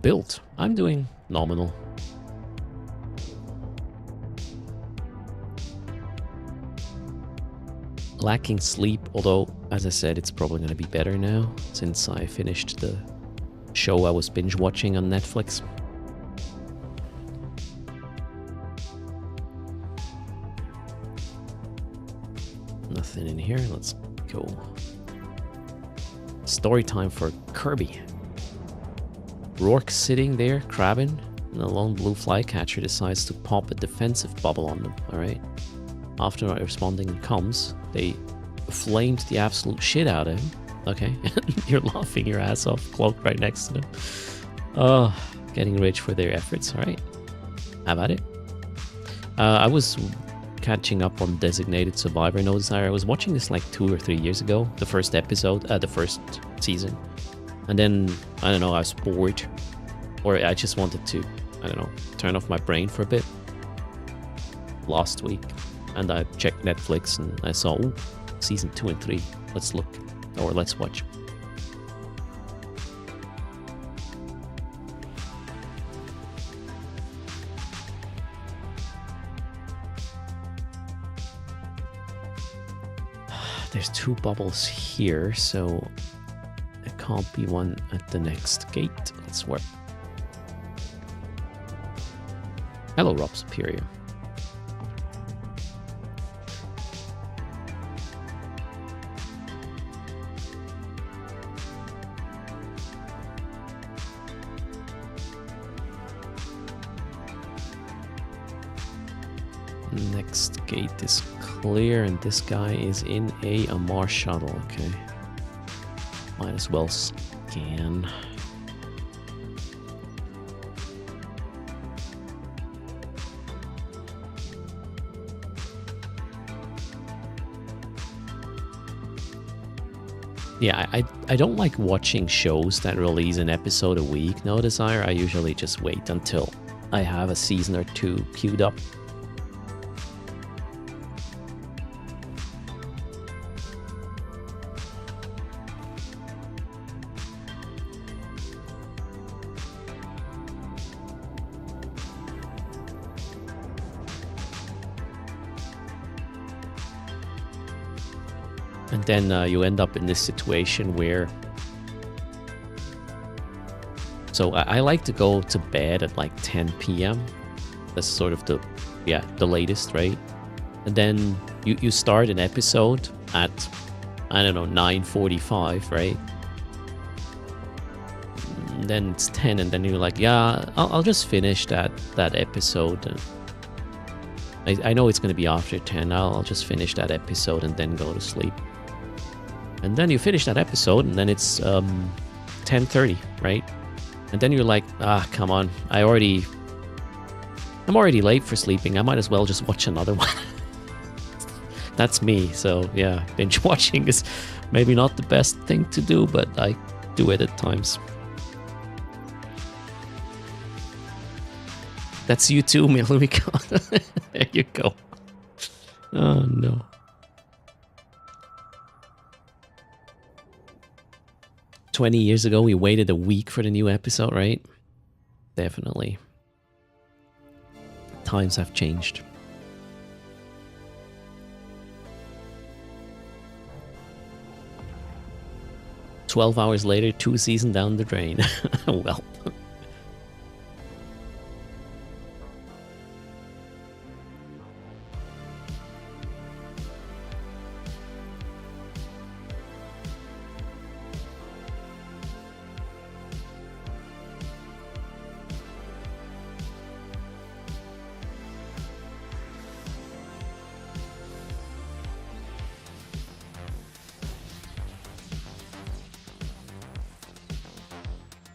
Built. I'm doing nominal. Lacking sleep, although, as I said, it's probably going to be better now, since I finished the show I was binge watching on Netflix. Nothing in here, let's go. Story time for Kirby. Rourke sitting there, crabbing, and a lone blue flycatcher decides to pop a defensive bubble on them, alright? After responding in comms, they flamed the absolute shit out of him. Okay, you're laughing your ass off, cloaked right next to them. Oh, getting rich for their efforts, alright. How about it? I was catching up on Designated Survivor, No Desire. I was watching this like 2 or 3 years ago, the first episode, the first season. And then, I don't know, I was bored. Or I just wanted to, I don't know, turn off my brain for a bit. last week, and I checked Netflix and I saw season 2 and 3. Let's look, or let's watch. There's 2 bubbles here, so there can't be one at the next gate. Let's work. Hello, Rob Superior. Next gate is clear, and this guy is in a Mars shuttle. Okay. Might as well scan. Yeah, I don't like watching shows that release an episode a week, no Desire. I usually just wait until I have a season or 2 queued up. And then you end up in this situation where... So I like to go to bed at like 10 p.m. That's sort of the latest, right? And then you start an episode at, I don't know, 9:45, right? And then it's 10, and then you're like, yeah, I'll just finish that episode. And I know it's going to be after 10. I'll just finish that episode and then go to sleep. And then you finish that episode, and then it's 10:30, right? And then you're like, come on, I'm already late for sleeping. I might as well just watch another one. That's me. So yeah, binge watching is maybe not the best thing to do, but I do it at times. That's you too, Milumiko. There you go. Oh no. "20 years ago, we waited a week for the new episode," right? Definitely. Times have changed. "12 hours later, 2 seasons down the drain." Well.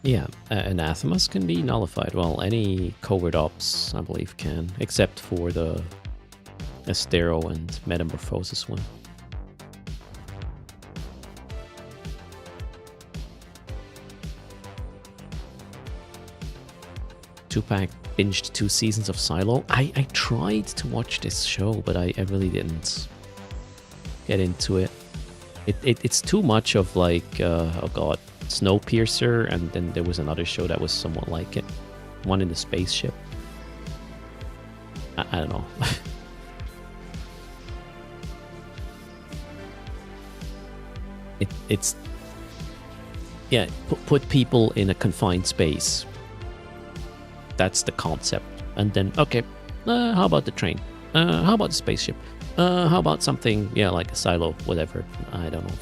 Yeah, anathemas can be nullified. Well, any covert ops, I believe, can, except for the Estero and Metamorphosis one. Tupac binged 2 seasons of Silo. I tried to watch this show, but I really didn't get into it. It's too much of like, oh god, Snowpiercer, and then there was another show that was somewhat like it. One in the spaceship. I don't know. It's... Yeah, put people in a confined space. That's the concept. And then, okay, how about the train? How about the spaceship? How about something, yeah, like a silo, whatever. I don't know.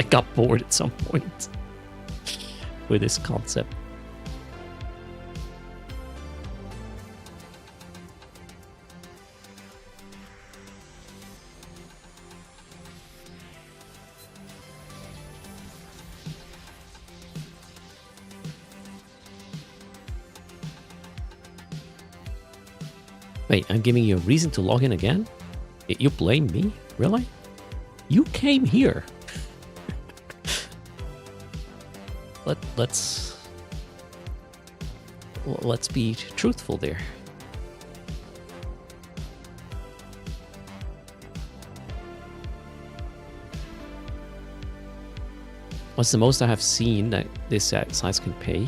I got bored at some point with this concept. Wait, I'm giving you a reason to log in again? You blame me? Really? You came here. Let's be truthful there. What's the most I have seen that this size can pay?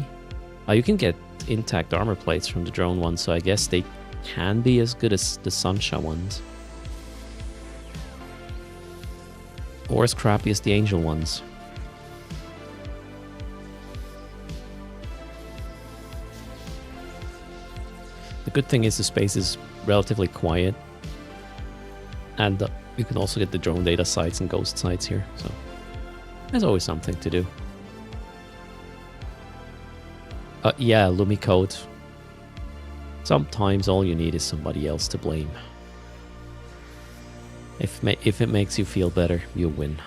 You can get intact armor plates from the drone ones, so I guess they can be as good as the Sunshine ones. Or as crappy as the Angel ones. The good thing is the space is relatively quiet. And you can also get the drone data sites and ghost sites here, so there's always something to do. Yeah, Lumicode. Sometimes all you need is somebody else to blame. If it makes you feel better, you win.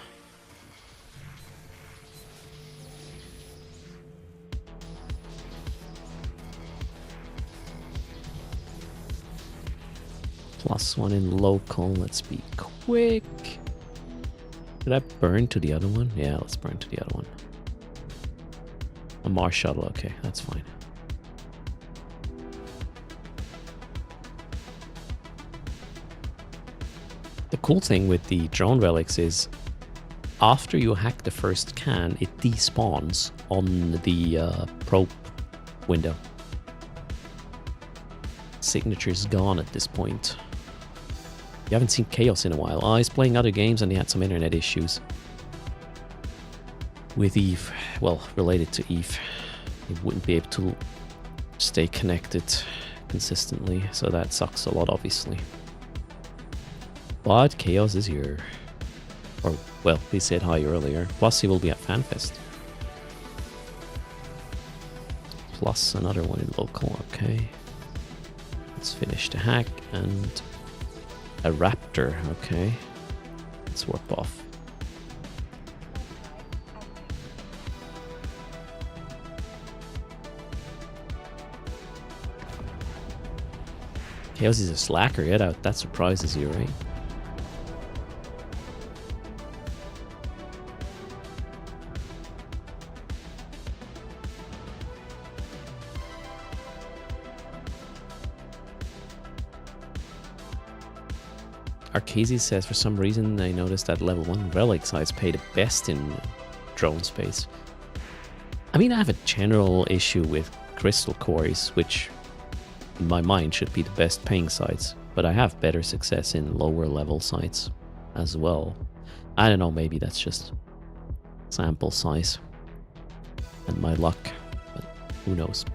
+1 in local, let's be quick. Did I burn to the other one? Yeah, let's burn to the other one. A Mars shuttle, okay, that's fine. The cool thing with the drone relics is after you hack the first can, it despawns on the probe window. Signature's gone at this point. You haven't seen Chaos in a while. Oh, he's playing other games and he had some internet issues. With Eve, well, related to Eve. He wouldn't be able to stay connected consistently, so that sucks a lot, obviously. But Chaos is here. Or, well, he said hi earlier. Plus, he will be at FanFest. Plus another one in local, okay. Let's finish the hack and a raptor, okay. Let's warp off. Chaos is a slacker, yeah, that surprises you, right? Arcasi says, for some reason I noticed that level 1 relic size pay the best in drone space. I mean, I have a general issue with crystal cores, which in my mind should be the best paying sites, but I have better success in lower level sites as well. I don't know, maybe that's just sample size and my luck, but who knows.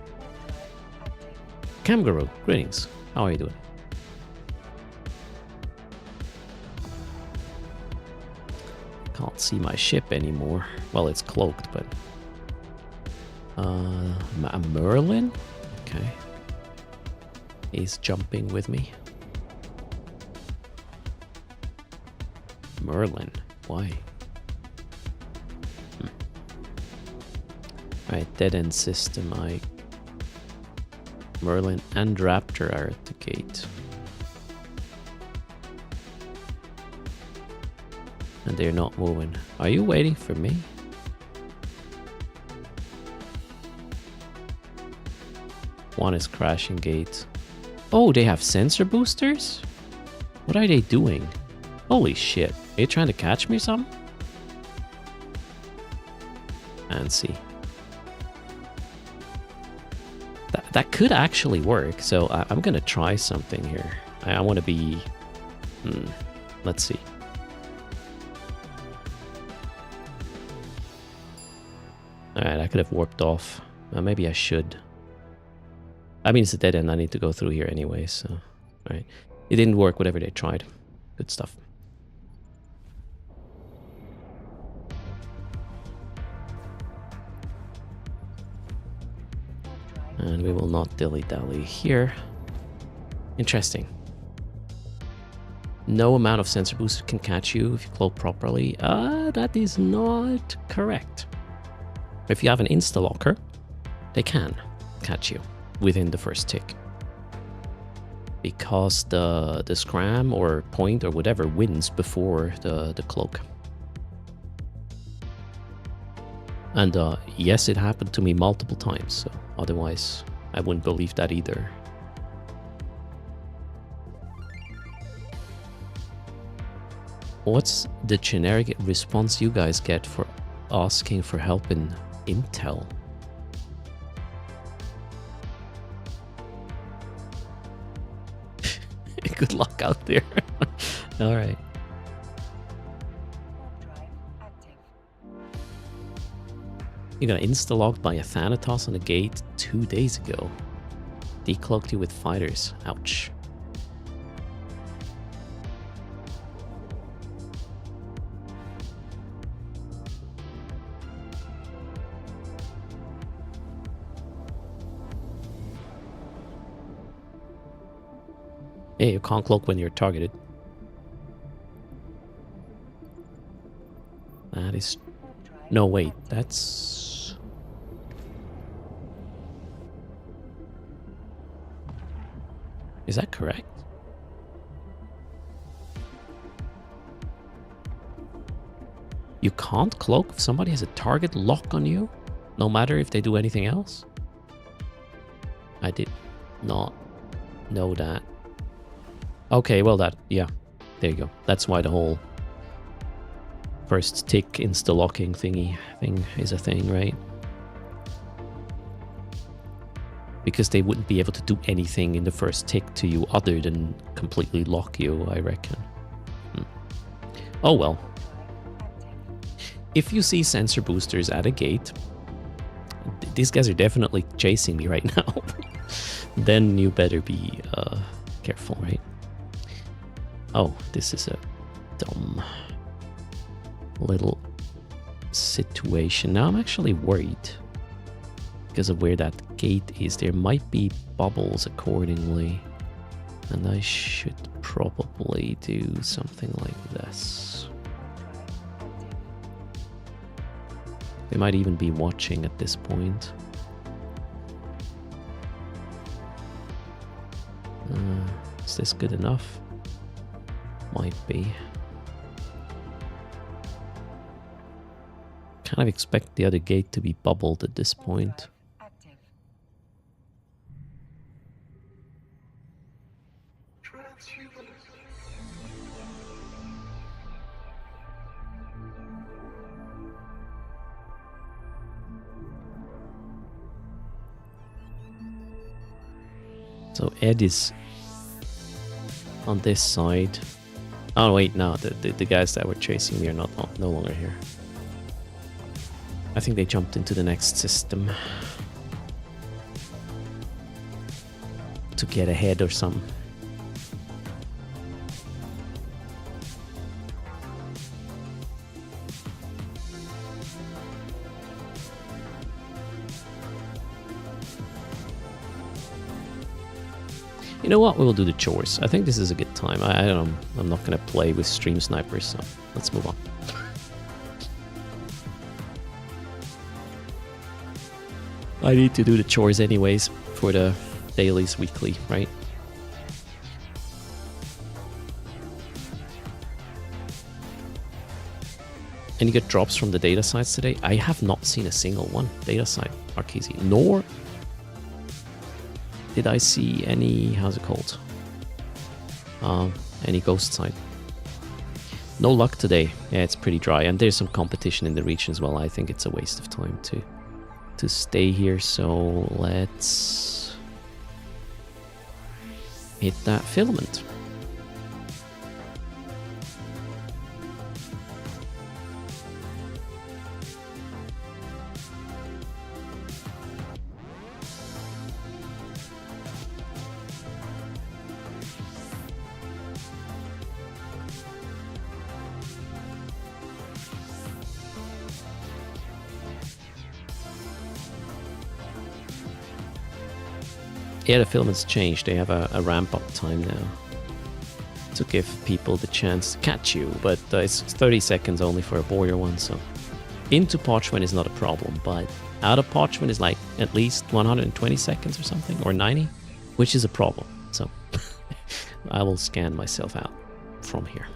Camguru, greetings. How are you doing? Can't see my ship anymore. Well, it's cloaked, but... a Merlin? Okay. He's jumping with me. Merlin? Why? Alright, dead end system. Merlin and Raptor are at the gate. And they're not moving. Are you waiting for me? One is crashing gate. Oh, they have sensor boosters? What are they doing? Holy shit. Are you trying to catch me or something? Fancy. That could actually work. So I'm gonna try something here. I want to be... let's see. Alright, I could have warped off. Maybe I should. I mean, it's a dead end. I need to go through here anyway, so... Alright. It didn't work, whatever they tried. Good stuff. And we will not dilly-dally here. Interesting. No amount of sensor boost can catch you if you cloak properly. That is not correct. If you have an insta-locker, they can catch you within the first tick. Because the scram or point or whatever wins before the cloak. And yes, it happened to me multiple times, so otherwise I wouldn't believe that either. What's the generic response you guys get for asking for help in intel. Good luck out there. All right. Drive active. You got insta-logged by a Thanatos on a gate 2 days ago. Decloaked you with fighters. Ouch. Yeah, you can't cloak when you're targeted. That is... No, wait, that's... Is that correct? You can't cloak if somebody has a target lock on you, no matter if they do anything else? I did not know that. Okay, well yeah, there you go. That's why the whole first tick insta-locking thing is a thing, right? Because they wouldn't be able to do anything in the first tick to you other than completely lock you, I reckon. Oh well. If you see sensor boosters at a gate, these guys are definitely chasing me right now, then you better be careful, right? Oh, this is a dumb little situation. Now I'm actually worried because of where that gate is. There might be bubbles accordingly, and I should probably do something like this. They might even be watching at this point. Is this good enough? Might be. Kind of expect the other gate to be bubbled at this point. Active. So Ed is on this side. Oh wait, no, the guys that were chasing me are no longer here. I think they jumped into the next system to get ahead or something. You know what? We will do the chores. I think this is a good time. I don't know. I'm not going to play with stream snipers, so let's move on. I need to do the chores anyways for the dailies weekly, right? And you get drops from the data sites today? I have not seen a single one. Data site, Archesi. Nor did I see any, how's it called? Any ghost site. No luck today. Yeah, it's pretty dry. And there's some competition in the region as well. I think it's a waste of time to stay here. So let's hit that filament. Yeah, the filament's changed. They have a ramp-up time now to give people the chance to catch you, but it's 30 seconds only for a border one, so into parchment is not a problem, but out of parchment is like at least 120 seconds or something, or 90, which is a problem. So I will scan myself out from here,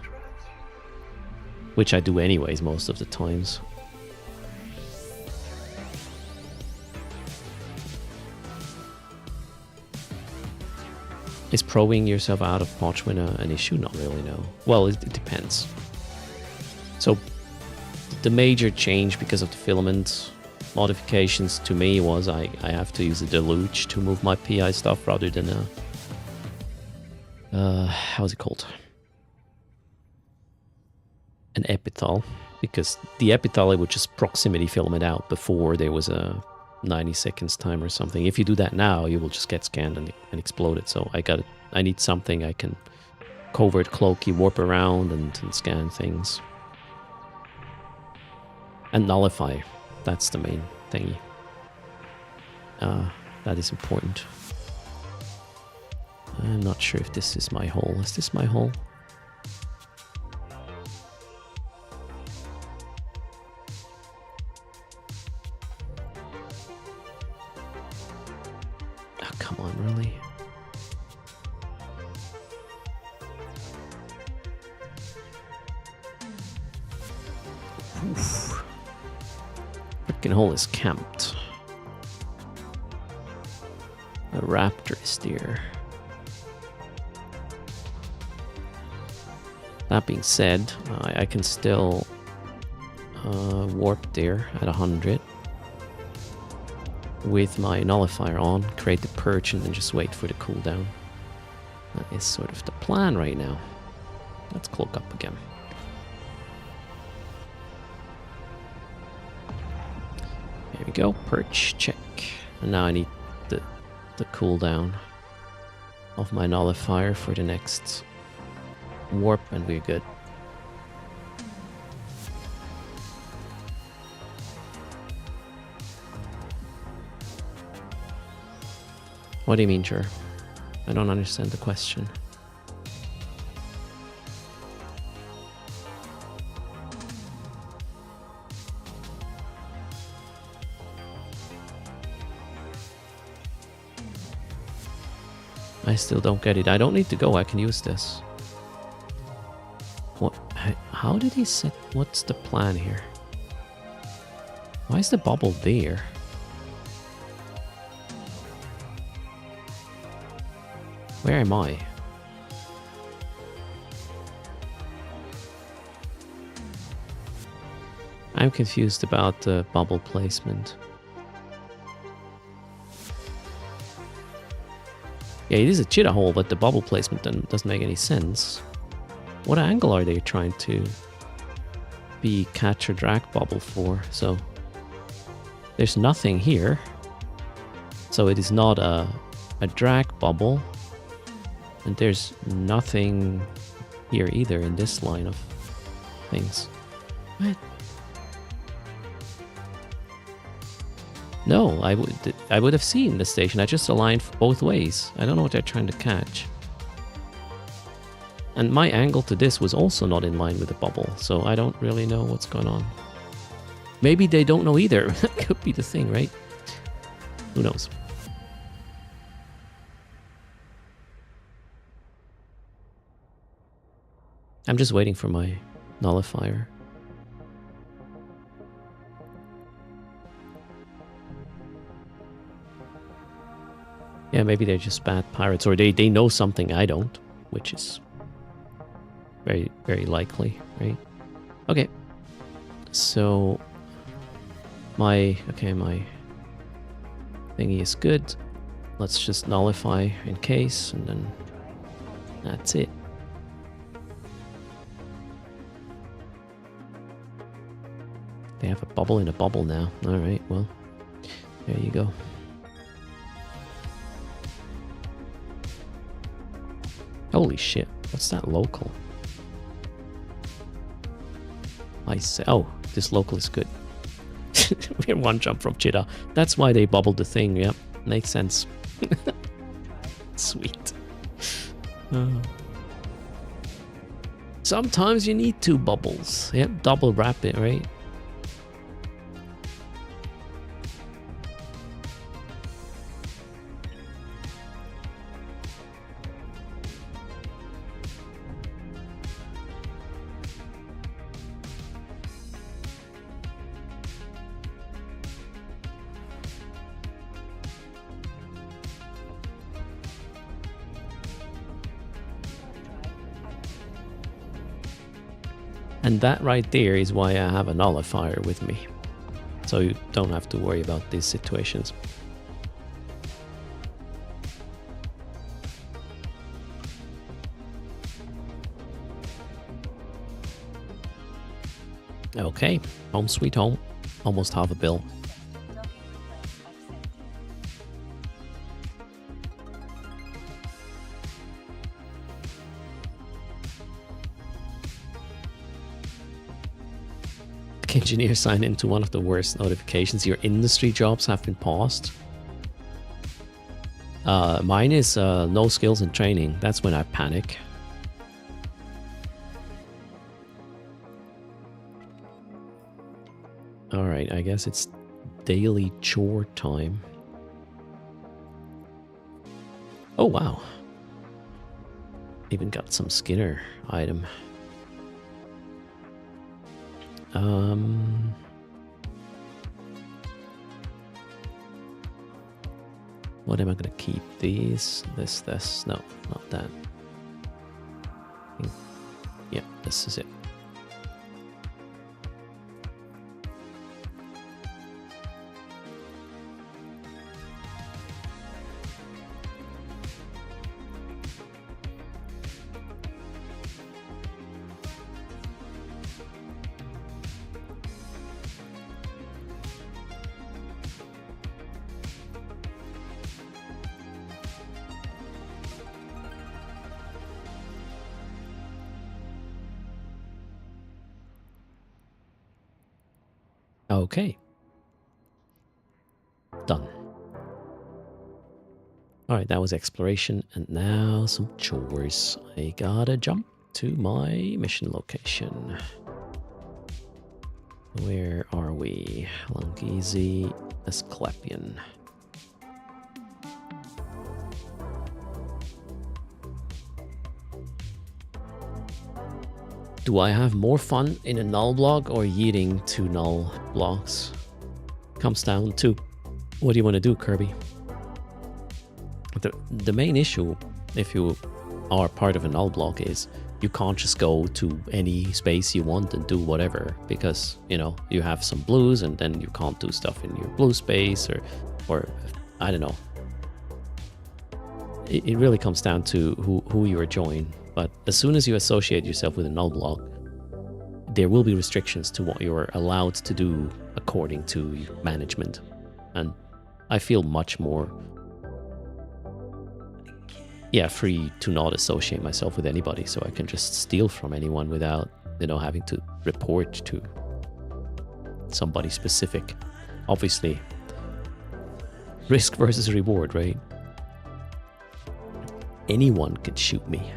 which I do anyways most of the times. Is proing yourself out of parchment an issue? Not really, no. Well, it depends. So the major change because of the filament modifications to me was I have to use a deluge to move my PI stuff rather than how's it called? An epithal, because the epithal it would just proximity filament out before there was a 90 seconds time or something. If you do that now, you will just get scanned and explode it. So I need something I can covert cloaky warp around and scan things. And nullify. That's the main thingy. That is important. I'm not sure if this is my hole. Is this my hole? Oh, come on, really? Oof. Frickin' hole is camped. A raptor is there. That being said, I can still warp there at 100 with my nullifier on, create the perch, and then just wait for the cooldown. That is sort of the plan right now. Let's cloak up again. There we go, perch, check. And now I need the cooldown of my nullifier for the next warp, and we're good. What do you mean, sure? I don't understand the question. I still don't get it. I don't need to go. I can use this. What? How did he set? What's the plan here? Why is the bubble there? Where am I? I'm confused about the bubble placement. Yeah, it is a cheetah hole, but the bubble placement doesn't make any sense. What angle are they trying to be catch or drag bubble for? So there's nothing here. So it is not a drag bubble. And there's nothing here either in this line of things. What? No, I would have seen the station. I just aligned both ways. I don't know what they're trying to catch. And my angle to this was also not in line with the bubble, so I don't really know what's going on. Maybe they don't know either. That could be the thing, right? Who knows? I'm just waiting for my nullifier. Yeah, maybe they're just bad pirates, or they know something I don't, which is very, very likely, right? Okay. So my thingy is good. Let's just nullify in case, and then that's it. They have a bubble in a bubble now. Alright, well, there you go. Holy shit, what's that local? I say, oh, this local is good. We're one jump from Cheetah. That's why they bubbled the thing, yep, makes sense. Sweet. Sometimes you need two bubbles. Yep, double wrap it, right? And that right there is why I have a nullifier with me. So you don't have to worry about these situations. Okay, home sweet home. Almost half a bill. Engineer sign into one of the worst notifications. Your industry jobs have been paused. Mine is no skills and training. That's when I panic. Alright, I guess it's daily chore time. Oh wow. Even got some Skinner item. What am I gonna keep? These, this. No, not that. Yeah, this is it. Okay. Done. Alright, that was exploration, and now some chores. I gotta jump to my mission location. Where are we? Longizi, Asclepian. Do I have more fun in a null block or yeeting two null blocks? Comes down to what do you want to do, Kirby? The main issue, if you are part of a null block, is you can't just go to any space you want and do whatever, because, you know, you have some blues and then you can't do stuff in your blue space, or I don't know. It really comes down to who you are joining. But as soon as you associate yourself with a null block, there will be restrictions to what you're allowed to do according to management. And I feel much more, free to not associate myself with anybody, so I can just steal from anyone without, having to report to somebody specific. Obviously, risk versus reward, right? Anyone could shoot me.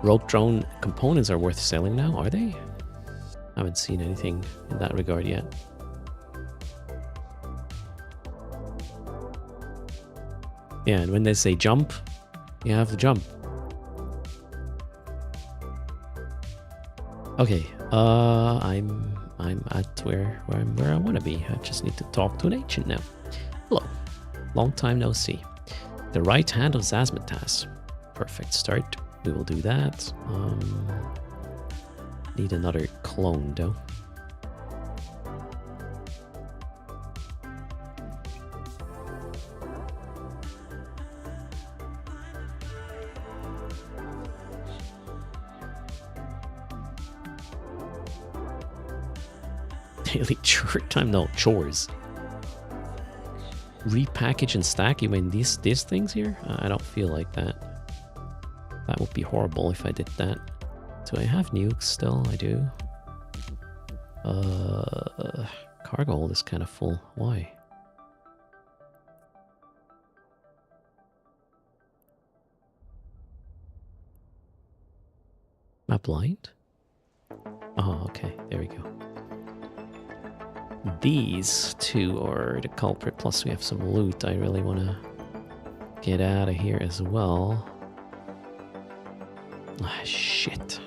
Rogue drone components are worth selling now, are they? I haven't seen anything in that regard yet. Yeah, and when they say jump, you have to jump. Okay, I'm at where I want to be. I just need to talk to an ancient now. Hello, long time no see. The right hand of Zazmatas. Perfect start. We will do that. Need another clone though. Daily chore time? No, chores. Repackage and stack? You mean these things here? I don't feel like that. That would be horrible if I did that. Do I have nukes still? I do. Cargo hold is kind of full. Why? Am I blind? Oh, okay. There we go. These two are the culprit, plus we have some loot I really want to get out of here as well. Ah, shit.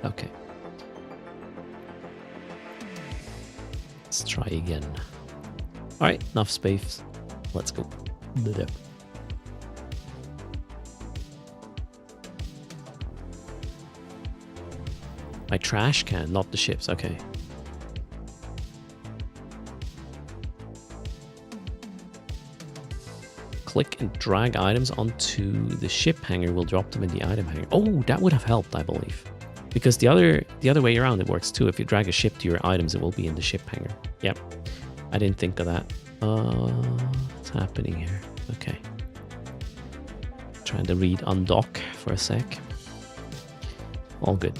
Okay. Let's try again. Alright, enough space. Let's go. My trash can, not the ships. Okay. Click and drag items onto the ship hanger will drop them in the item hanger. Oh, that would have helped, I believe. Because the other way around it works too. If you drag a ship to your items, it will be in the ship hanger. Yep. I didn't think of that. What's happening here? Okay. Trying to read undock for a sec. All good.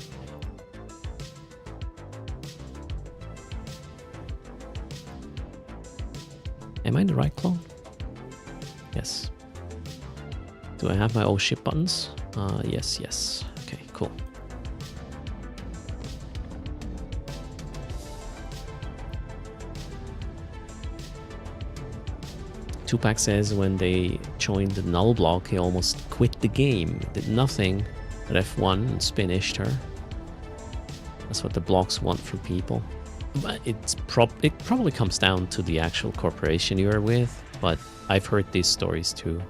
Am I in the right clone? Yes. Do I have my old ship buttons? Yes. Okay, cool. Tupac says when they joined the null block, he almost quit the game. Did nothing but F1 and finished her. That's what the blocks want from people. But it probably comes down to the actual corporation you are with, but I've heard these stories too.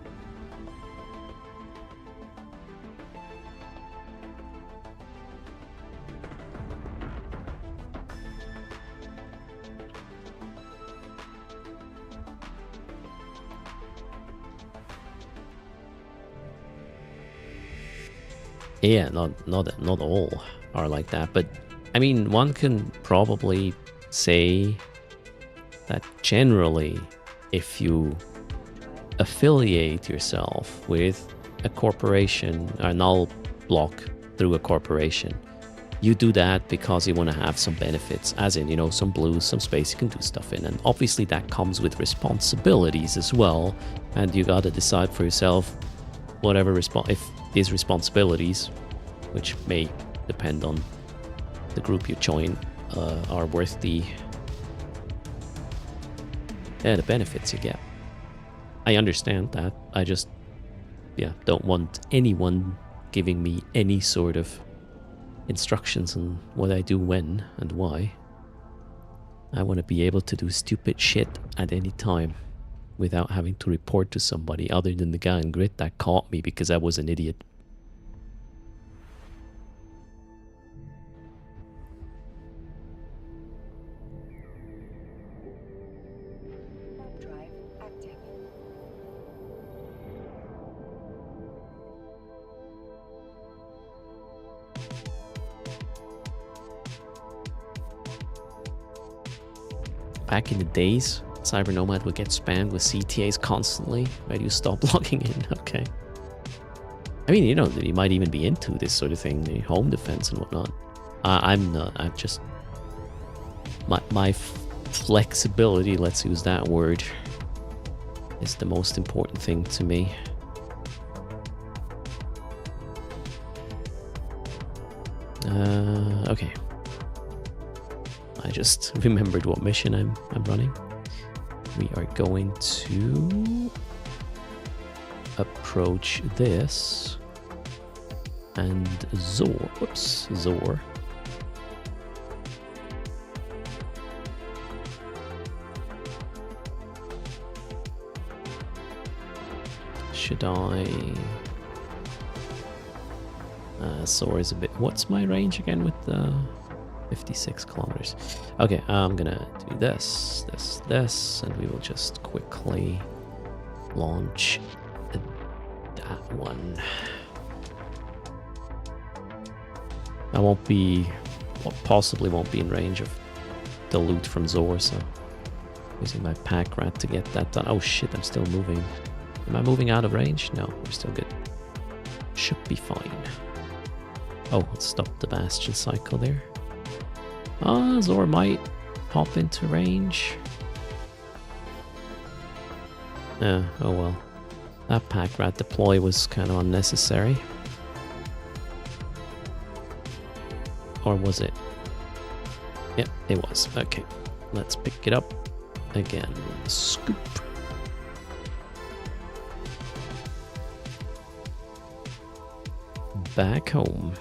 Yeah, not all are like that, but I mean, one can probably say that generally, if you affiliate yourself with a corporation, a null block through a corporation, you do that because you want to have some benefits, as in, you know, some blues, some space you can do stuff in. And obviously that comes with responsibilities as well. And you got to decide for yourself whatever if these responsibilities, which may depend on the group you join, are worth the benefits you get. I understand that. I just, don't want anyone giving me any sort of instructions on what I do when and why. I want to be able to do stupid shit at any time without having to report to somebody other than the guy in Grit that caught me because I was an idiot. Drive active. Back in the days, Cyber Nomad would get spammed with CTAs constantly. Why do you stop logging in? Okay. I mean, you know, you might even be into this sort of thing, the home defense and whatnot. I'm not. I'm just... My flexibility, let's use that word, is the most important thing to me. Okay. I just remembered what mission I'm running. We are going to approach this and Zor. Should I? Zor is a bit. What's my range again with the 56 kilometers? Okay, I'm gonna do this, and we will just quickly launch that one. I won't be, possibly won't be in range of the loot from Zor, so using my pack rat to get that done. Oh shit, I'm still moving. Am I moving out of range? No, we're still good. Should be fine. Oh, let's stop the Bastion cycle there. Zor might pop into range. Oh well. That pack rat deploy was kind of unnecessary. Or was it? Yep, it was. Okay, let's pick it up again. Scoop. Back home.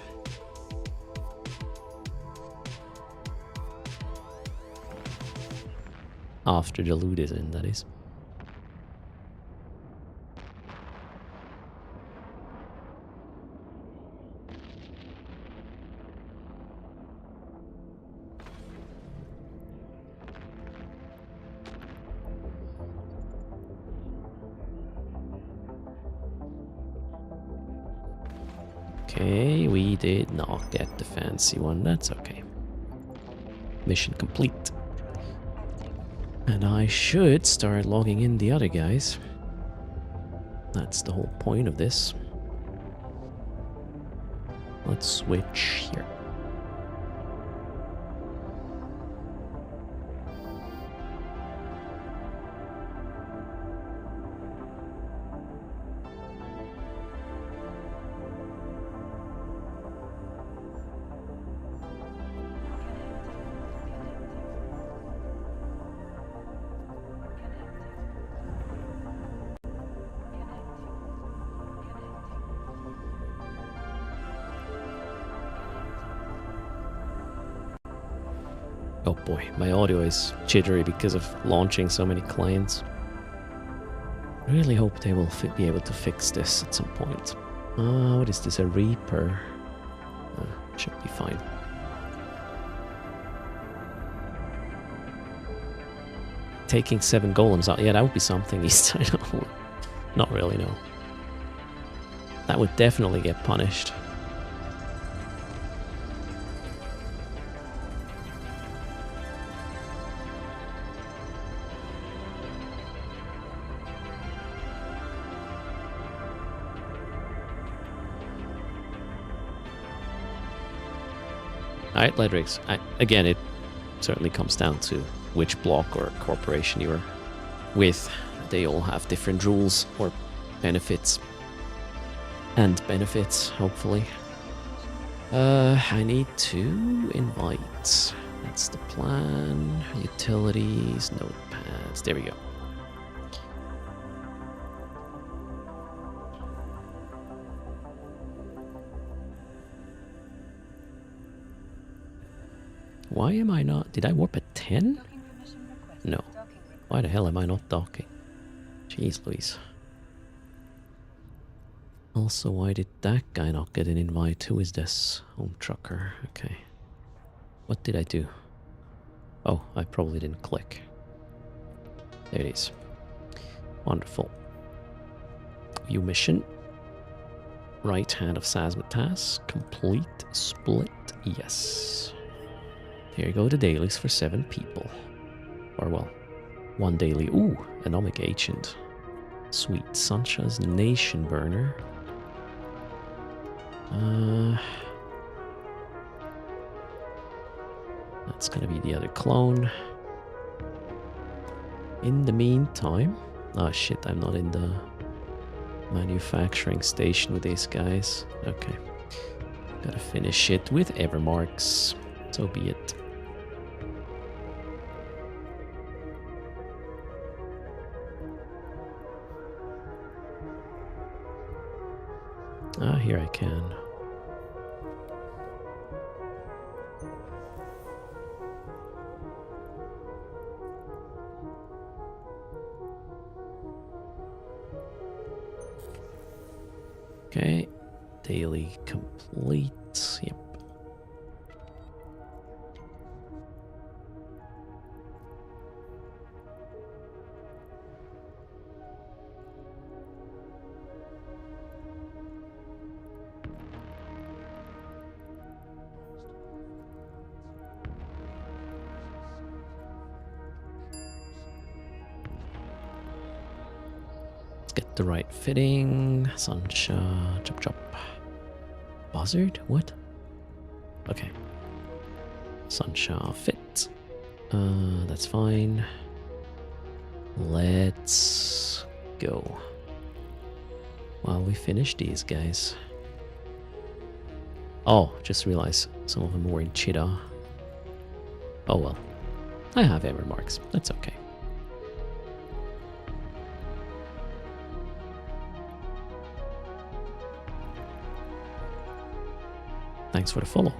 After the loot is in, that is. Okay, we did not get the fancy one. That's okay. Mission complete. And I should start logging in the other guys. That's the whole point of this. Let's switch here. Oh boy, my audio is jittery because of launching so many clients. Really hope they will be able to fix this at some point. What is this, a Reaper? Should be fine. Taking 7 golems out, yeah, that would be something this time. Not really, no. That would definitely get punished. Alright, Ledrix. Again, it certainly comes down to which block or corporation you're with. They all have different rules or benefits. And benefits, hopefully. I need to invite. That's the plan. Utilities, notepads. There we go. Why am I not? Did I warp at 10? No. Why the hell am I not docking? Jeez Louise. Also, why did that guy not get an invite? Who is this? Home trucker. Okay. What did I do? Oh, I probably didn't click. There it is. Wonderful. View mission. Right hand of Sazmatas. Complete split. Yes. Here you go, the dailies for 7 people. Or, well, 1 daily. Ooh, Anomic Agent. Sweet. Sancha's Nation Burner. That's gonna be the other clone. In the meantime... Oh shit, I'm not in the manufacturing station with these guys. Okay. Gotta finish it with Evermarks. So be it. Ah, here I can. Okay, daily complete. Yep. Get the right fitting. Sunshine. Chop chop. Buzzard? What? Okay. Sunshine fit. That's fine. Let's go. While we finish these guys. Oh, just realized some of them were in Cheetah. Oh well. I have error marks. That's okay. Thanks for the follow.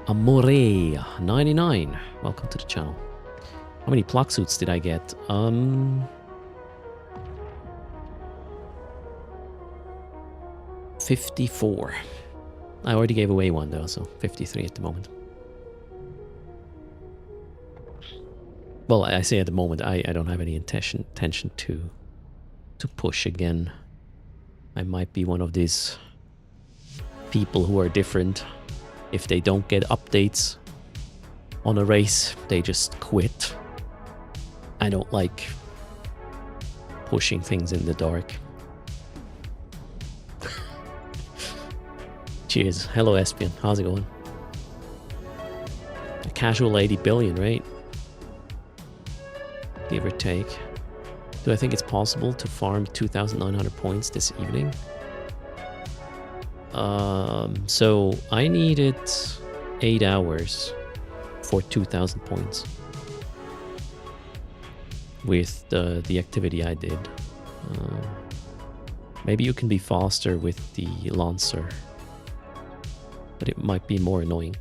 Amore99. Welcome to the channel. How many pluck suits did I get? 54. I already gave away one though, so 53 at the moment. Well, I say at the moment, I don't have any intention to push again. I might be one of these people who are different. If they don't get updates on a race, they just quit. I don't like pushing things in the dark. Cheers. Hello, Espion. How's it going? A casual 80 billion, right? Give or take. Do I think it's possible to farm 2,900 points this evening? So I needed 8 hours for 2,000 points with the activity I did. Maybe you can be faster with the Lancer, but it might be more annoying.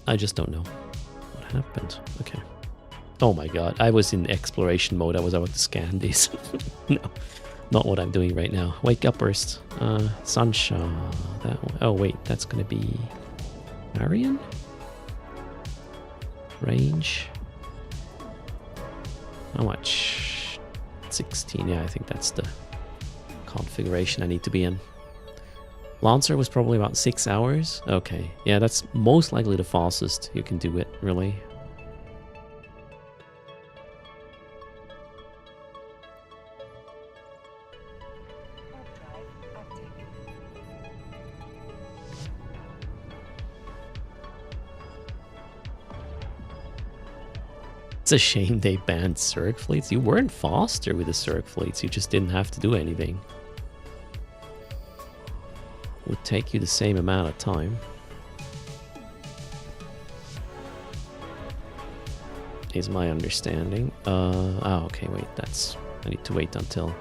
I just don't know. What happened? Okay. Oh my god, I was in exploration mode. I was about to scan these. No, not what I'm doing right now. Wake up burst. Sunshine. That one. Oh wait, that's gonna be Marion? Range. How much? 16, yeah, I think that's the configuration I need to be in. Lancer was probably about 6 hours. Okay, yeah, that's most likely the fastest you can do it, really. It's a shame they banned Zerg fleets. You weren't faster with the Zerg fleets, you just didn't have to do anything. Would take you the same amount of time. Is my understanding. Oh, okay, wait, that's... I need to wait until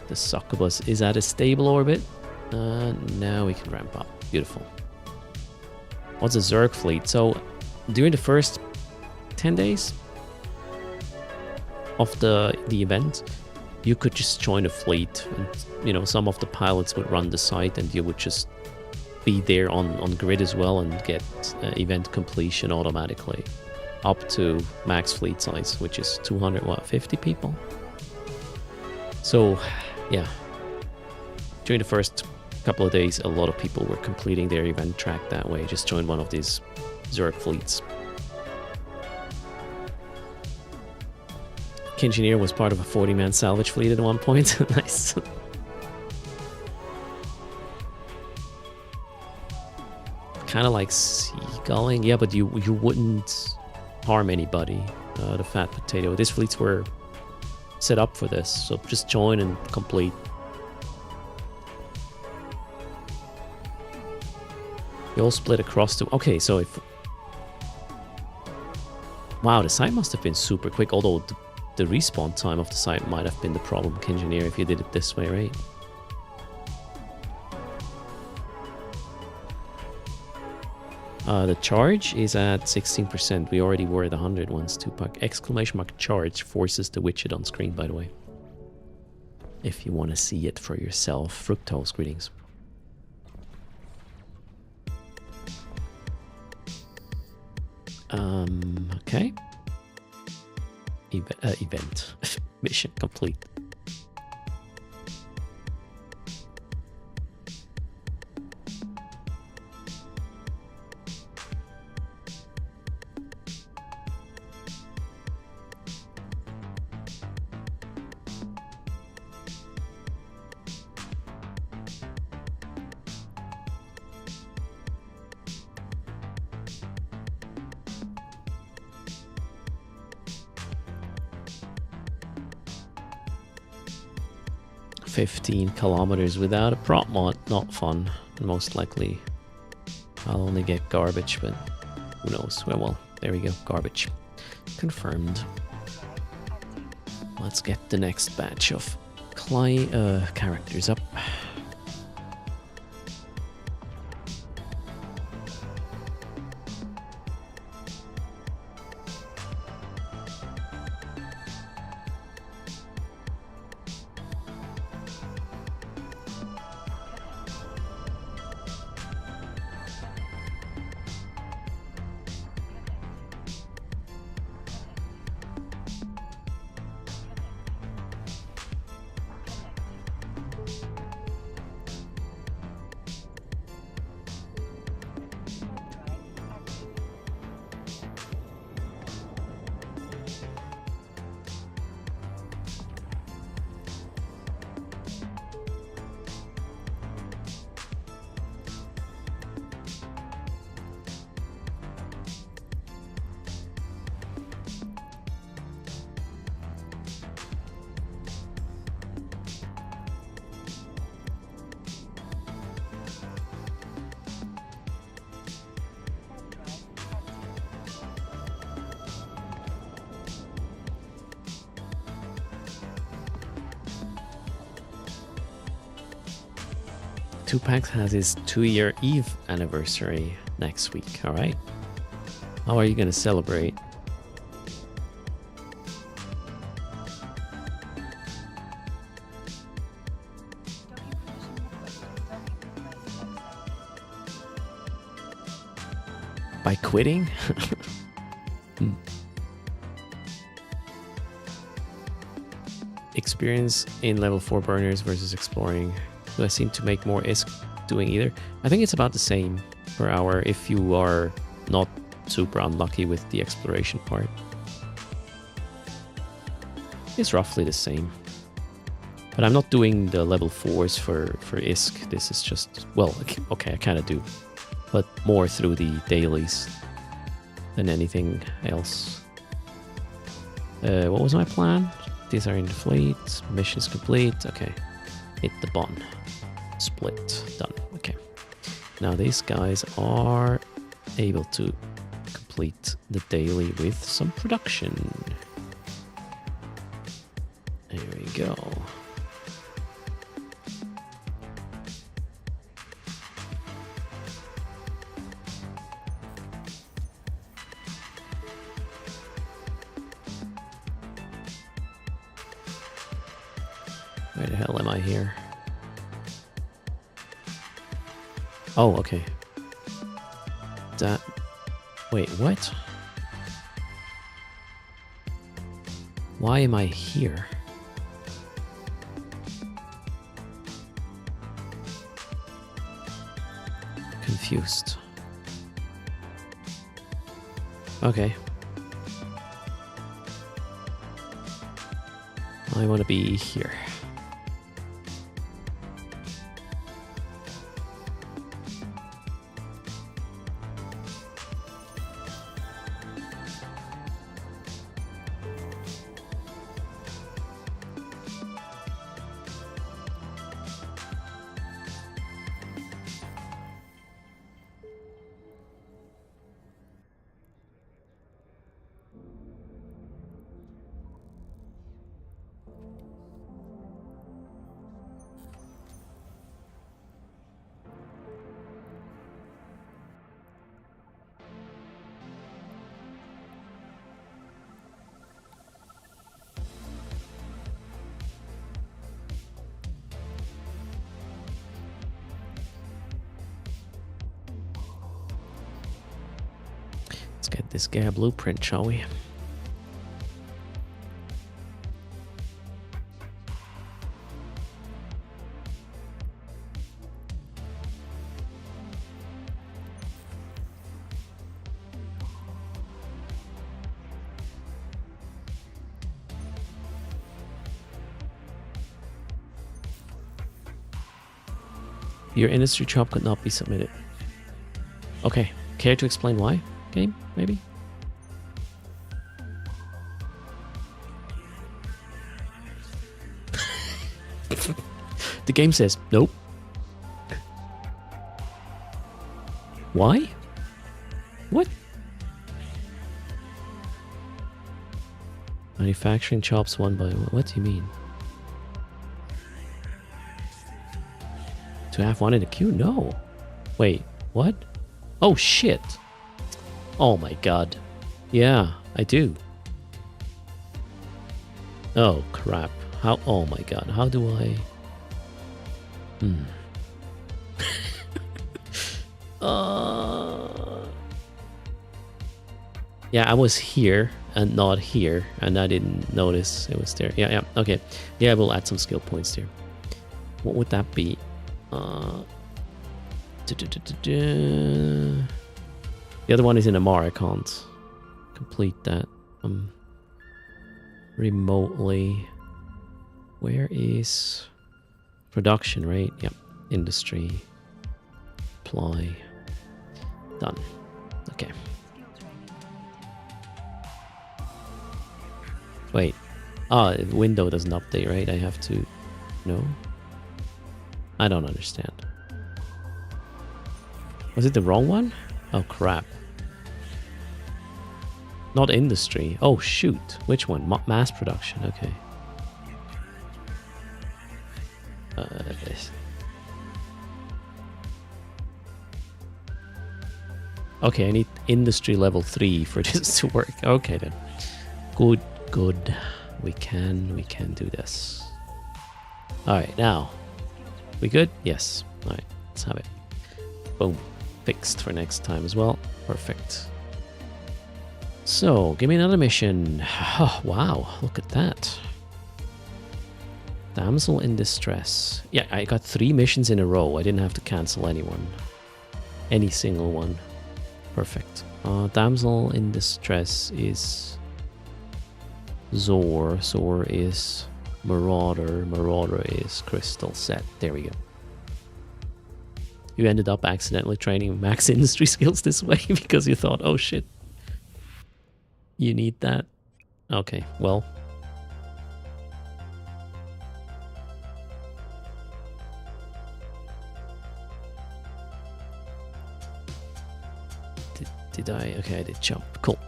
the succubus is at a stable orbit. Now we can ramp up. Beautiful. What's a Zerg fleet? So, during the first 10 days of the event, you could just join a fleet, and you know, some of the pilots would run the site and you would just be there on grid as well and get event completion automatically up to max fleet size, which is 250 people. So yeah, during the first couple of days a lot of people were completing their event track that way. Just join one of these Zerg fleets. Engineer was part of a 40-man salvage fleet at one point. Nice. Kind of like seagulling. Yeah, but you wouldn't harm anybody. The fat potato. These fleets were set up for this, so just join and complete. You all split across the... Okay, so if... Wow, the site must have been super quick, although the respawn time of the site might have been the problem, Engineer, if you did it this way, right? The charge is at 16%. We already were at 100 once. 2-pack. Exclamation mark charge forces the widget on screen, by the way. If you want to see it for yourself. Fructose, greetings. Okay. Event. Mission complete. $15 kilometers without a prop mod, not fun. Most likely I'll only get garbage, but who knows. Well, there we go, garbage. Confirmed. Let's get the next batch of characters up. Tupac has his 2-year Eve anniversary next week, alright? How are you gonna celebrate? By quitting? Experience in level 4 burners versus exploring. Do I seem to make more ISK doing either? I think it's about the same per hour if you are not super unlucky with the exploration part. It's roughly the same. But I'm not doing the level 4s for ISK. This is just, well, okay, I kind of do. But more through the dailies than anything else. What was my plan? These are in the fleet. Mission's complete. Okay. Hit the button. Split. Done. Okay. Now these guys are able to complete the daily with some production. There we go. Where the hell am I here? Oh, okay. That... Wait, what? Why am I here? Confused. Okay. I want to be here. Let's get this guy a blueprint, shall we? Your industry job could not be submitted. Okay, care to explain why? Game, maybe? The game says nope. Why? What? Manufacturing jobs won by... What do you mean? To have one in the queue? No. Wait, what? Oh shit. Oh my god. Yeah, I do. Oh crap. How? Oh my god. How do I... Yeah, I was here and not here, and I didn't notice it was there. Yeah, okay. Yeah, we'll add some skill points there. What would that be? The other one is in Amar. I can't complete that remotely. Where is production, right? Yep. Industry. Apply. Done. Okay. Wait. Window doesn't update, right? I have to... No? I don't understand. Was it the wrong one? Oh, crap. Not industry. Oh, shoot. Which one? Mass production. Okay. Okay, I need industry level 3 for this to work. Okay then. Good, good. We can do this. Alright, now. We good? Yes. Alright, let's have it. Boom. Fixed for next time as well. Perfect. So, give me another mission. Oh, wow, look at that. Damsel in distress. Yeah, I got 3 missions in a row. I didn't have to cancel anyone. Any single one. Perfect. Damsel in distress is Zor. Zor is Marauder. Marauder is Crystal Set. There we go. You ended up accidentally training max industry skills this way because you thought, oh shit, you need that. Okay, well. Did I? Okay, I did jump. Cool.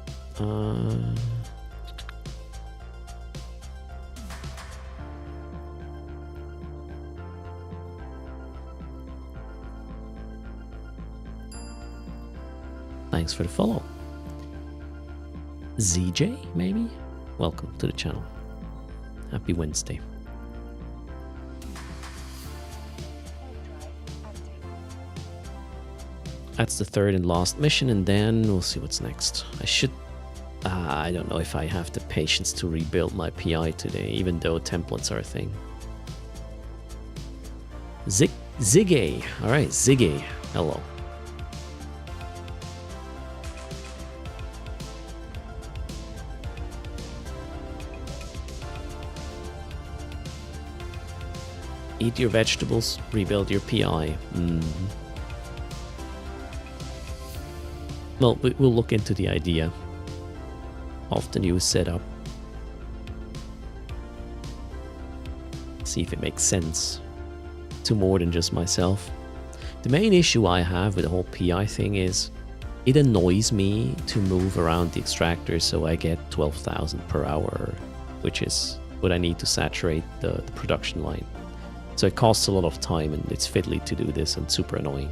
Thanks for the follow. ZJ, maybe? Welcome to the channel. Happy Wednesday. That's the third and last mission, and then we'll see what's next. I should... I don't know if I have the patience to rebuild my PI today, even though templates are a thing. Ziggy! Alright, Ziggy. Hello. Eat your vegetables, rebuild your PI. Well, we'll look into the idea of the new setup. See if it makes sense to more than just myself. The main issue I have with the whole PI thing is it annoys me to move around the extractor so I get 12,000 per hour, which is what I need to saturate the production line. So it costs a lot of time and it's fiddly to do this and super annoying.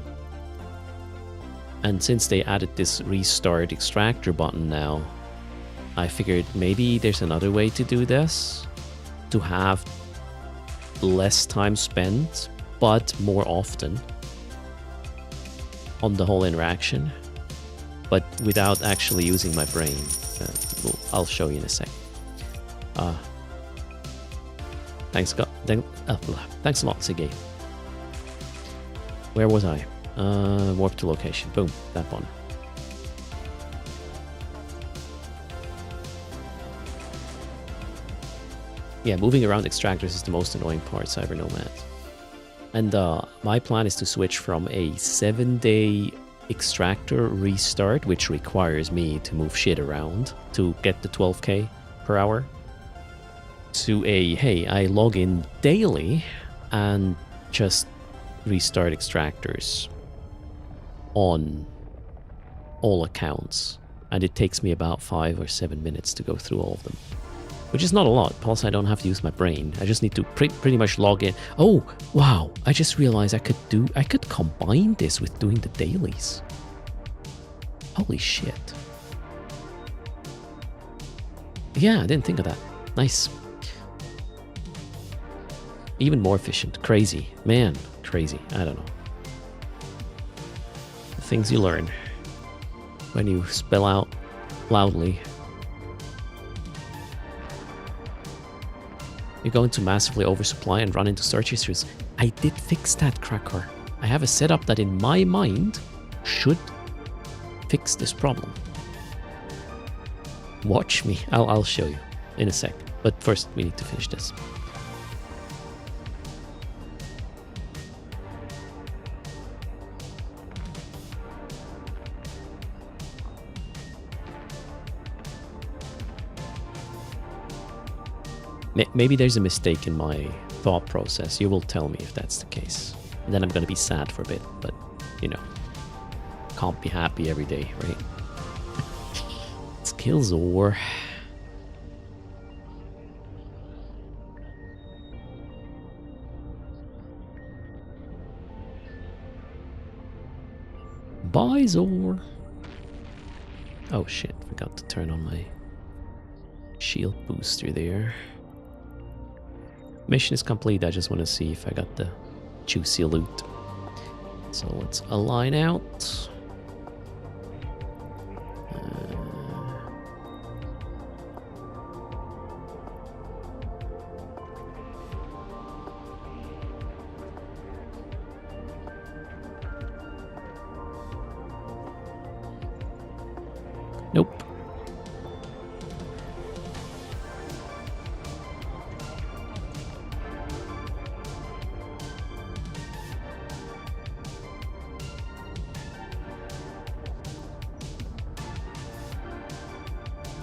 And since they added this restart extractor button now, I figured maybe there's another way to do this, to have less time spent, but more often on the whole interaction, but without actually using my brain. I'll show you in a sec. Thanks a lot, Siggy. Where was I? Warp to location. Boom, that one. Yeah, moving around extractors is the most annoying part, Cyber Nomad. And my plan is to switch from a 7-day extractor restart, which requires me to move shit around to get the 12k per hour, to a, hey, I log in daily and just restart extractors on all accounts, and it takes me about 5 or 7 minutes to go through all of them, which is not a lot. Plus I don't have to use my brain. I just need to pretty much log in. Oh wow, I just realized I could combine this with doing the dailies. Holy shit. Yeah, I didn't think of that. Nice. Even more efficient. Crazy, man, crazy. I don't know. Things you learn when you spell out loudly. You're going to massively oversupply and run into search issues. I did fix that, Cracker. I have a setup that in my mind should fix this problem. Watch me. I'll show you in a sec. But first we need to finish this. Maybe there's a mistake in my thought process. You will tell me if that's the case. And then I'm going to be sad for a bit, but, you know, can't be happy every day, right? Skills or... Bye, Zor. Oh shit, forgot to turn on my shield booster there. Mission is complete, I just want to see if I got the juicy loot. So let's align out. Nope.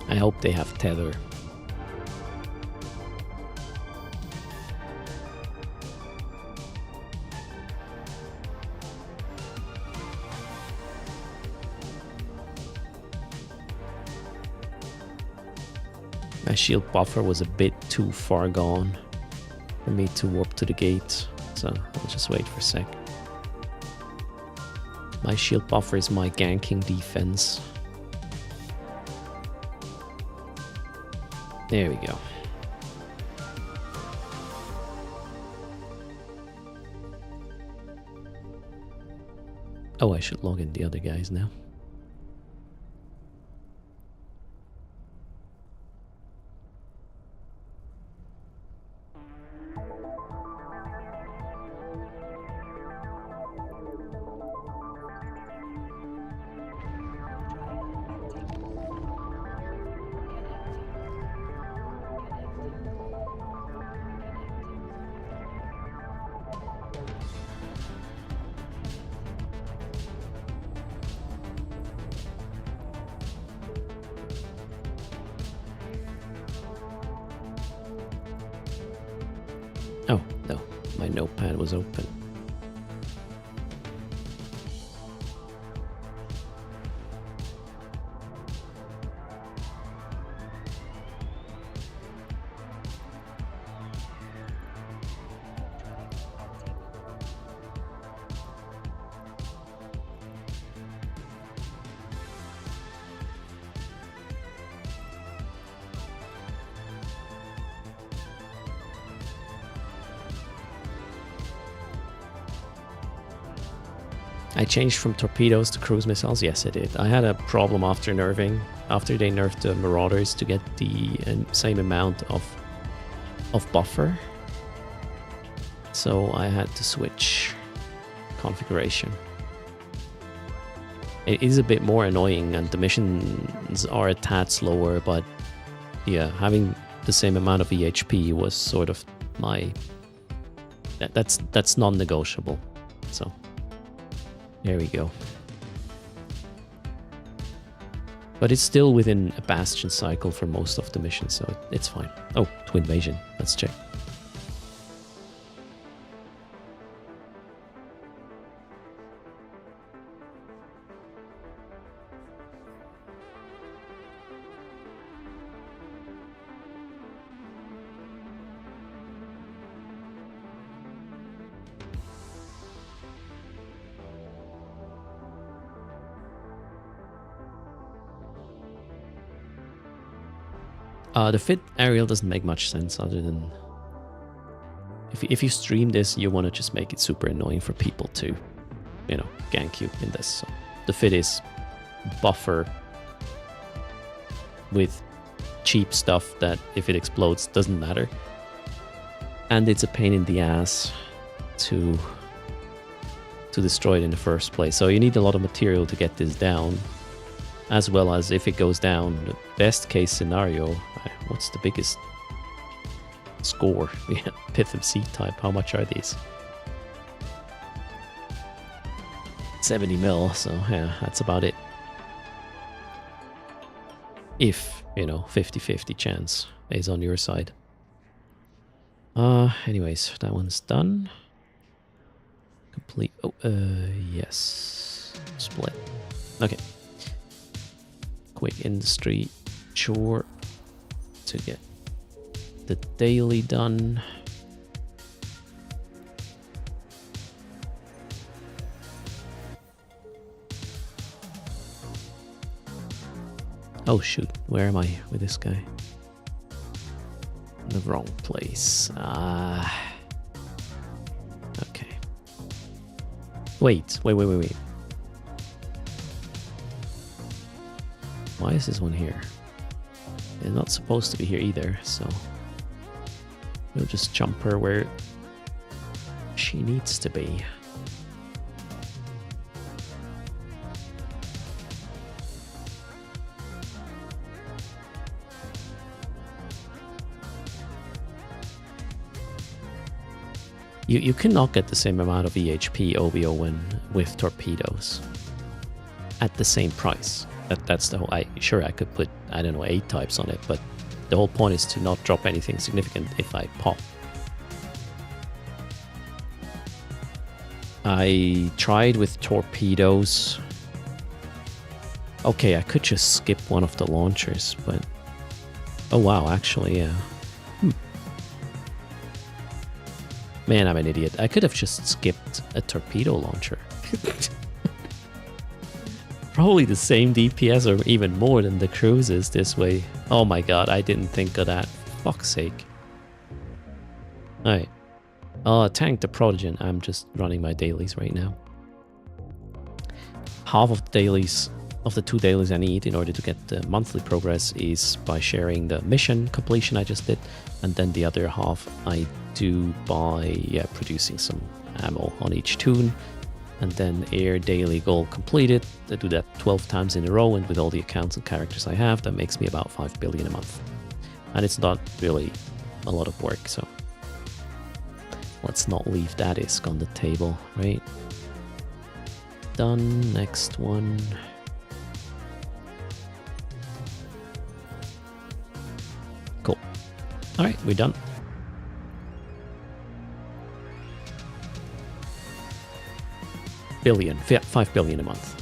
I hope they have tether. My shield buffer was a bit too far gone for me to warp to the gate, so I'll just wait for a sec. My shield buffer is my ganking defense. There we go. Oh, I should log in the other guys now. Oh, no, my notepad was open. I changed from torpedoes to cruise missiles. Yes, I did. I had a problem after nerfing. After they nerfed the Marauders to get the same amount of buffer. So I had to switch configuration. It is a bit more annoying and the missions are a tad slower, but yeah, having the same amount of EHP was sort of my... That's non-negotiable. So... there we go. But it's still within a bastion cycle for most of the missions, so it's fine. Oh, Twin Invasion. Let's check. The fit aerial doesn't make much sense other than... If you stream this, you want to just make it super annoying for people to, you know, gank you in this. So the fit is buffer with cheap stuff that if it explodes doesn't matter. And it's a pain in the ass to destroy it in the first place. So you need a lot of material to get this down. As well as if it goes down, the best case scenario, what's the biggest score? Yeah, Pitham C-type, how much are these? 70 mil, so yeah, that's about it. If, you know, 50-50 chance is on your side. Anyways, that one's done. Complete, yes. Split. Okay. Quick industry chore to get the daily done. Oh shoot, where am I with this guy? The wrong place. Okay. Wait. Why is this one here? It's not supposed to be here either, so we'll just jump her where she needs to be. You cannot get the same amount of EHP OBO when with torpedoes at the same price. That's the whole. I could put, I don't know, 8 types on it, but the whole point is to not drop anything significant if I pop. I tried with torpedoes. Okay, I could just skip one of the launchers, but oh wow, actually, yeah. Man, I'm an idiot. I could have just skipped a torpedo launcher. Probably the same DPS or even more than the cruises this way. Oh my god, I didn't think of that. Fuck's sake. Alright. Tank the Prodigen. I'm just running my dailies right now. Half of the dailies, of the 2 dailies I need in order to get the monthly progress is by sharing the mission completion I just did. And then the other half I do by producing some ammo on each tune. And then air daily goal completed. I do that 12 times in a row, and with all the accounts and characters I have, that makes me about 5 billion a month. And it's not really a lot of work, so let's not leave that ISK on the table, right? Done. Next one. Cool. Alright, we're done. Billion, 5 billion a month.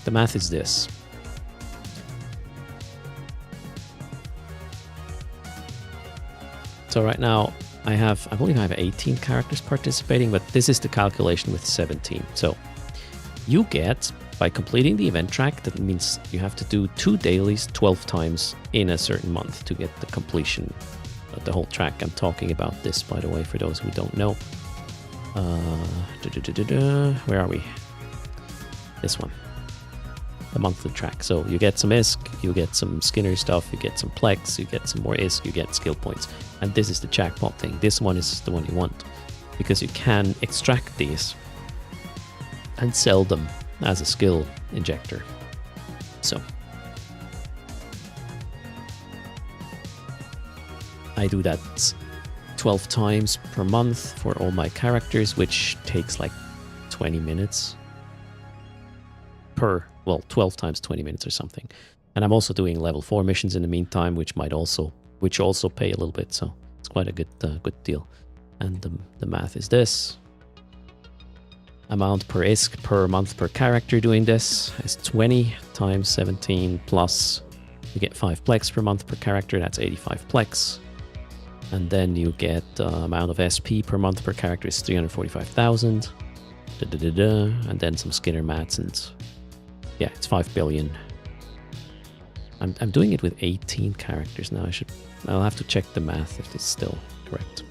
The math is this. So right now I believe I have 18 characters participating, but this is the calculation with 17. So you get, by completing the event track, that means you have to do 2 dailies 12 times in a certain month to get the completion of the whole track. I'm talking about this, by the way, for those who don't know. Where are we? This one. The monthly track. So you get some ISK, you get some Skinner stuff, you get some Plex, you get some more ISK, you get skill points. And this is the jackpot thing. This one is the one you want, because you can extract these and sell them as a skill injector. So I do that 12 times per month for all my characters, which takes like 20 minutes per, well, 12 times 20 minutes or something. And I'm also doing level 4 missions in the meantime, which also pay a little bit, so it's quite a good deal. And the math is this. Amount per ISK per month per character doing this is 20 times 17 plus you get 5 Plex per month per character, that's 85 Plex. And then you get amount of SP per month per character is 345,000. And then some Skinner mats, and yeah, it's 5 billion. I'm doing it with 18 characters now. I'll have to check the math if it's still correct.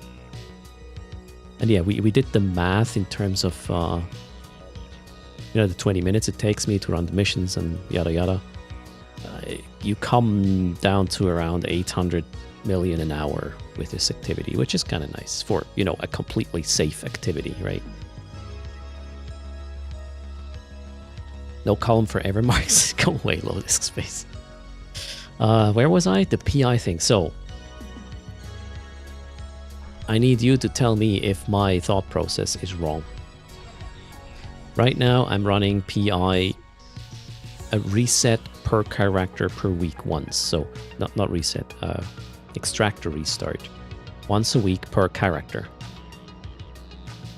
And yeah, we did the math in terms of the 20 minutes it takes me to run the missions and yada yada. You come down to around 800 million an hour with this activity, which is kind of nice for, a completely safe activity, right? No column for ever marks. Go away, low disk space. Where was I? The PI thing. So I need you to tell me if my thought process is wrong. Right now I'm running PI a reset per character per week once. So not reset, extractor restart once a week per character.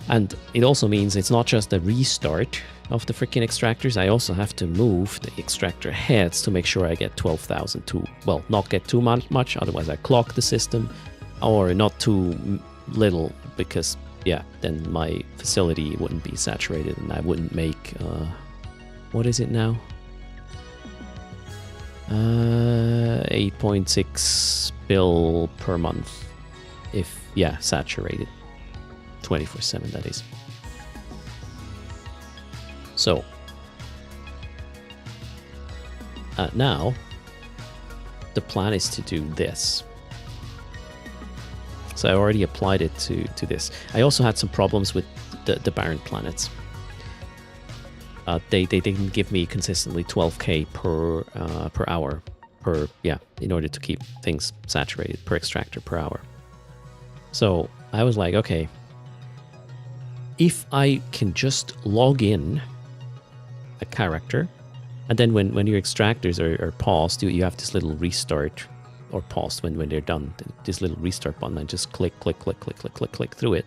And it also means it's not just a restart of the freaking extractors. I also have to move the extractor heads to make sure I get 12,000 too. Well, not get too much, otherwise I clog the system, or not too little, because yeah, then my facility wouldn't be saturated and I wouldn't make what is it now? 8.6 bill per month. If, yeah, saturated. 24/7, that is. So, now, the plan is to do this. So I already applied it to this. I also had some problems with the barren planets. They didn't give me consistently 12k per hour in order to keep things saturated per extractor per hour. So I was like, okay, if I can just log in a character, and then when your extractors are paused, you have this little restart, or paused when they're done, this little restart button, and just click through it.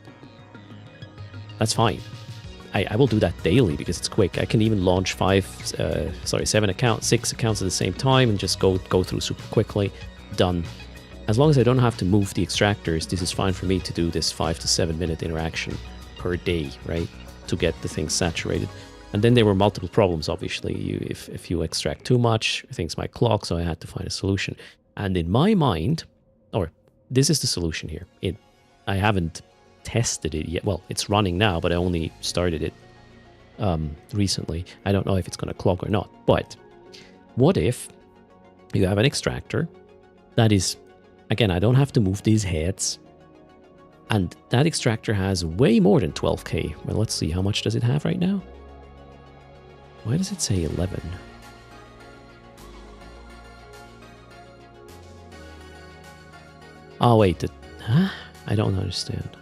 That's fine. I will do that daily because it's quick. I can even launch 6 accounts at the same time and just go through super quickly. Done. As long as I don't have to move the extractors, this is fine for me to do this 5 to 7 minute interaction per day, right? To get the things saturated. And then there were multiple problems, obviously. If you extract too much, things might clog, so I had to find a solution. And in my mind, or this is the solution here. I haven't tested it yet. Well, it's running now, but I only started it recently. I don't know if it's going to clog or not. But what if you have an extractor that is, again, I don't have to move these heads, and that extractor has way more than 12k. Well, let's see, how much does it have right now? Why does it say 11? Oh, wait. Huh? I don't understand.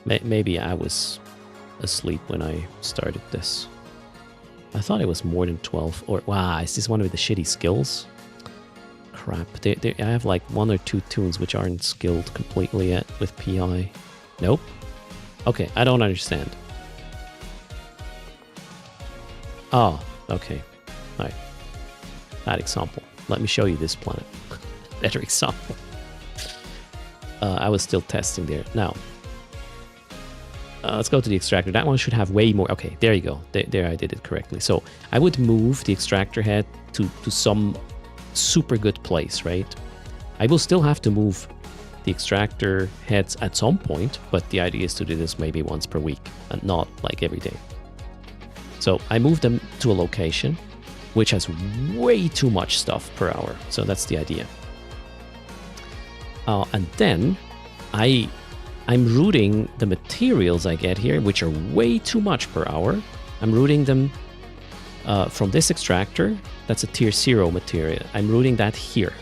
Maybe I was asleep when I started this. I thought it was more than 12. Or, wow, is this one with the shitty skills? Crap. I have like 1 or 2 tunes which aren't skilled completely yet with PI. Nope. Okay, I don't understand. Oh, okay. Alright. Bad example. Let me show you this planet. Better example. I was still testing there. Now, let's go to the extractor. That one should have way more. Okay, there you go. There I did it correctly. So I would move the extractor head to some super good place, right? I will still have to move the extractor heads at some point, but the idea is to do this maybe once per week and not like every day. So I moved them to a location which has way too much stuff per hour. So that's the idea. And then I'm routing the materials I get here, which are way too much per hour. I'm routing them from this extractor. That's a tier 0 material. I'm routing that here.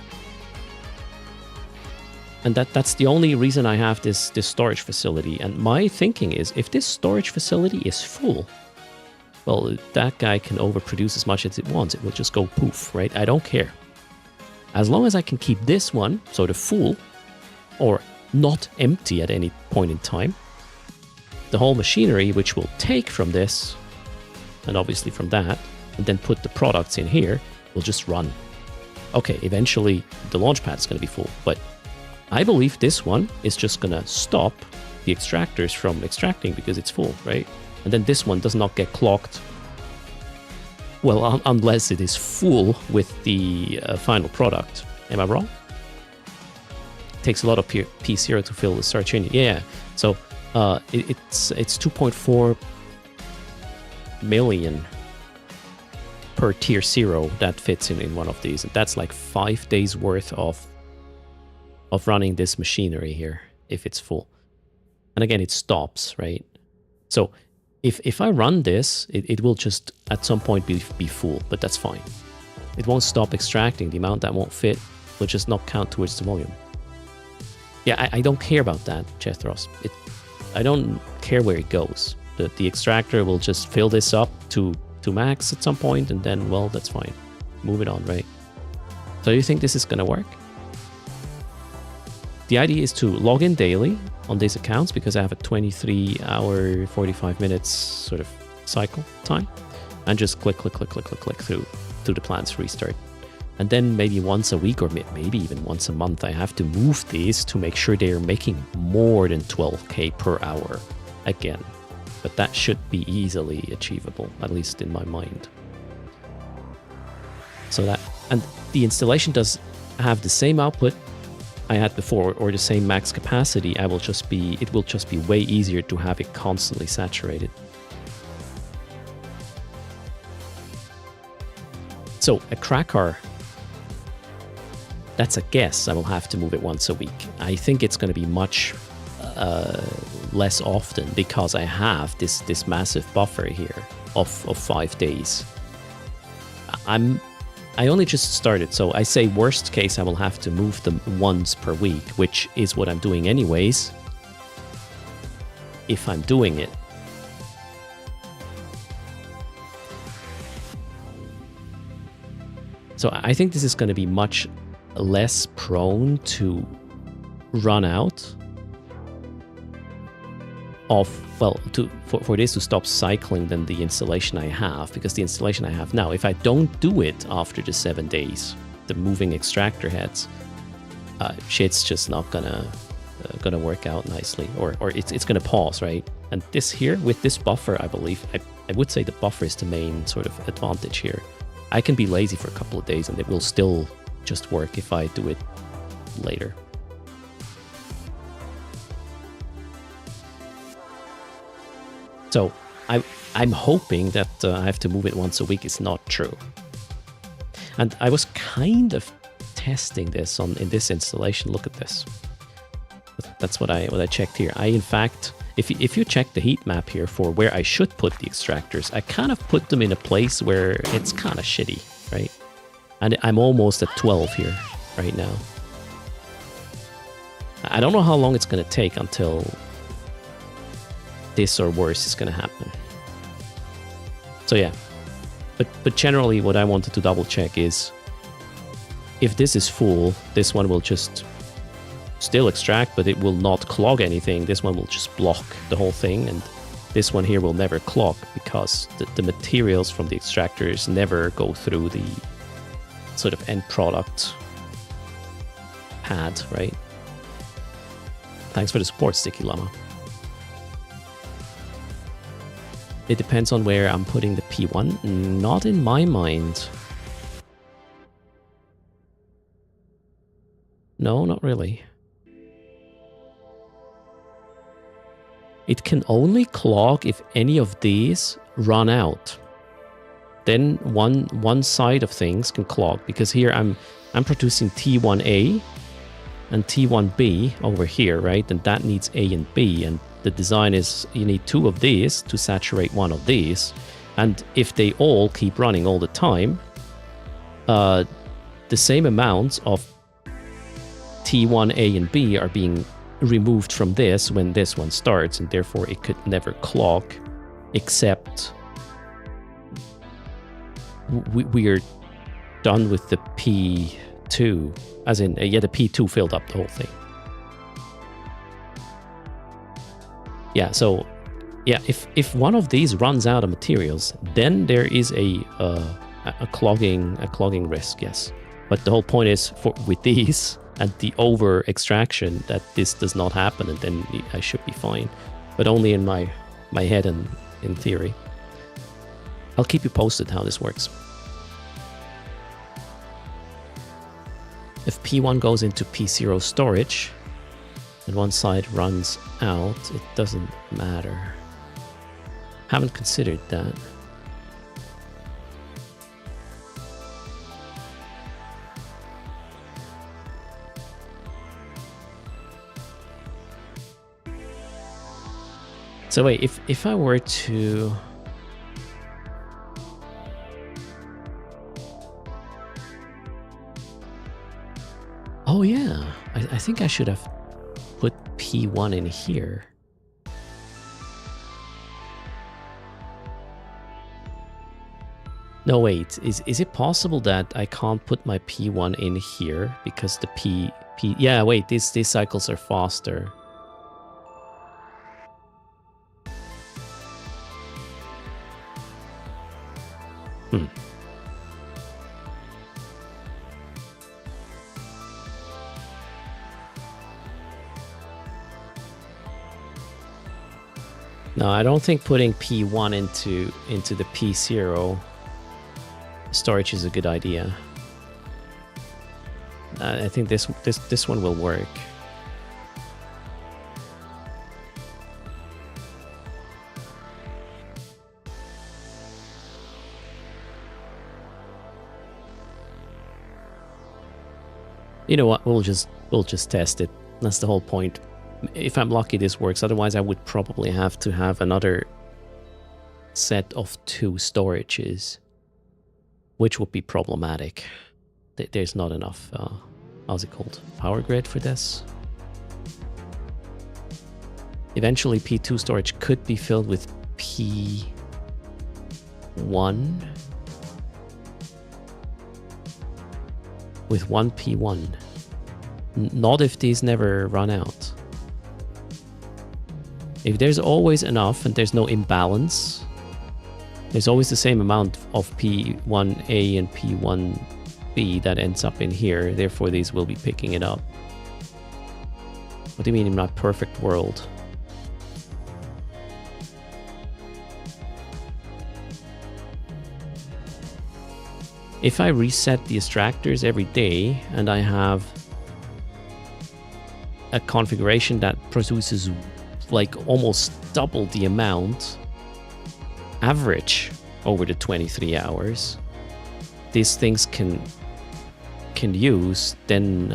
And that's the only reason I have this storage facility. And my thinking is, if this storage facility is full, well, that guy can overproduce as much as it wants. It will just go poof, right? I don't care. As long as I can keep this one sort of full or not empty at any point in time, the whole machinery, which will take from this and obviously from that, and then put the products in here, will just run. Okay, eventually the launch pad is going to be full, but I believe this one is just going to stop the extractors from extracting because it's full, right? And then this one does not get clogged. Well, unless it is full with the final product. Am I wrong? It takes a lot of P0 to fill the search engine. Yeah, so it's 2.4 million per tier 0 that fits in one of these. And that's like 5 days worth of running this machinery here if it's full. And again, it stops, right? So if I run this, it will just at some point be full, but that's fine. It won't stop extracting. The amount that won't fit will just not count towards the volume. Yeah, I don't care about that, Chethros. I don't care where it goes. The extractor will just fill this up to max at some point, and then, well, that's fine. Move it on, right? So you think this is going to work? The idea is to log in daily on these accounts because I have a 23-hour, 45 minutes sort of cycle time, and just click through the plant's restart. And then maybe once a week or maybe even once a month, I have to move these to make sure they're making more than 12k per hour again. but that should be easily achievable, at least in my mind. So that, and the installation does have the same output I had before, or the same max capacity. It will just be way easier to have it constantly saturated. So a cracker, that's a guess. I will have to move it once a week. I think it's going to be much less often because I have this massive buffer here of 5 days. I only just started, so I say worst case I will have to move them once per week, which is what I'm doing anyways, if I'm doing it. So I think this is going to be much less prone to run out of, well, for this to stop cycling than the installation I have, because the installation I have now, if I don't do it after the 7 days, the moving extractor heads, shit's just not gonna work out nicely, or it's gonna pause, right? And this here, with this buffer, I believe, I would say the buffer is the main sort of advantage here. I can be lazy for a couple of days and it will still just work if I do it later. So I'm hoping that I have to move it once a week is not true. And I was kind of testing this in this installation. Look at this. That's what I checked here. In fact, if you check the heat map here for where I should put the extractors, I kind of put them in a place where it's kind of shitty, right? And I'm almost at 12 here right now. I don't know how long it's going to take until this or worse is going to happen. So yeah, but generally what I wanted to double check is if this is full, this one will just still extract, but it will not clog anything. This one will just block the whole thing, and this one here will never clog because the materials from the extractors never go through the sort of end product pad, right? Thanks for the support, Sticky Llama. It depends on where I'm putting the P1. Not in my mind. No, not really. It can only clog if any of these run out. Then one side of things can clog, because here I'm producing T1A and T1B over here, right? And that needs A and B, and the design is you need 2 of these to saturate 1 of these. And if they all keep running all the time, the same amounts of T1, A, and B are being removed from this when this one starts, and therefore it could never clog, except we're done with the P2, as in, yeah, the P2 filled up the whole thing. Yeah, so, yeah, if one of these runs out of materials, then there is a clogging risk, yes. But the whole point is, with these and the over extraction, that this does not happen, and then I should be fine. But only in my head and in theory. I'll keep you posted how this works. If P1 goes into P0 storage and one side runs out, it doesn't matter. Haven't considered that. So wait, if I were to... Oh yeah, I think I should have put P1 in here. No, wait, is it possible that I can't put my P1 in here because the P... Yeah, wait, these cycles are faster. No, I don't think putting P1 into the P0 storage is a good idea. I think this one will work. You know what? We'll just test it. That's the whole point. If I'm lucky, this works. Otherwise, I would probably have to have another set of 2 storages, which would be problematic. There's not enough, how's it called? Power grid for this. Eventually, P2 storage could be filled with P1. With 1 P1. Not if these never run out. If there's always enough and there's no imbalance, there's always the same amount of P1A and P1B that ends up in here, therefore these will be picking it up. What do you mean in my perfect world? If I reset the extractors every day and I have a configuration that produces like almost double the amount average over the 23 hours these things can use, then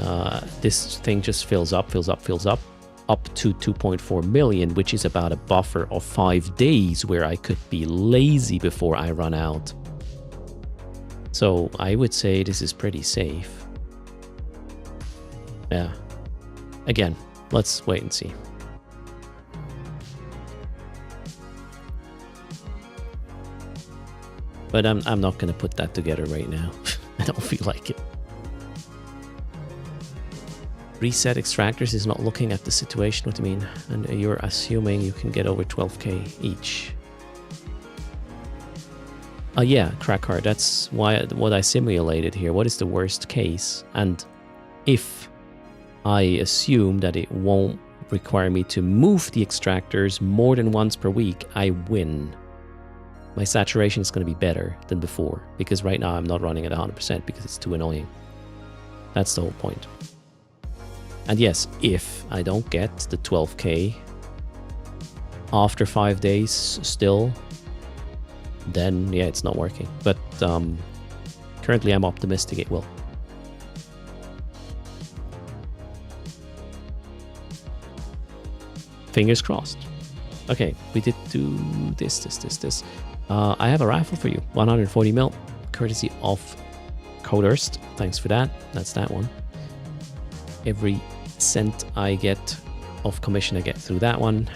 this thing just fills up to 2.4 million, which is about a buffer of 5 days where I could be lazy before I run out. So I would say this is pretty safe. Yeah. Again, let's wait and see. But I'm not going to put that together right now. I don't feel like it. Reset extractors is not looking at the situation. What do you mean? And you're assuming you can get over 12k each. Yeah, crack hard. That's what I simulated here. What is the worst case? And if I assume that it won't require me to move the extractors more than once per week, I win. My saturation is going to be better than before, because right now I'm not running at 100% because it's too annoying. That's the whole point. And yes, if I don't get the 12k after 5 days still, then yeah, it's not working. But currently I'm optimistic it will. Fingers crossed. Okay, we did do this. I have a raffle for you. 140 mil, courtesy of Chores. Thanks for that. That's that one. Every cent I get of commission I get through that one,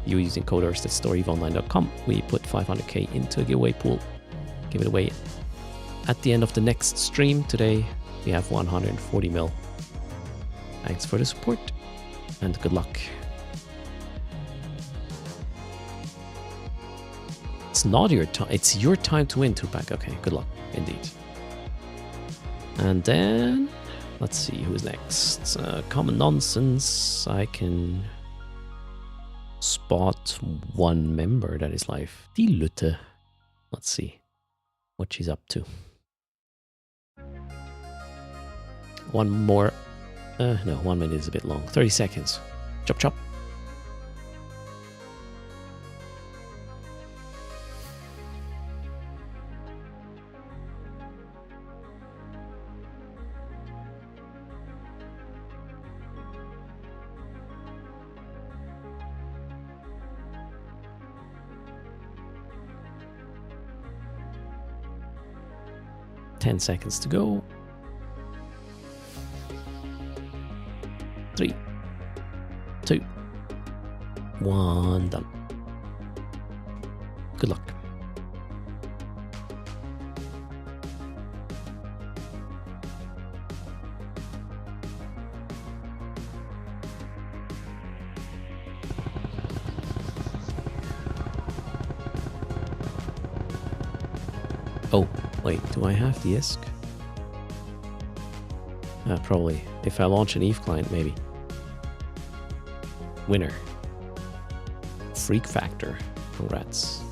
you using Chores at storeeveonline.com. We put 500k into a giveaway pool. Give it away at the end of the next stream. Today we have 140 mil. Thanks for the support and good luck. It's not your time. It's your time to win, Tupac. Okay, good luck, indeed. And then, let's see who's next. Common Nonsense. I can spot one member that is live. Die Lütte. Let's see what she's up to. One more. No, 1 minute is a bit long. 30 seconds. Chop, chop. Ten seconds to go. 3, 2, 1, done. Good luck. Oh, wait, do I have the ISK? Probably. If I launch an Eve client, maybe. Winner. Freak Factor. Congrats.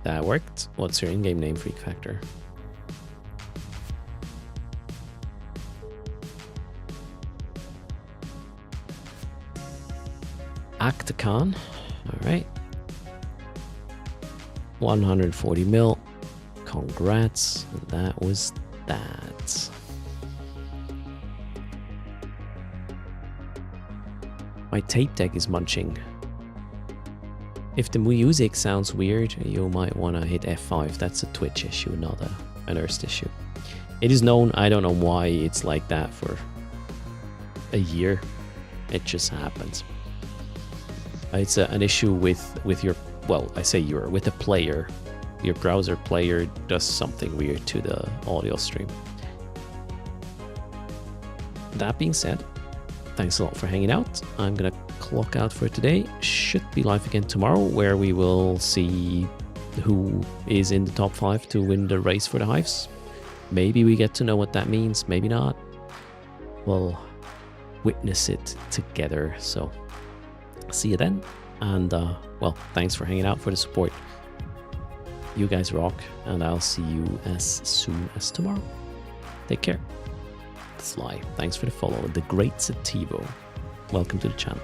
That worked. What's your in-game name, Freak Factor? Acticon. All right. 140 mil. Congrats. That was that. My tape deck is munching. If the music sounds weird, you might want to hit F5. That's a Twitch issue, not an Earth issue. It is known. I don't know why it's like that for a year. It just happens. It's an issue with your, well, I say with the player. Your browser player does something weird to the audio stream. That being said, thanks a lot for hanging out. I'm gonna clock out for today. Should be live again tomorrow, where we will see who is in the top 5 to win the race for the hives. Maybe we get to know what that means, maybe not. We'll witness it together. So see you then, and well, thanks for hanging out, for the support. You guys rock, and I'll see you as soon as tomorrow. Take care. Sly, thanks for the follow. The Great Sativo, welcome to the channel.